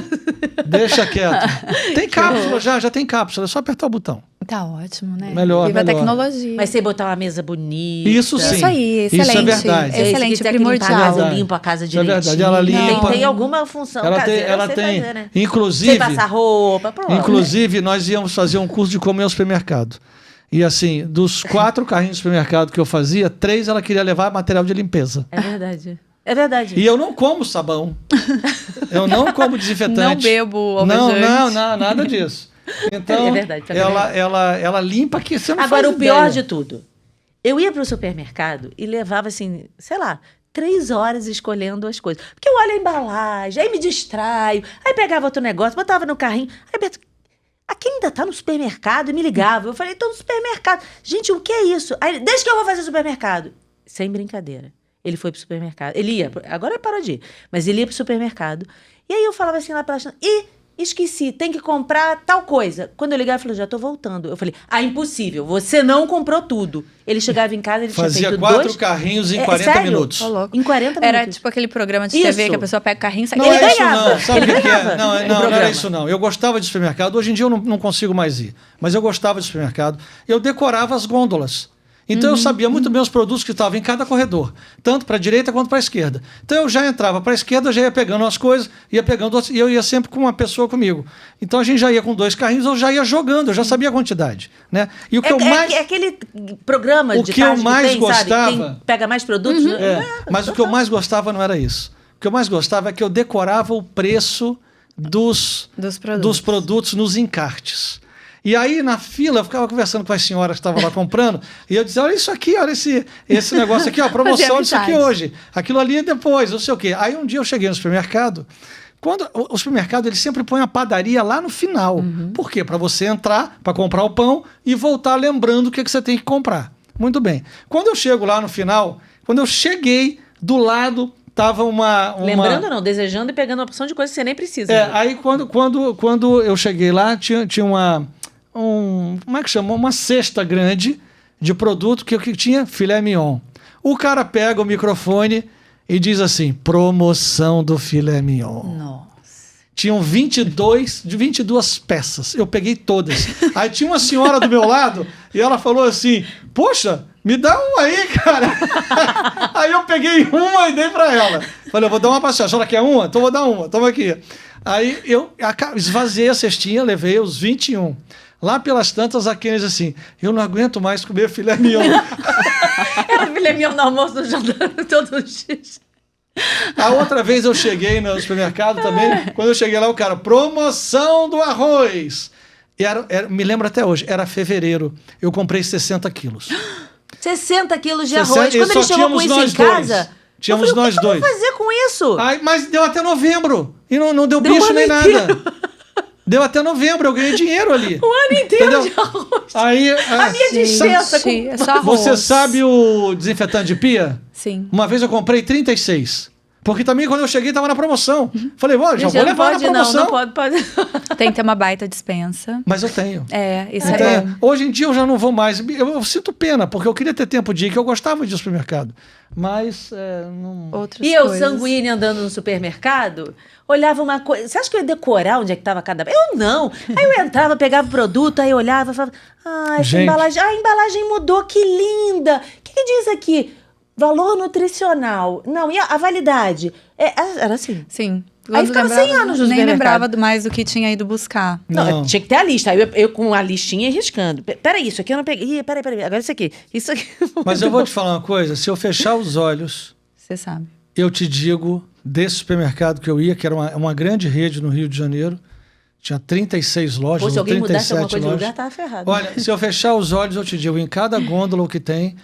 B: Deixa quieto. Tem cápsula já tem cápsula, é só apertar o botão.
C: Tá ótimo, né?
B: Melhor,
C: Viva a
B: melhor.
C: tecnologia.
A: Mas você botar uma mesa bonita.
B: Isso sim.
C: Isso aí,
B: Isso é
C: excelente.
B: verdade.
A: Se
C: Excelente,
A: quiser que limpar a
C: primordial.
A: casa, eu limpo a casa
B: Isso é
A: direitinho.
B: verdade, ela limpa.
A: Tem alguma função caseira,
B: Ela
A: eu sei
B: tem,
A: fazer, né?
B: inclusive,
A: Sem passar roupa, pronto.
B: inclusive nós íamos fazer um curso de comer ao supermercado. E assim, dos 4 carrinhos de supermercado que eu fazia, 3 ela queria levar material de limpeza.
A: É verdade. É verdade.
B: E eu não como sabão. Eu não como desinfetante.
C: Não bebo
B: Não,
C: alvejante.
B: nada disso. Então,
A: É verdade, tá
B: ela limpa que você não
A: Agora,
B: faz
A: o pior
B: ideia.
A: de tudo. Eu ia pro supermercado e levava, assim, sei lá, 3 horas escolhendo as coisas. Porque eu olho a embalagem, aí me distraio, aí pegava outro negócio, botava no carrinho. Aí, Beto, aqui ainda tá no supermercado? E me ligava. Eu falei, tô no supermercado. Gente, o que é isso? Aí, ele, deixa que eu vou fazer supermercado. Sem brincadeira. Ele foi pro supermercado. Ele ia, agora ele parou de ir, mas ele ia pro supermercado. E aí eu falava assim lá pela chão, esqueci, tem que comprar tal coisa. Quando eu ligava, ele falou, já tô voltando. Eu falei, impossível, você não comprou tudo. Ele chegava em casa, ele tinha
B: Fazia
A: feito
B: 4
A: 2...
B: carrinhos em 40
A: sério?
B: minutos.
C: Ô, louco.
A: Em 40
C: Era
A: minutos.
C: tipo aquele programa de TV
A: Isso.
C: que a pessoa pega o carrinho e sai.
B: Não
A: Ele
B: é isso
A: ganhava.
B: não, sabe o
A: Ele
B: que que é?
A: ganhava
B: Não,
A: o
B: não era
A: programa.
B: isso não. Eu gostava de supermercado, hoje em dia eu não consigo mais ir. Mas eu gostava de supermercado. Eu decorava as gôndolas. Então eu sabia muito bem os produtos que estavam em cada corredor, tanto para a direita quanto para a esquerda. Então eu já entrava para a esquerda, já ia pegando as coisas, ia pegando outras, e eu ia sempre com uma pessoa comigo. Então a gente já ia com 2 carrinhos, eu já ia jogando, eu já sabia a quantidade, né? E o que eu mais
A: É aquele programa
B: O
A: de
B: que eu
A: tarde
B: mais
A: tem,
B: gostava-
A: sabe? Quem pega mais produtos. né?
B: mas o que eu mais gostava não era isso. O que eu mais gostava é que eu decorava o preço dos produtos nos encartes. E aí, na fila, eu ficava conversando com as senhoras que estavam lá comprando, e eu dizia, olha isso aqui, olha esse negócio aqui, ó, promoção disso aqui hoje. Aquilo ali é depois, não sei o quê. Aí um dia eu cheguei no supermercado, o supermercado ele sempre põe a padaria lá no final. Por quê? Para você entrar, para comprar o pão e voltar lembrando o que você tem que comprar. Muito bem. Quando eu chego lá no final, quando eu cheguei, do lado tava uma...
A: Lembrando não, desejando e pegando uma opção de coisa que você nem precisa.
B: Aí quando eu cheguei lá, tinha como é que chama? Uma cesta grande de produto que tinha filé mignon. O cara pega o microfone e diz assim, promoção do filé mignon.
C: Nossa.
B: Tinham 22 peças. Eu peguei todas. Aí tinha uma senhora do meu lado e ela falou assim, poxa, Me dá uma aí, cara. Aí eu peguei uma e dei pra ela. Falei, eu vou dar uma pra senhora. A senhora quer uma? Então eu vou dar uma. Toma aqui. Aí eu esvaziei a cestinha, levei os 21. Lá pelas tantas, a Kennedy assim, eu não aguento mais comer filé mignon.
A: Era filé mignon no almoço do jantar todos os dias.
B: A outra vez eu cheguei no supermercado também, quando eu cheguei lá, o cara, promoção do arroz. E me lembro até hoje, era fevereiro. Eu comprei 60 quilos.
A: 60 quilos de arroz. Quando ele
B: só
A: chegou com isso em casa...
B: Tínhamos nós dois.
A: O que eu vou fazer com isso?
B: Aí, mas deu até novembro. E não deu bicho nem nada. Deu até novembro, eu ganhei dinheiro ali.
A: O ano inteiro
B: entendeu?
A: de arroz.
B: Aí,
A: a minha dispensa com...
C: É só arroz.
B: Você sabe o desinfetante de pia?
C: Sim.
B: Uma vez eu comprei 36. Porque também quando eu cheguei tava na promoção. Falei, já vou levar na promoção.
A: Não pode.
C: Tem que ter uma baita dispensa.
B: Mas eu tenho.
C: Isso
B: Então,
C: é bom.
B: hoje em dia eu já não vou mais. Eu sinto pena, porque eu queria ter tempo de ir, que eu gostava de ir ao supermercado. Mas não...
C: Outras
A: E eu,
C: coisas.
A: sanguínea, andando no supermercado, olhava uma coisa... Você acha que eu ia decorar onde é que estava cada... Eu não. Aí eu entrava, pegava o produto, aí eu olhava e falava... essa
B: Gente.
A: embalagem... a embalagem mudou, que linda! O que diz aqui? Valor nutricional. Não, e a validade? Era assim.
C: Sim.
A: Aí ficava 100 anos no
C: Nem
A: supermercado.
C: lembrava mais do que tinha ido buscar.
B: Não.
A: Tinha que ter a lista. Aí eu com a listinha riscando. Peraí, isso aqui eu não peguei. Ih, peraí. Agora isso aqui. Isso aqui.
B: Mas eu vou te falar uma coisa. Se eu fechar os olhos,
C: Você sabe.
B: eu te digo, desse supermercado que eu ia, que era uma grande rede no Rio de Janeiro, tinha 36 lojas,
A: Pô, se
B: ou
A: alguém mudasse
B: 37
A: alguma coisa de
B: lojas.
A: lugar, tava ferrado.
B: Olha, se eu fechar os olhos, eu te digo, em cada gôndola o que tem,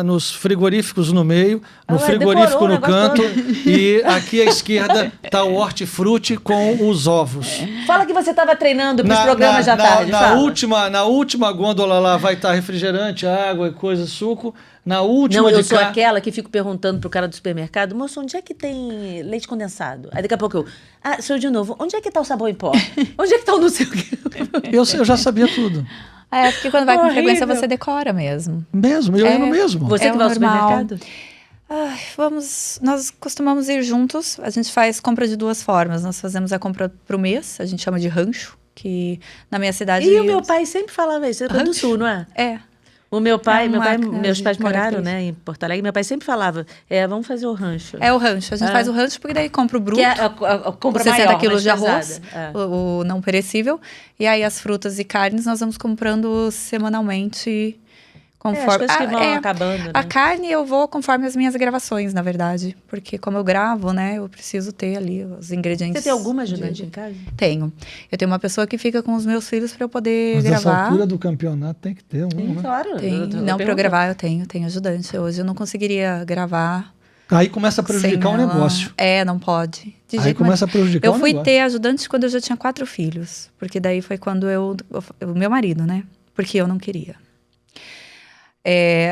B: nos frigoríficos no meio, no frigorífico
A: decorou o
B: no canto,
A: negócio
B: e aqui à esquerda tá o hortifruti com os ovos.
A: Fala que você estava treinando para os programas da tarde.
B: Na última gôndola lá vai estar refrigerante, água e coisa, suco. Na última
A: Não, eu
B: de
A: sou
B: cá...
A: aquela que fico perguntando pro cara do supermercado, moço, onde é que tem leite condensado? Aí daqui a pouco sou eu de novo, onde é que tá o sabão em pó? Onde é que tá o não sei o quê?
B: Eu já sabia tudo.
C: Porque quando vai com
A: Horrível.
C: frequência você decora mesmo.
B: Mesmo, eu ia no mesmo.
A: Você que vai ao
C: normal.
A: supermercado?
C: Nós costumamos ir juntos. A gente faz compra de duas formas. Nós fazemos a compra pro mês, a gente chama de rancho, que na minha cidade...
A: E o meu pai sempre falava isso, é do sul, não é?
C: É.
A: O meu pai,
C: É
A: meus pais moraram,
C: característica.
A: né, em Porto Alegre, meu pai sempre falava, vamos fazer o rancho.
C: É o rancho. A gente faz o rancho porque daí compra o bruto.
A: Que é a compra
C: 60
A: maior,
C: quilos
A: mais
C: de arroz,
A: pesada.
C: o não perecível. E aí as frutas e carnes nós vamos comprando semanalmente, conforme...
A: as coisas que vão acabando, né?
C: A carne eu vou conforme as minhas gravações, na verdade. Porque como eu gravo, né, eu preciso ter ali os ingredientes.
A: Você tem alguma ajudante em casa?
C: Tenho. Eu tenho uma pessoa que fica com os meus filhos para eu poder
B: Mas nessa
C: gravar.
B: altura do campeonato tem que ter um, né?
A: Claro.
C: Não, para eu gravar eu tenho ajudante. Hoje eu não conseguiria gravar.
B: Aí começa a prejudicar o
C: sem ela.
B: negócio.
C: Não pode. De
B: Aí
C: jeito
B: começa a prejudicar
C: eu
B: o
C: fui
B: negócio.
C: ter ajudante quando eu já tinha 4 filhos. Porque daí foi quando o meu marido, né? Porque eu não queria.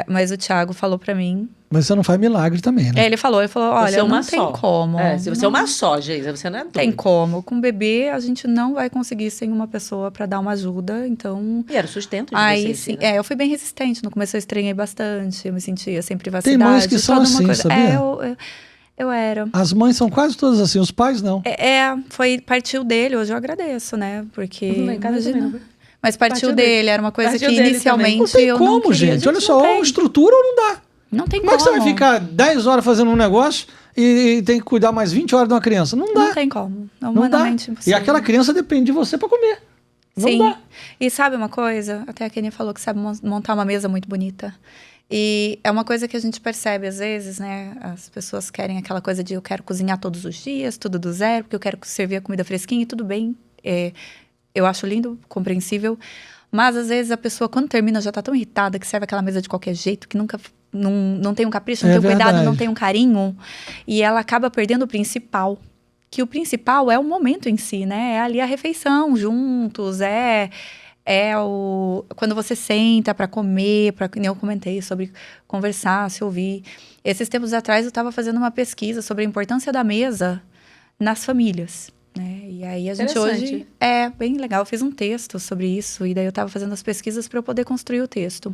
C: Mas o Thiago falou pra mim...
B: Mas você não faz milagre também, né?
C: Ele falou, olha,
A: Você é uma
C: não tem
A: só.
C: como.
A: Se você é uma só, Geisa, você não é
C: Tem
A: doida.
C: como. Com bebê, a gente não vai conseguir sem uma pessoa pra dar uma ajuda, então...
A: E era o sustento de
C: Aí
A: vocês,
C: sim,
A: né?
C: eu fui bem resistente. No começo eu estranhei bastante, eu me sentia sem privacidade.
B: Tem mães que são
C: toda uma
B: assim,
C: coisa.
B: sabia?
C: Eu era.
B: As mães são quase todas assim, os pais não.
C: Partiu dele, hoje eu agradeço, né? Porque,
A: Lá em casa também,
C: imagina... Mas partiu
A: Partiu
C: dele, era uma coisa
A: Partiu
C: que
A: dele
C: inicialmente
B: Não tem
C: eu não
B: como,
C: queria.
B: gente. Olha
C: não
B: só,
C: tem.
B: ou estrutura ou não dá.
C: Não tem
B: Como é que você vai ficar 10 horas fazendo um negócio e tem que cuidar mais 20 horas de uma criança? Não dá.
C: Não tem como.
B: Não dá.
C: Humanamente
B: E
C: impossível.
B: aquela criança depende de você para comer. Não
C: Sim.
B: dá.
C: E sabe uma coisa? Até a Kenia falou que sabe montar uma mesa muito bonita. E é uma coisa que a gente percebe às vezes, né? As pessoas querem aquela coisa de eu quero cozinhar todos os dias, tudo do zero, porque eu quero servir a comida fresquinha e tudo bem. Eu acho lindo, compreensível. Mas às vezes a pessoa, quando termina, já tá tão irritada que serve aquela mesa de qualquer jeito, que nunca não tem um capricho, não tem um cuidado, não tem um carinho. E ela acaba perdendo o principal. Que o principal é o momento em si, né? É ali a refeição juntos, quando você senta para comer, eu comentei sobre conversar, se ouvir. Esses tempos atrás eu estava fazendo uma pesquisa sobre a importância da mesa nas famílias, né? E aí a gente hoje... bem legal, eu fiz um texto sobre isso, e daí eu estava fazendo as pesquisas para eu poder construir o texto.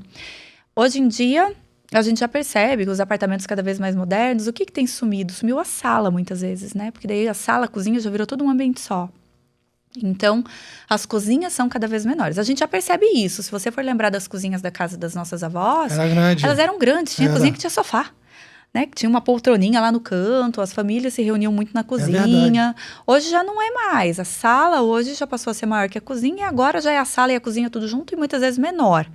C: Hoje em dia, a gente já percebe que os apartamentos cada vez mais modernos, o que tem sumido? Sumiu a sala, muitas vezes, né? Porque daí a sala, a cozinha já virou todo um ambiente só. Então, as cozinhas são cada vez menores. A gente já percebe isso. Se você for lembrar das cozinhas da casa das nossas avós,
B: Era grande.
C: elas eram grandes. Tinha cozinha que tinha sofá. Né, que tinha uma poltroninha lá no canto, as famílias se reuniam muito na cozinha. Hoje já não é mais. A sala hoje já passou a ser maior que a cozinha, e agora já é a sala e a cozinha tudo junto, e muitas vezes menor.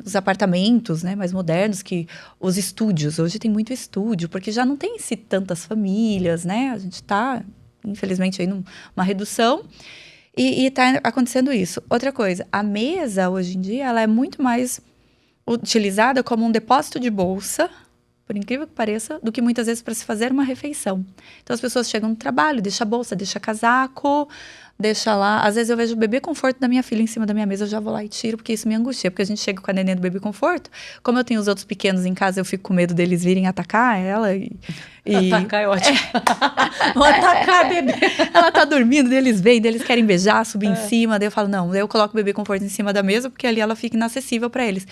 C: Os apartamentos, né, mais modernos, que os estúdios. Hoje tem muito estúdio, porque já não tem tantas famílias, né? A gente está, infelizmente, aí numa redução. E está acontecendo isso. Outra coisa, a mesa, hoje em dia, ela é muito mais utilizada como um depósito de bolsa, por incrível que pareça, do que muitas vezes para se fazer uma refeição. Então, as pessoas chegam no trabalho, deixa a bolsa, deixa casaco, deixa lá. Às vezes, eu vejo o bebê conforto da minha filha em cima da minha mesa, eu já vou lá e tiro, porque isso me angustia. Porque a gente chega com a neném do bebê conforto, como eu tenho os outros pequenos em casa, eu fico com medo deles virem atacar ela.
A: Atacar é ótimo. Vão atacar a bebê.
C: Ela tá dormindo, eles vêm, eles querem beijar, subir em cima. Daí eu falo, não, eu coloco o bebê conforto em cima da mesa, porque ali ela fica inacessível para eles.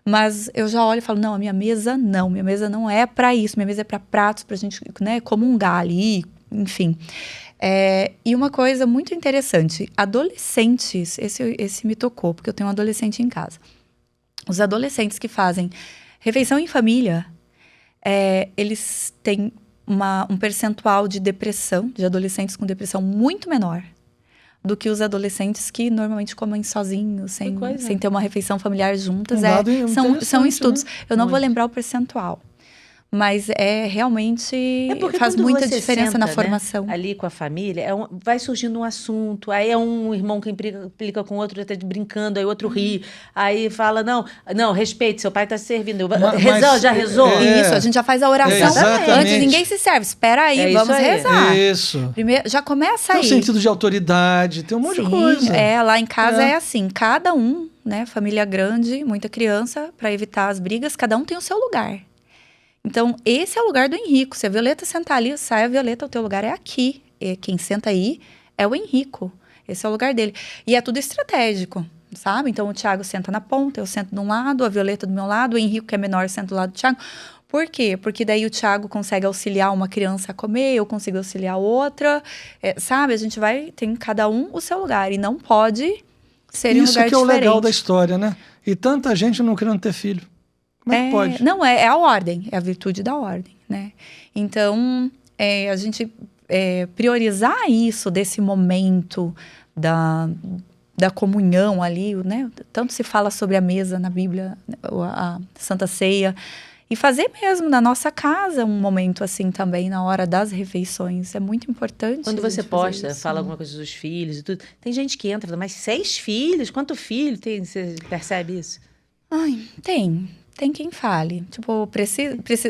C: Mas eu já olho e falo, não, a minha mesa não é para isso, minha mesa é para pratos, pra gente, né, comungar ali, enfim. E uma coisa muito interessante, adolescentes, esse me tocou, porque eu tenho um adolescente em casa. Os adolescentes que fazem refeição em família, eles têm um percentual de depressão, de adolescentes com depressão muito menor do que os adolescentes que normalmente comem sozinhos, sem ter uma refeição familiar juntas. São estudos. Né? Eu não vou lembrar o percentual. Mas realmente faz muita diferença na formação.
A: Né, ali com a família, vai surgindo um assunto, aí é um irmão que implica com o outro, até brincando, aí o outro ri, aí fala, não, respeite, seu pai está servindo. Já rezou?
C: Isso, a gente já faz a oração antes, ninguém se serve. Espera aí, vamos rezar.
B: Isso.
C: Primeiro, já começa aí.
B: Tem um sentido de autoridade, tem um monte de coisa.
C: Lá em casa é assim, cada um, né, família grande, muita criança, para evitar as brigas, cada um tem o seu lugar. Então, esse é o lugar do Henrico. Se a Violeta sentar ali, sai a Violeta, o teu lugar é aqui. E quem senta aí é o Henrico. Esse é o lugar dele. E é tudo estratégico, sabe? Então, o Thiago senta na ponta, eu sento de um lado, a Violeta do meu lado, o Henrico, que é menor, senta do lado do Thiago. Por quê? Porque daí o Thiago consegue auxiliar uma criança a comer, eu consigo auxiliar outra. Sabe? A gente tem cada um o seu lugar. E não pode ser em um lugar diferente.
B: Isso que é o legal da história, né? E tanta gente não querendo ter filho. Como é que pode?
C: Não, é a ordem, é a virtude da ordem, né? Então, a gente priorizar isso desse momento da comunhão ali, né? Tanto se fala sobre a mesa na Bíblia, a Santa Ceia, e fazer mesmo na nossa casa um momento assim também, na hora das refeições. É muito importante.
A: Quando você posta, fala alguma coisa dos filhos e tudo, tem gente que entra, mas 6 filhos? Quanto filho tem? Você percebe isso?
C: Ai, tem quem fale. Tipo,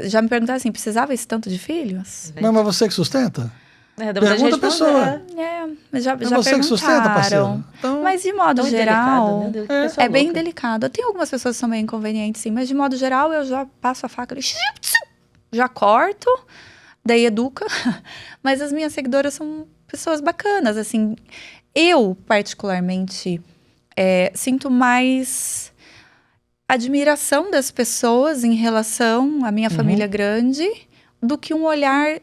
C: já me perguntaram assim, precisava esse tanto de filhos?
B: Mas você que sustenta?
A: Pergunta
B: a pessoa.
C: Mas já
B: você que sustenta, parceiro?
C: Então, mas de modo geral,
A: delicado, né?
C: é bem delicado. Tem algumas pessoas que são meio inconvenientes, sim. Mas de modo geral, eu já passo a faca, já corto, daí educa. Mas as minhas seguidoras são pessoas bacanas, assim. Eu, particularmente, sinto mais admiração das pessoas em relação à minha família grande do que um olhar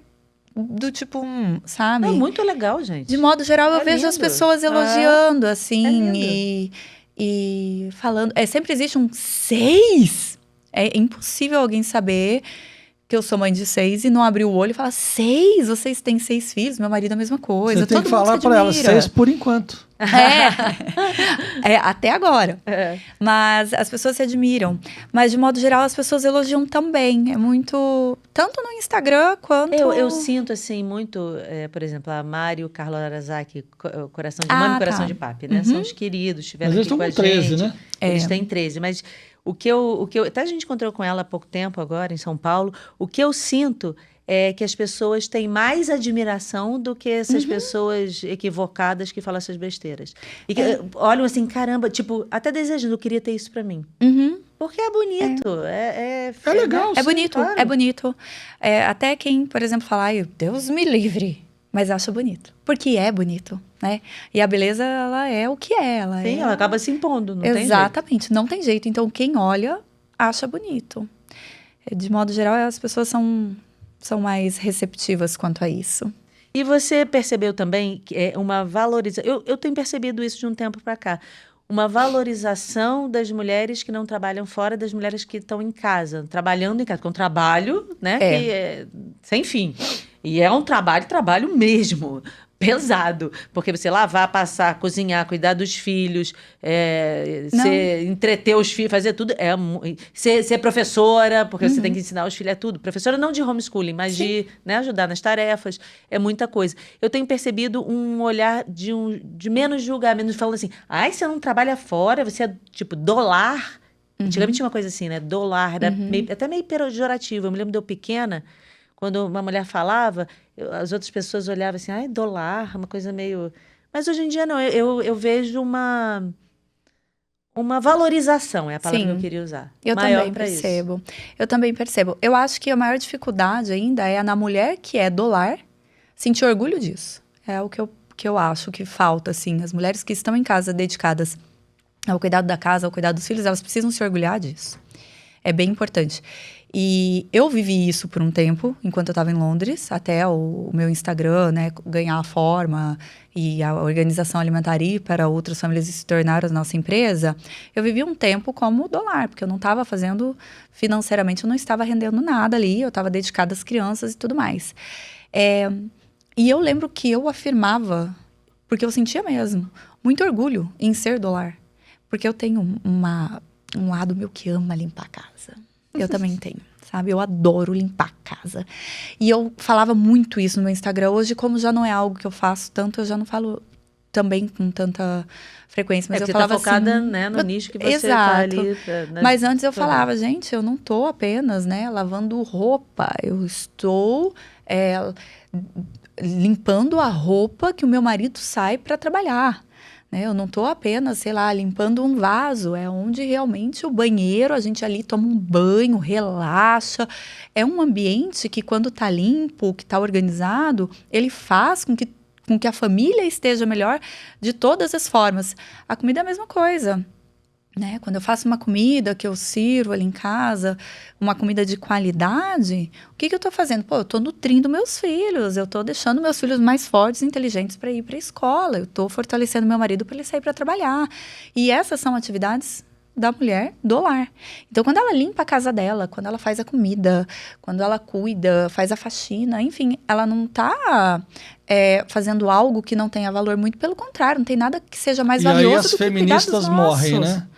C: do tipo, sabe?
A: É muito legal, gente.
C: De modo geral, eu vejo
A: lindo.
C: as pessoas elogiando, assim, e falando. Sempre existe um 6. É impossível alguém saber que eu sou mãe de 6 e não abrir o olho e falar, 6? Vocês têm 6 filhos? Meu marido é a mesma coisa.
B: Você tem que falar para ela, 6 por enquanto.
C: Até agora. Mas as pessoas se admiram. Mas, de modo geral, as pessoas elogiam também. É muito... Tanto no Instagram, quanto...
A: Eu sinto, assim, muito... por exemplo, a Mari e o Carlos Arasaki, Coração de Mãe e Coração de Papi, né? São os queridos, estiveram aqui com a gente. Eles estão com 13, né? Eles têm 13, mas... O que eu até a gente encontrou com ela há pouco tempo agora, em São Paulo. O que eu sinto é que as pessoas têm mais admiração do que essas pessoas equivocadas que falam essas besteiras. E que olham assim, caramba, tipo, até desejando, eu queria ter isso pra mim. Porque é bonito. É
B: legal.
C: É bonito,
A: claro.
C: É bonito. Até quem, por exemplo, fala, ai, Deus me livre, mas acha bonito. Porque é bonito, né? E a beleza, ela é o que é.
A: Ela acaba se impondo, não tem jeito.
C: Exatamente, não tem jeito. Então, quem olha, acha bonito. De modo geral, as pessoas são mais receptivas quanto a isso.
A: E você percebeu também que é uma valorização... Eu tenho percebido isso de um tempo para cá. Uma valorização das mulheres que não trabalham fora, das mulheres que estão em casa, trabalhando em casa. Com um trabalho, né, que é sem fim. E é um trabalho mesmo, pesado. Porque você lavar, passar, cozinhar, cuidar dos filhos, entreter os filhos, fazer tudo. Ser professora, porque você tem que ensinar os filhos, é tudo. Professora não de homeschooling, mas de, né, ajudar nas tarefas. É muita coisa. Eu tenho percebido um olhar de menos julgamento, falando assim, ai, você não trabalha fora, você é, tipo, dólar. Antigamente tinha uma coisa assim, né? Dólar, era até meio pejorativo. Eu me lembro de eu pequena, quando uma mulher falava, as outras pessoas olhavam assim, ai, dólar, uma coisa meio... Mas hoje em dia não, eu vejo uma valorização, é a palavra que eu queria usar.
C: Eu
A: maior
C: também
A: pra
C: percebo. Eu também percebo. Eu acho que a maior dificuldade ainda é na mulher que é dólar sentir orgulho disso. É o que eu acho que falta, assim. As mulheres que estão em casa dedicadas ao cuidado da casa, ao cuidado dos filhos, elas precisam se orgulhar disso. É bem importante. E eu vivi isso por um tempo, enquanto eu estava em Londres, até o meu Instagram, né, ganhar a forma e a organização alimentar ir para outras famílias e se tornar a nossa empresa. Eu vivi um tempo como dólar, porque eu não estava fazendo financeiramente, eu não estava rendendo nada ali, eu estava dedicada às crianças e tudo mais. E eu lembro que eu afirmava, porque eu sentia mesmo, muito orgulho em ser dólar. Porque eu tenho um lado meu que ama limpar a casa. Eu também tenho, sabe? Eu adoro limpar a casa. E eu falava muito isso no meu Instagram. Hoje, como já não é algo que eu faço tanto, eu já não falo também com tanta frequência. Mas eu falava
A: tá focada,
C: assim,
A: né, no nicho que você
C: exato.
A: tá ali. Né?
C: Mas antes eu falava, gente, eu não tô apenas, né, lavando roupa. Eu estou limpando a roupa que o meu marido sai para trabalhar. Eu não estou apenas, sei lá, limpando um vaso. É onde realmente o banheiro, a gente ali toma um banho, relaxa. É um ambiente que, quando está limpo, que está organizado, ele faz com que a família esteja melhor de todas as formas. A comida é a mesma coisa. Né? Quando eu faço uma comida que eu sirvo ali em casa, uma comida de qualidade, o que eu estou fazendo? Pô, eu estou nutrindo meus filhos, eu estou deixando meus filhos mais fortes e inteligentes para ir para a escola, eu estou fortalecendo meu marido para ele sair para trabalhar. E essas são atividades da mulher do lar. Então, quando ela limpa a casa dela, quando ela faz a comida, quando ela cuida, faz a faxina, enfim, ela não está fazendo algo que não tenha valor, muito pelo contrário, não tem nada que seja mais valioso do que cuidar dos nossos. E aí as feministas morrem, né?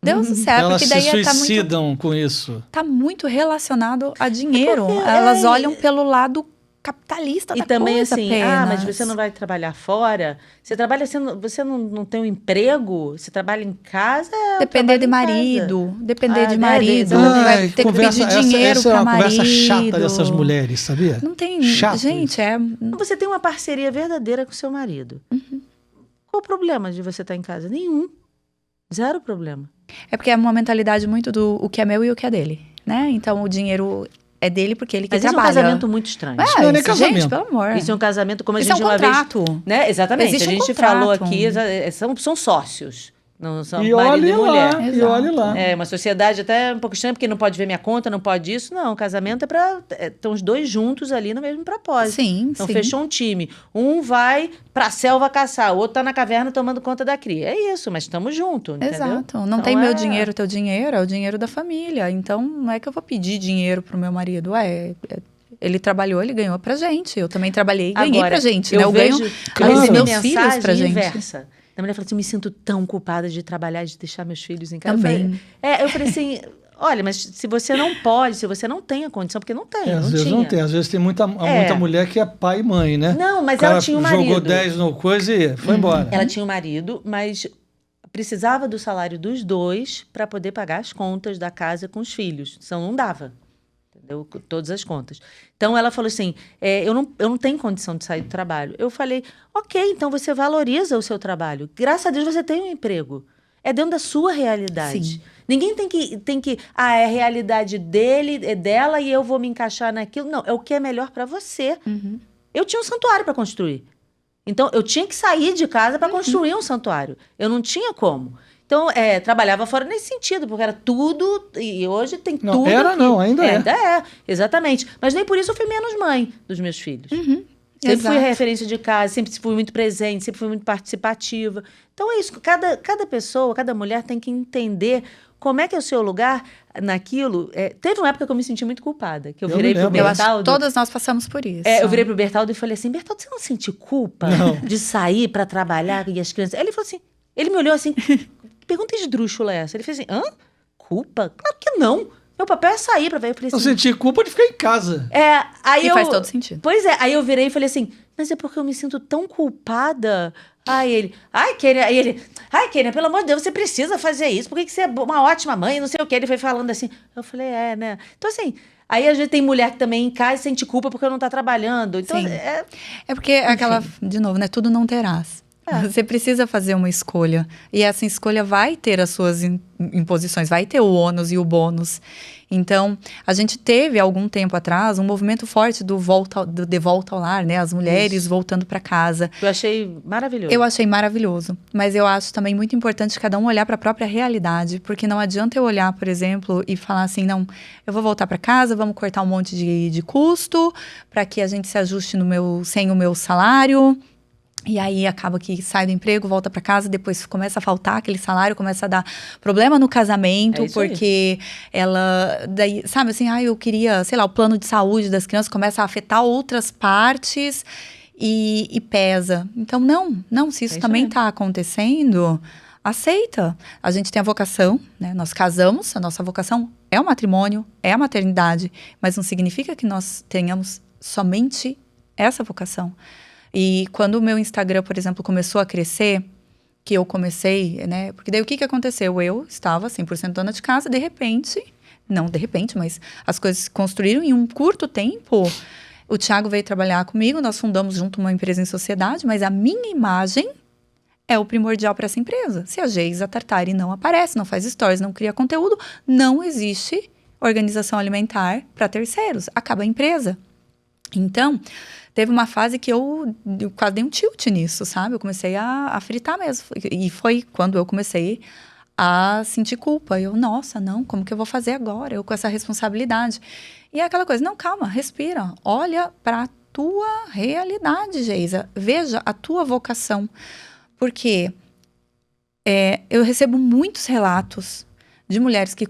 C: Deus do céu,
B: elas
C: porque daí
B: se suicidam com isso.
C: Está muito relacionado a dinheiro. Elas olham pelo lado capitalista da coisa.
A: E também assim,
C: apenas.
A: Mas você não vai trabalhar fora? Você trabalha você não tem um emprego? Você trabalha em casa?
C: Depender de marido. Depender de marido.
B: Vai ter
C: que pedir dinheiro para marido.
B: Essa é uma conversa chata dessas mulheres, sabia?
C: Não tem...
B: Chato.
C: Gente,
A: Você tem uma parceria verdadeira com seu marido. Qual o problema de você estar em casa? Nenhum. Zero problema.
C: É porque é uma mentalidade muito do o que é meu e o que é dele, né? Então, o dinheiro é dele porque ele que trabalha.
A: Mas isso é um casamento muito estranho.
B: Isso não é nem casamento.
C: Gente, pelo amor.
A: Isso é um casamento, como a
C: isso
A: gente
C: é um contrato.
A: Né? Exatamente.
C: Existe
A: a gente falou aqui, são sócios. Não são marido e mulher.
B: E olhe lá.
A: É uma sociedade até um pouco estranha, porque não pode ver minha conta, não pode isso. Não, casamento é para... Estão os dois juntos ali no mesmo propósito.
C: Sim,
A: então, fechou um time. Um vai pra selva caçar, o outro tá na caverna tomando conta da cria. É isso, mas estamos juntos, entendeu?
C: Exato. Não
A: então,
C: tem meu dinheiro, teu dinheiro, é o dinheiro da família. Então, não é que eu vou pedir dinheiro pro meu marido. Ele trabalhou, ele ganhou pra gente. Eu também trabalhei e ganhei pra gente. Eu ganho meus filhos pra gente.
A: Inversa. A mulher falou assim, me sinto tão culpada de trabalhar, de deixar meus filhos em casa.
C: Também.
A: Eu falei assim, olha, mas se você não pode, se você não tem a condição, porque não tem,
B: às vezes não tem. Às vezes tem muita mulher que é pai e mãe, né?
A: Não, mas ela tinha um marido.
B: Jogou 10 no coisa e foi embora.
A: Ela tinha um marido, mas precisava do salário dos dois para poder pagar as contas da casa com os filhos. Senão não dava. Entendeu? Todas as contas. Então, ela falou assim, eu não tenho condição de sair do trabalho. Eu falei, ok, então você valoriza o seu trabalho. Graças a Deus você tem um emprego. É dentro da sua realidade.
C: Sim.
A: Ninguém tem que é a realidade dele, é dela e eu vou me encaixar naquilo. Não, é o que é melhor para você. Eu tinha um santuário para construir. Então, eu tinha que sair de casa para construir um santuário. Eu não tinha como. Então, trabalhava fora nesse sentido, porque era tudo, e hoje tem
B: não,
A: tudo.
B: Ainda é.
A: Ainda é, exatamente. Mas nem por isso eu fui menos mãe dos meus filhos. Sempre fui
C: Exato.
A: referência de casa, sempre fui muito presente, sempre fui muito participativa. Então é isso, cada pessoa, cada mulher tem que entender como é que é o seu lugar naquilo. Teve uma época que eu me senti muito culpada, que eu
B: Eu
A: virei
B: me
A: pro
B: lembro.
C: Eu acho que
A: Bertaldo.
C: todas nós passamos por isso.
A: Eu virei pro Bertaldo e falei assim, Bertaldo, você não sente culpa
B: Não.
A: de sair pra trabalhar e as crianças... Ele falou assim, ele me olhou assim, que pergunta esdrúxula é essa? Ele fez assim, hã? Culpa? Claro que não. Meu papel é sair pra ver. Eu falei
B: Eu
A: assim...
B: senti culpa de ficar em casa.
A: Aí
C: E
A: eu...
C: faz todo sentido.
A: Pois é, aí eu virei e falei assim, mas é porque eu me sinto tão culpada. Aí Kênia, pelo amor de Deus, você precisa fazer isso. Por que você é uma ótima mãe? Não sei o que. Ele foi falando assim. Eu falei, né? Então, assim, aí às vezes tem mulher que também em casa e sente culpa porque não tá trabalhando. Então,
C: Sim. É porque aquela, de novo, né? Tudo não terás. Você precisa fazer uma escolha. E essa escolha vai ter as suas imposições, vai ter o ônus e o bônus. Então, a gente teve, algum tempo atrás, um movimento forte do de volta ao lar, né? As mulheres voltando para casa.
A: eu achei maravilhoso.
C: Eu achei maravilhoso. Mas eu acho também muito importante cada um olhar para a própria realidade. Porque não adianta eu olhar, por exemplo, e falar assim, não, eu vou voltar para casa, vamos cortar um monte de custo para que a gente se ajuste sem o meu salário. E aí acaba que sai do emprego, volta para casa, depois começa a faltar aquele salário, começa a dar problema no casamento, porque ela, daí, sabe assim, eu queria, sei lá, o plano de saúde das crianças começa a afetar outras partes e pesa. Então, não, se isso também está acontecendo, aceita. A gente tem a vocação, né? Nós casamos, a nossa vocação é o matrimônio, é a maternidade, mas não significa que nós tenhamos somente essa vocação. E quando o meu Instagram, por exemplo, começou a crescer, que eu comecei, né? Porque daí o que aconteceu? Eu estava 100% dona de casa, mas as coisas se construíram em um curto tempo. O Thiago veio trabalhar comigo, nós fundamos junto uma empresa em sociedade, mas a minha imagem é o primordial para essa empresa. Se a Geisa Tartari não aparece, não faz stories, não cria conteúdo, não existe organização alimentar para terceiros. Acaba a empresa. Então, teve uma fase que eu quase dei um tilt nisso, sabe? Eu comecei a fritar mesmo. E foi quando eu comecei a sentir culpa. Nossa, não, como que eu vou fazer agora? Eu com essa responsabilidade. E é aquela coisa, não, calma, respira. Olha para a tua realidade, Geisa. Veja a tua vocação. Porque eu recebo muitos relatos de mulheres que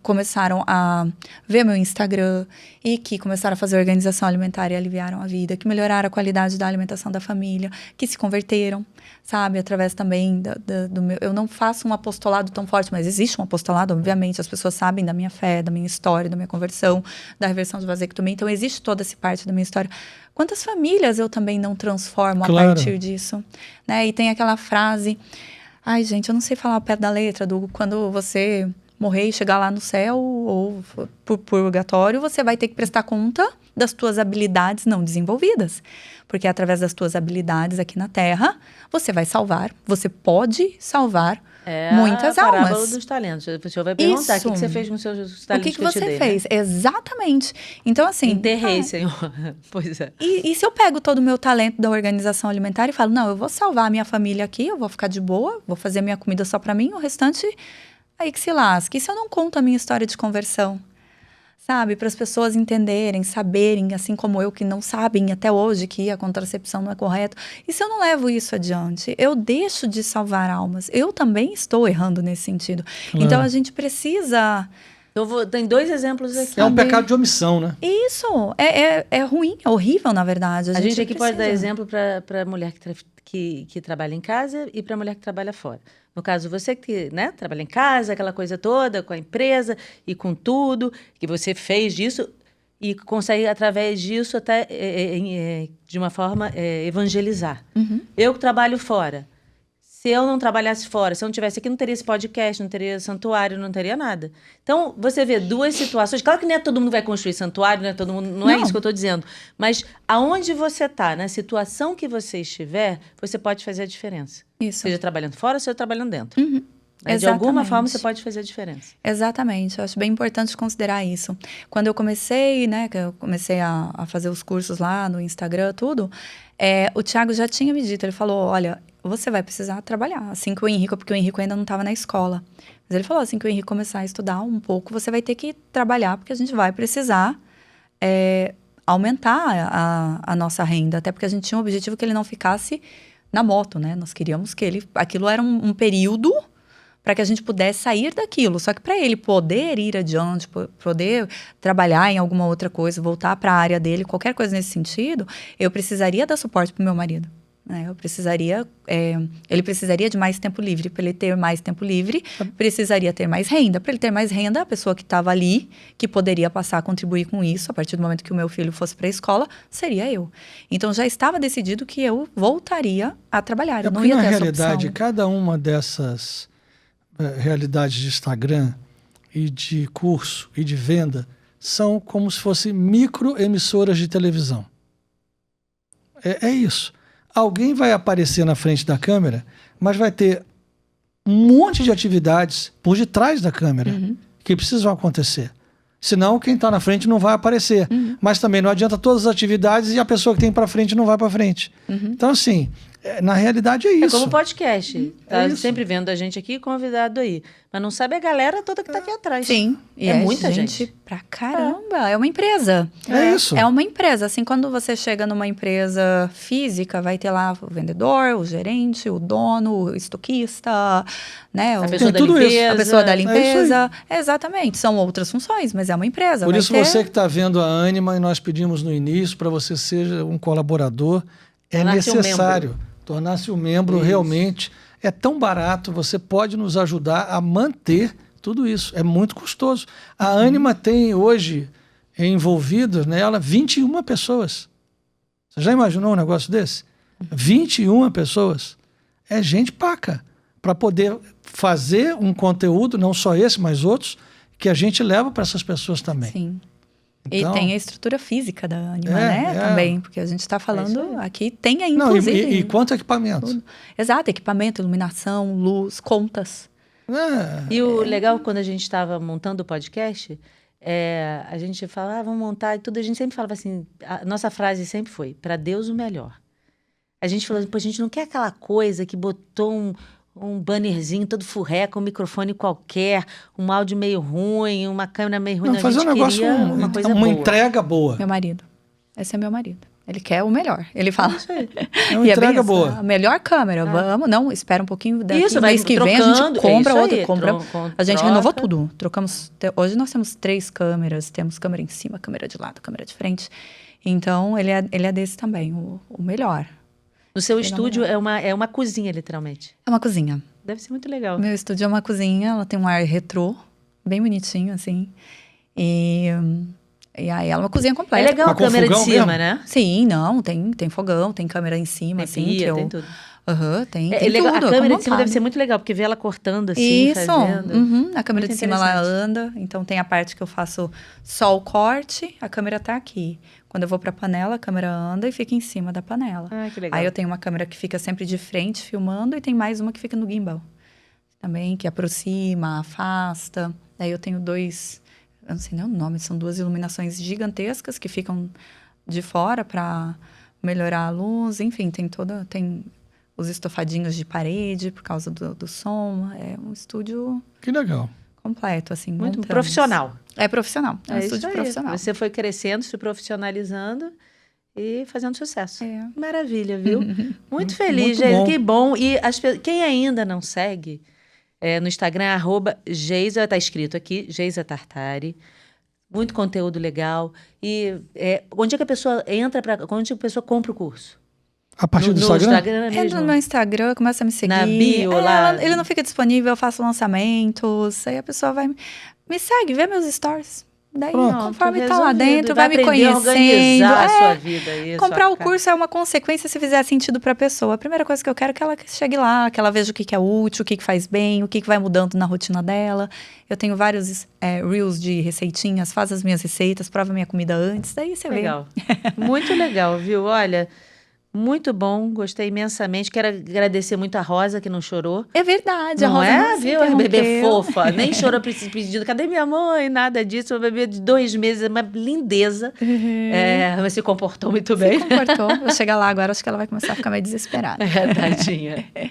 C: começaram a ver meu Instagram e que começaram a fazer organização alimentar e aliviaram a vida, que melhoraram a qualidade da alimentação da família, que se converteram, sabe? Através também do meu... Eu não faço um apostolado tão forte, mas existe um apostolado, obviamente. As pessoas sabem da minha fé, da minha história, da minha conversão, da reversão de vasectomia. Então, existe toda essa parte da minha história. Quantas famílias eu também não transformo a partir disso? Né? E tem aquela frase... Ai, gente, eu não sei falar ao pé da letra, quando você... morrer e chegar lá no céu ou por purgatório, você vai ter que prestar conta das tuas habilidades não desenvolvidas. Porque através das tuas habilidades aqui na Terra, você pode salvar muitas
A: a parábola
C: almas.
A: dos talentos. O senhor vai perguntar, o que você fez com os seus talentos
C: que você
A: eu te dei,
C: fez?
A: Né?
C: Exatamente. Então, assim...
A: Enterrei, Senhor. Pois é.
C: E se eu pego todo o meu talento da organização alimentar e falo, não, eu vou salvar a minha família aqui, eu vou ficar de boa, vou fazer a minha comida só pra mim, o restante... Aí que se lasque. E se eu não conto a minha história de conversão? Sabe? Para as pessoas entenderem, saberem, assim como eu, que não sabem até hoje que a contracepção não é correta. E se eu não levo isso adiante? Eu deixo de salvar almas. Eu também estou errando nesse sentido.
B: Claro.
C: Então, a gente precisa...
A: Tem 2 exemplos aqui.
B: É um pecado de omissão, né?
C: Isso. É ruim, é horrível, na verdade.
A: A gente aqui pode dar exemplo para mulher que trabalha em casa e para mulher que trabalha fora. No caso, você que trabalha em casa, aquela coisa toda, com a empresa e com tudo, que você fez disso e consegue, através disso, até de uma forma, evangelizar.
C: Uhum.
A: Eu que trabalho fora. Se eu não trabalhasse fora, se eu não estivesse aqui, não teria esse podcast, não teria santuário, não teria nada. Então, você vê 2 situações. Claro que não é todo mundo vai construir santuário, não é todo mundo. Não é isso que eu estou dizendo. Mas aonde você está, na situação que você estiver, você pode fazer a diferença.
C: Isso.
A: Seja trabalhando fora, seja trabalhando dentro.
C: Uhum.
A: De alguma forma, você pode fazer a diferença.
C: Exatamente. Eu acho bem importante considerar isso. Quando eu comecei, que eu comecei a fazer os cursos lá no Instagram, tudo, o Thiago já tinha me dito, ele falou, olha, você vai precisar trabalhar, assim que o Henrico, porque o Henrico ainda não estava na escola. Mas ele falou, assim que o Henrico começar a estudar um pouco, você vai ter que trabalhar, porque a gente vai precisar aumentar a nossa renda. Até porque a gente tinha um objetivo que ele não ficasse na moto, né? Nós queríamos que aquilo era um período para que a gente pudesse sair daquilo. Só que para ele poder ir adiante, poder trabalhar em alguma outra coisa, voltar para a área dele, qualquer coisa nesse sentido, eu precisaria dar suporte para o meu marido. Né? Ele precisaria de mais tempo livre. Para ele ter mais tempo livre, precisaria ter mais renda. Para ele ter mais renda, a pessoa que estava ali, que poderia passar a contribuir com isso, a partir do momento que o meu filho fosse para a escola, seria eu. Então, já estava decidido que eu voltaria a trabalhar. Eu não ia ter essa
B: realidade,
C: opção.
B: cada uma dessas realidades de Instagram e de curso e de venda são como se fossem microemissoras de televisão. É isso. Alguém vai aparecer na frente da câmera, mas vai ter um monte de atividades por detrás da câmera que precisam acontecer. Senão, quem está na frente não vai aparecer. Mas também não adianta todas as atividades e a pessoa que tem para frente não vai para frente. Então, assim, na realidade é isso.
A: É como podcast. Tá
B: isso.
A: sempre vendo a gente aqui, convidado aí. Mas não sabe a galera toda que tá aqui atrás.
C: Sim. E
A: É muita gente.
C: Pra caramba. É uma empresa.
B: É isso.
C: É uma empresa. Assim, quando você chega numa empresa física, vai ter lá o vendedor, o gerente, o dono, o estoquista, né?
A: A pessoa da
B: tudo isso.
A: limpeza.
C: A pessoa da
B: isso
C: limpeza. Exatamente. São outras funções, mas é uma empresa.
B: Por
C: vai
B: isso
C: ter...
B: você que está vendo a Ânima, e nós pedimos no início para você seja um colaborador, é
A: Tornar-se um
B: necessário tornar-se um membro
A: Isso.
B: realmente. É tão barato, você pode nos ajudar a manter tudo isso. É muito custoso. A Ânima tem hoje envolvidas nela 21 pessoas. Você já imaginou um negócio desse? 21 pessoas. É gente paca para poder fazer um conteúdo, não só esse, mas outros, que a gente leva para essas pessoas também.
C: Sim.
B: Então,
C: E tem a estrutura física da Ânima,
B: É,
C: né?
B: é.
C: Também, porque a gente está
A: isso
C: falando
A: aí.
C: aqui, tem aí,
B: não,
C: inclusive...
B: e quanto equipamento?
C: tudo. Exato, equipamento, iluminação, luz, contas.
A: E o legal, quando a gente estava montando o podcast, a gente falava, vamos montar e tudo. A gente sempre falava assim, a nossa frase sempre foi, para Deus o melhor. A gente falou, pô, a gente não quer aquela coisa que botou um bannerzinho todo furreca, um microfone qualquer, um áudio meio ruim, uma câmera meio ruim.
B: Não,
A: A
B: fazer um
A: gente
B: negócio,
A: queria uma coisa
B: uma
A: boa.
B: entrega boa.
C: Meu marido. Esse é meu marido. Ele quer o melhor. Ele fala.
A: Isso aí.
B: É uma
C: E
B: entrega
C: bem isso,
B: boa.
C: A melhor câmera, vamos. Não, espera um pouquinho. Daqui,
A: Isso, vai
C: mês que vem a gente
A: trocando,
C: compra
A: é isso
C: outra.
A: aí,
C: Compra. A gente
A: troca.
C: renovou tudo. Trocamos. Hoje nós temos 3 câmeras. Temos câmera em cima, câmera de lado, câmera de frente. Então, ele é desse também, o melhor.
A: No seu
C: Ele é
A: estúdio é uma cozinha, literalmente.
C: É uma cozinha.
A: Deve ser muito legal.
C: Meu estúdio é uma cozinha, ela tem um ar retrô, bem bonitinho, assim. E aí ela é uma cozinha
A: É
C: completa.
A: legal
B: Mas
A: a
B: com
A: câmera de
B: fogão
A: cima,
B: mesmo?
A: né?
C: Sim, não, tem fogão, tem câmera em cima,
A: Tem
C: assim.
A: pia,
C: que eu...
A: tem tudo.
C: Aham, tem
A: Legal.
C: tudo.
A: A câmera de cima
C: montado.
A: deve ser muito legal, porque vê ela cortando assim,
C: Isso,
A: fazendo.
C: a câmera
A: Muito
C: de cima ela
A: interessante.
C: anda, então tem a parte que eu faço só o corte, a câmera tá aqui. Quando eu vou pra panela, a câmera anda e fica em cima da panela.
A: Ah, que legal.
C: Aí eu tenho uma câmera que fica sempre de frente filmando e tem mais uma que fica no gimbal. Também, que aproxima, afasta. Aí eu tenho 2, eu não sei nem o nome, são 2 iluminações gigantescas que ficam de fora para melhorar a luz. Enfim, tem os estofadinhos de parede por causa do som. É um estúdio
B: Que legal.
C: completo, assim.
A: Muito
C: montamos.
A: profissional.
C: É profissional, é um
A: isso
C: estúdio
A: aí.
C: profissional.
A: Você foi crescendo, se profissionalizando e fazendo sucesso.
C: É.
A: Maravilha, viu? Muito feliz,
B: muito
A: gente.
B: bom.
A: Que bom. E quem ainda não segue, no Instagram é @Geisa, tá escrito aqui, Geisa Tartari. Muito conteúdo legal. E onde é que a pessoa entra onde é que a pessoa compra o curso?
B: A partir do
A: No
B: Instagram?
A: mesmo?
C: Entra no meu Instagram, começa a me seguir.
A: Na bio lá.
C: Ele não fica disponível, eu faço lançamentos. Aí a pessoa vai me segue, vê meus stories. Daí,
B: Pronto.
C: conforme tá lá
A: Resolvido.
C: dentro, vai me
A: aprender a
C: conhecendo.
A: organizar a sua vida aí,
C: Comprar
A: sua
C: o curso é uma consequência se fizer sentido para a pessoa. A primeira coisa que eu quero é que ela chegue lá, que ela veja o que é útil, o que faz bem, o que vai mudando na rotina dela. Eu tenho vários reels de receitinhas, faz as minhas receitas, prova minha comida antes, daí você
A: Legal. Muito legal, viu? Olha, Muito bom, gostei imensamente. Quero agradecer muito a Rosa, que não chorou.
C: É verdade, a
A: Não
C: Rosa
A: é?
C: não se
A: Viu? A bebê
C: interrompeu.
A: fofa. Nem chorou pra esse pedido. Cadê minha mãe? Nada disso. Uma bebê de 2 meses, uma lindeza. Mas se comportou muito bem.
C: Se comportou. Vou chegar lá agora, acho que ela vai começar a ficar meio desesperada.
A: Tadinha.
C: Eu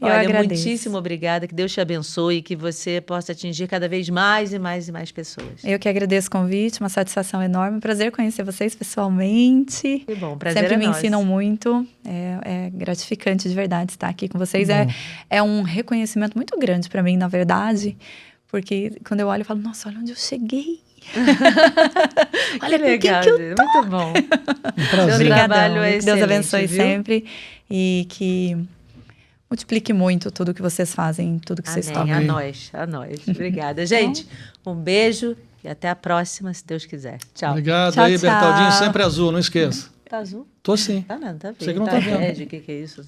A: Olha,
C: agradeço.
A: muitíssimo obrigada. Que Deus te abençoe e que você possa atingir cada vez mais e mais e mais pessoas.
C: Eu que agradeço o convite, uma satisfação enorme. Prazer conhecer vocês pessoalmente.
A: Que bom, prazer
C: Sempre
A: é
C: me
A: nosso.
C: ensinam muito. É gratificante de verdade estar aqui com vocês. É um reconhecimento muito grande para mim, na verdade. Porque quando eu olho, eu falo, nossa, olha onde eu cheguei. Olha
A: Que
C: com
A: legal,
C: quem que eu
A: gente. Muito bom.
B: Um prazer.
A: Seu
C: Obrigadão.
A: trabalho é
C: Que Deus
A: excelente,
C: abençoe
A: viu?
C: sempre. E que multiplique muito tudo que vocês fazem, tudo que vocês
A: Amém.
C: tocam.
A: A nós, a nós. Obrigada. Gente, um beijo e até a próxima, se Deus quiser. Tchau.
B: Obrigado
C: Tchau,
B: aí,
C: tchau.
B: Bertaldinho, sempre azul, não esqueça.
A: Tá azul?
B: Tô sim.
A: Tá não, tá verde.
B: Você que não
A: tá
B: tá vendo.
A: verde, o que é isso?